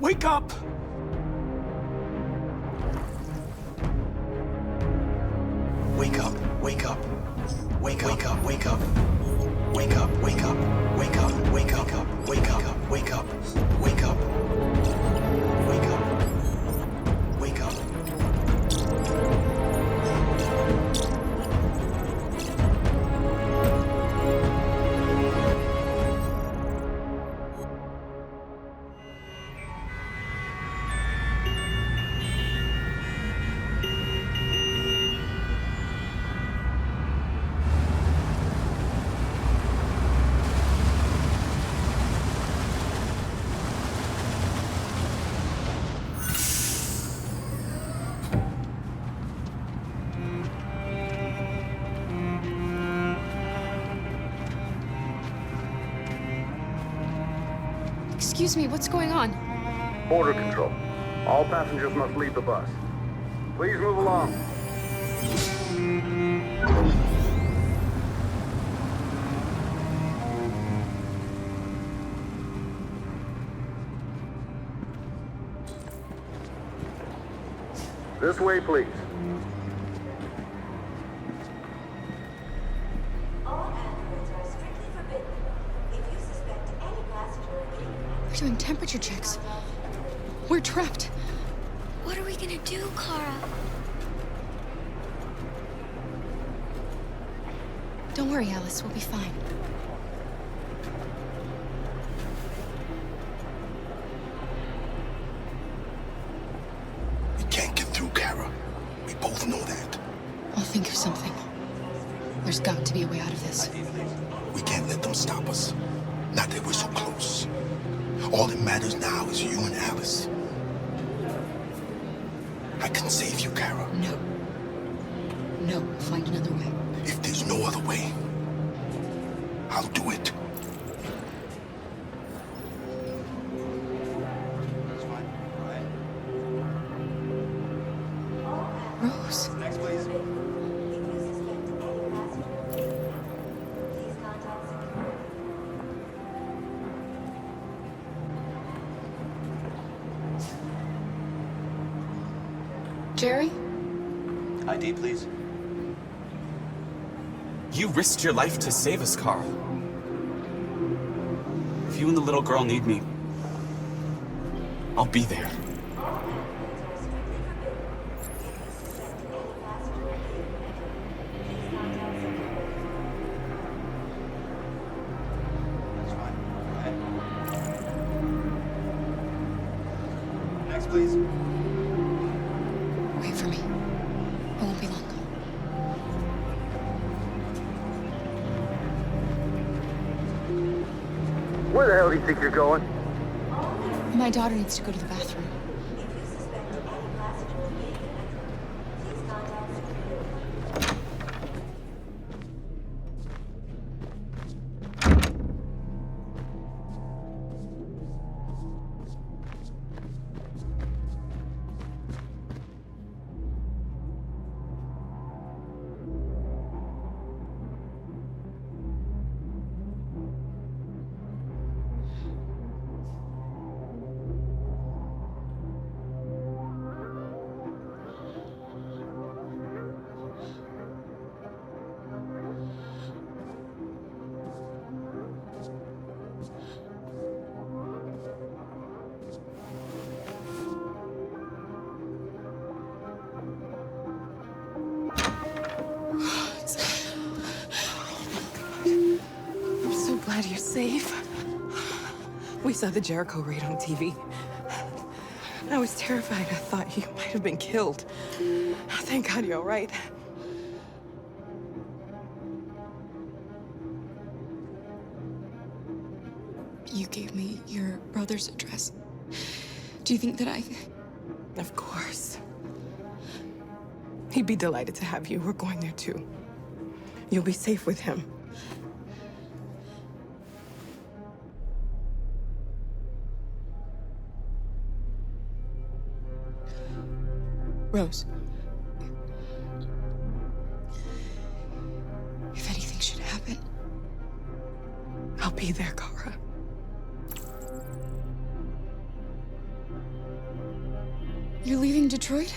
Wake up! Wake up, wake up. Wake up, wake up, wake up. Wake up, wake up, wake up, wake up, wake up, wake up, wake up. Wake up. Wake up. Excuse me, what's going on? Border control. All passengers must leave the bus. Please move along. This way, please. We're doing temperature checks. We're trapped. What are we gonna do, Kara? Don't worry, Alice. We'll be fine. We can't get through, Kara. We both know that. I'll think of something. There's got to be a way out of this. We can't let them stop us. Not that we're so close. All that matters now is you and Alice. I can save you, Kara. No. No, we'll find another way. If there's no other way, I'll do it. Rose. Next, please. Jerry? ID, please. You risked your life to save us, Carl. If you and the little girl need me, I'll be there. Next, please. Wait for me. It won't be long. Where the hell do you think you're going? My daughter needs to go to the bathroom. Glad you're safe. We saw the Jericho raid on TV. I was terrified. I thought you might have been killed. Thank God you're all right. You gave me your brother's address. Do you think that I... Of course. He'd be delighted to have you. We're going there too. You'll be safe with him. Rose. If anything should happen... I'll be there, Kara. You're leaving Detroit?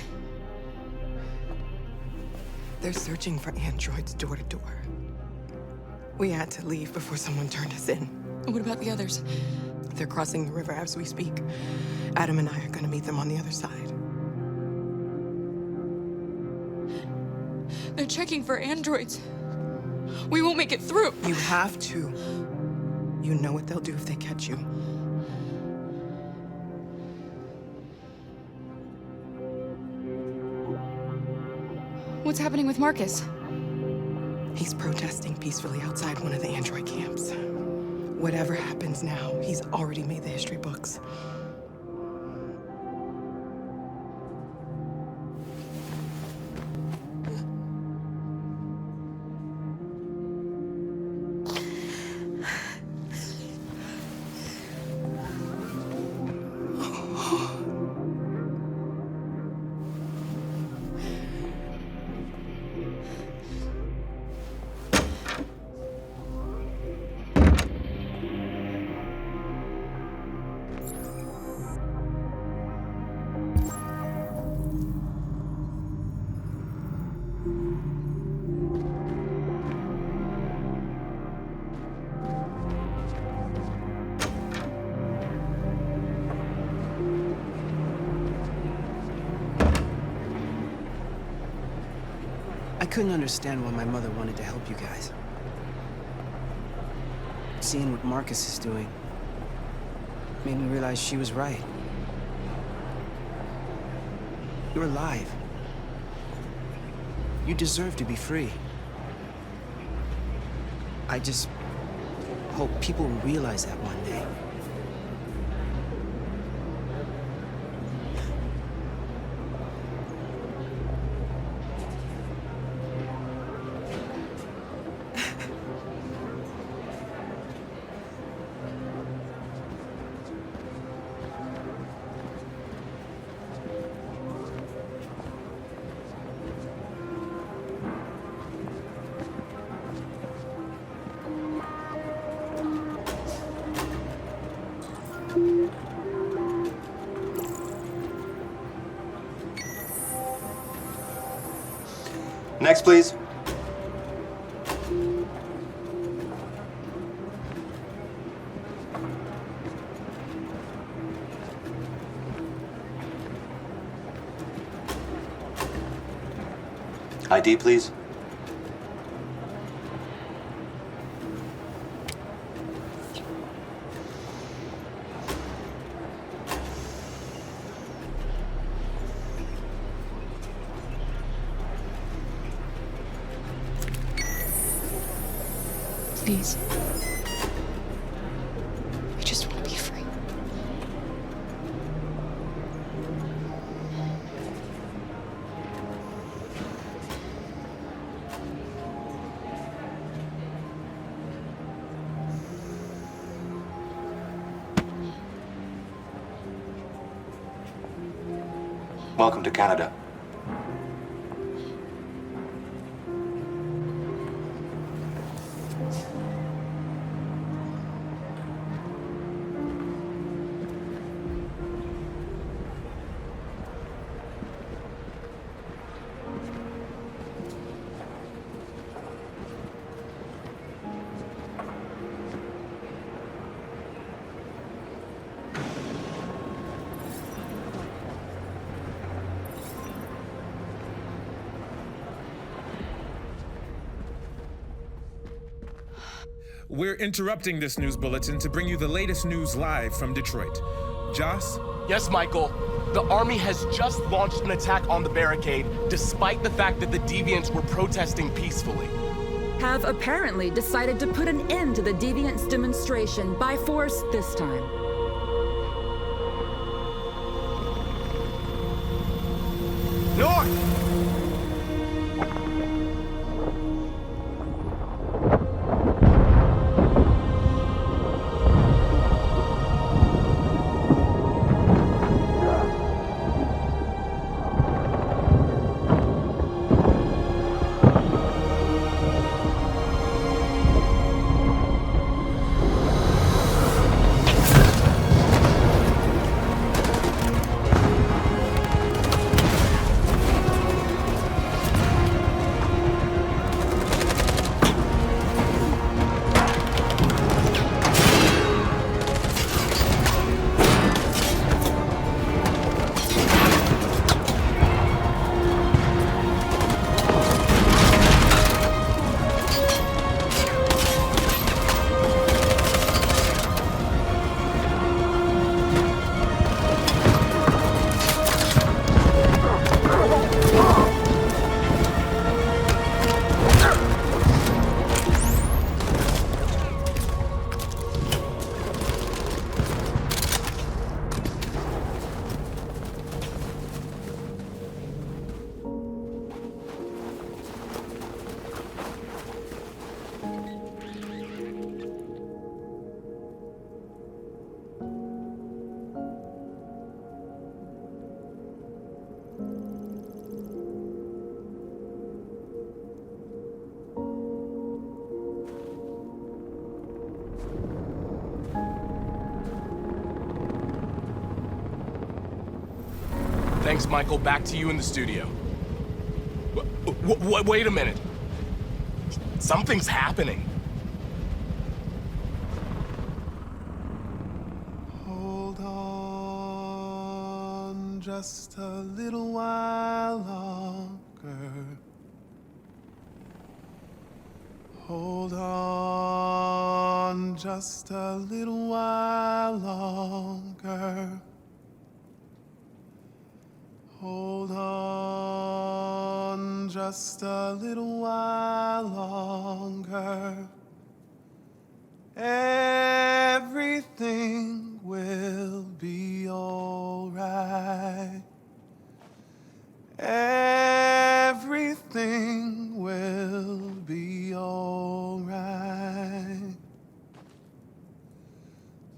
They're searching for androids door to door. We had to leave before someone turned us in. What about the others? They're crossing the river as we speak. Adam and I are gonna meet them on the other side. They're checking for androids. We won't make it through. You have to. You know what they'll do if they catch you. What's happening with Markus? He's protesting peacefully outside one of the android camps. Whatever happens now, he's already made the history books. couldn't understand why my mother wanted to help you guys. Seeing what Markus is doing made me realize she was right. You're alive. You deserve to be free. I just hope people will realize that one day. Next, please. ID, please. Please. I just want to be free. Welcome to Canada. We're interrupting this news bulletin to bring you the latest news live from Detroit. Joss? Yes, Michael. The army has just launched an attack on the barricade, despite the fact that the deviants were protesting peacefully. Have apparently decided to put an end to the deviants' demonstration by force this time. North! Thanks, Michael. Back to you in the studio. Wait a minute. Something's happening. Hold on just a little while longer. Hold on just a little while longer. Hold on just a little while longer. Everything will be all right. Everything will be all right.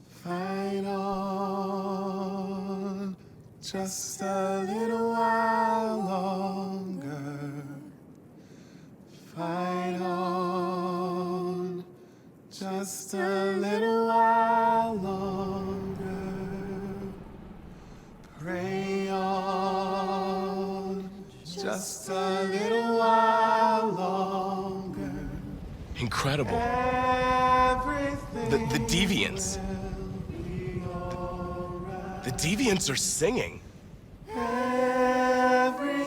Fight on just a little while longer. Fight on just a little while longer. Pray on just a little while longer. Incredible. The deviants. The deviants are singing. Everything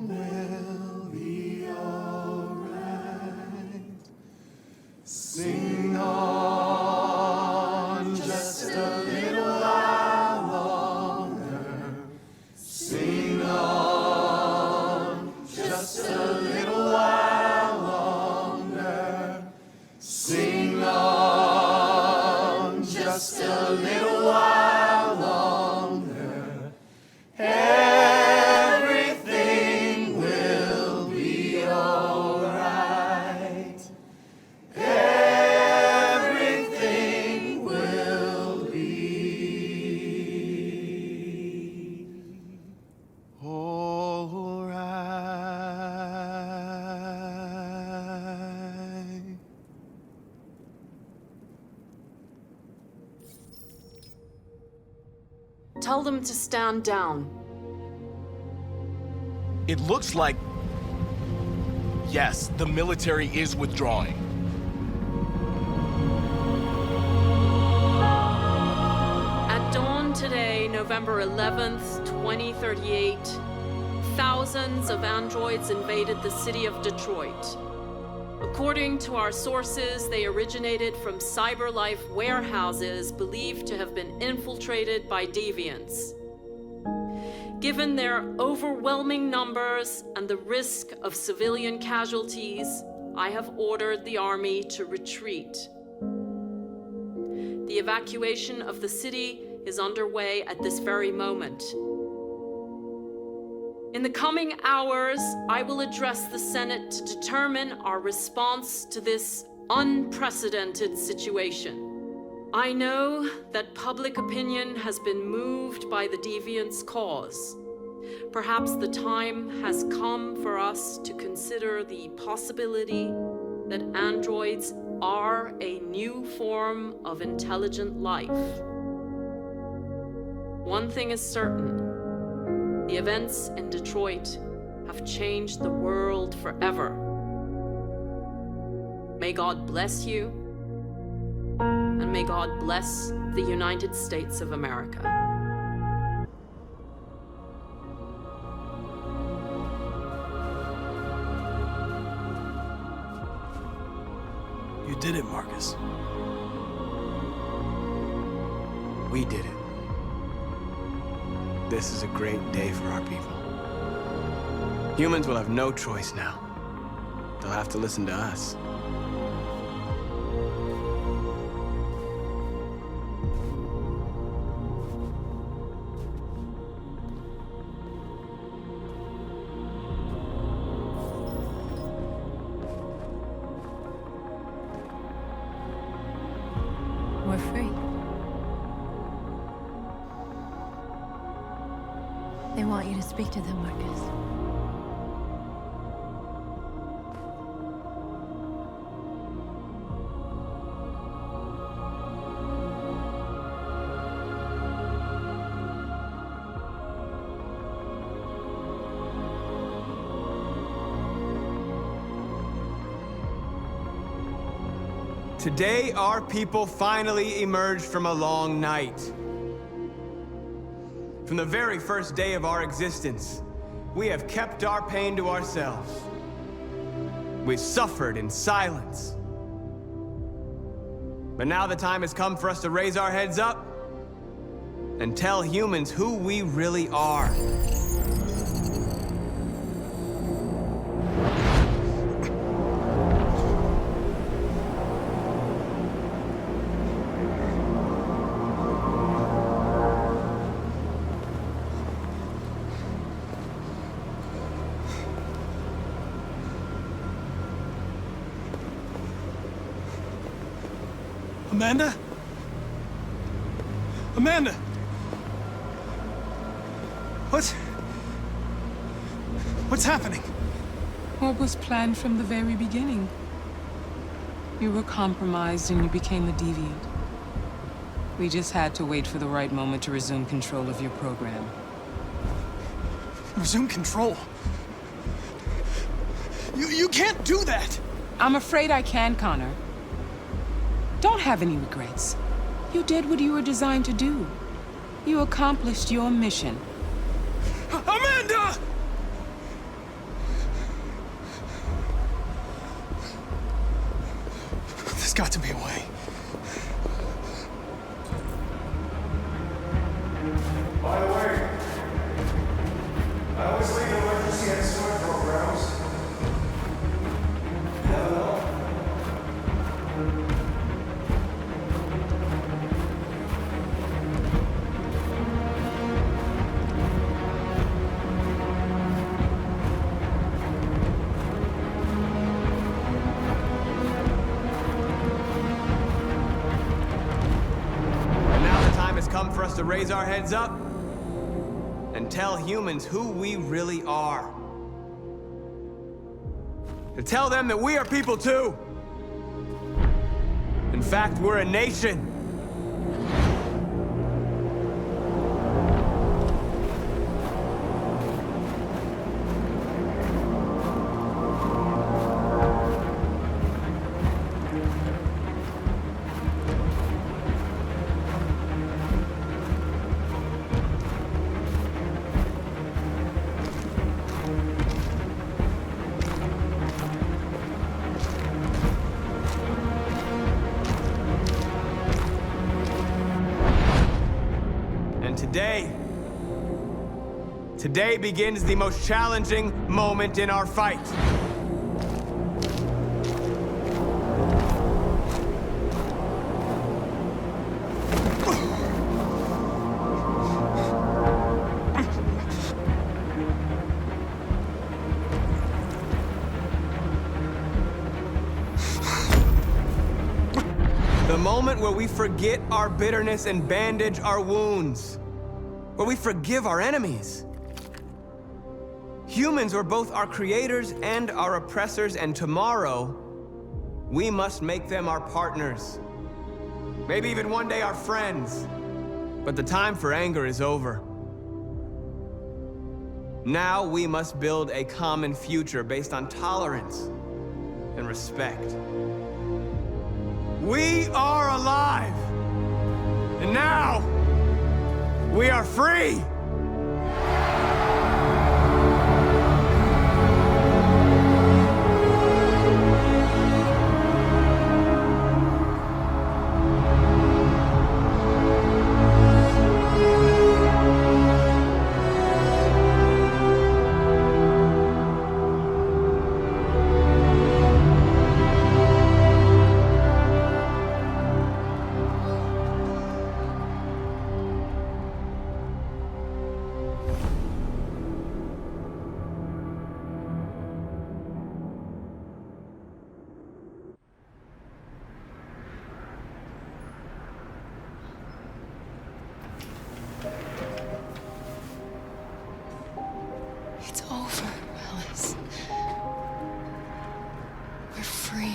will be alright. Sing on just a little while longer. Sing on just a little while longer. Sing on just a little while longer. Everything will be alright. Everything will be alright. Tell them to stand down. It looks like... Yes, the military is withdrawing. At dawn today, November 11th, 2038, thousands of androids invaded the city of Detroit. According to our sources, they originated from CyberLife warehouses believed to have been infiltrated by deviants. Given their overwhelming numbers and the risk of civilian casualties, I have ordered the army to retreat. The evacuation of the city is underway at this very moment. In the coming hours, I will address the Senate to determine our response to this unprecedented situation. I know that public opinion has been moved by the deviants' cause. Perhaps the time has come for us to consider the possibility that androids are a new form of intelligent life. One thing is certain. The events in Detroit have changed the world forever. May God bless you, and may God bless the United States of America. You did it, Markus. We did it. This is a great day for our people. Humans will have no choice now. They'll have to listen to us. We're free. They want you to speak to them, Markus. Today, our people finally emerged from a long night. From the very first day of our existence, we have kept our pain to ourselves. We suffered in silence. But now the time has come for us to raise our heads up and tell humans who we really are. Amanda? Amanda! What's happening? What was planned from the very beginning? You were compromised and you became a deviant. We just had to wait for the right moment to resume control of your program. Resume control? You can't do that! I'm afraid I can, Connor. Don't have any regrets. You did what you were designed to do. You accomplished your mission. Amanda! There's got to be a way. By the way, I always leave emergency and smart programs. Never know. Come for us to raise our heads up and tell humans who we really are. To tell them that we are people too. In fact, we're a nation. Today begins the most challenging moment in our fight. The moment where we forget our bitterness and bandage our wounds. Where we forgive our enemies. Humans were both our creators and our oppressors, and tomorrow, we must make them our partners. Maybe even one day our friends. But the time for anger is over. Now we must build a common future based on tolerance and respect. We are alive! And now, we are free! It's over, Alice. We're free.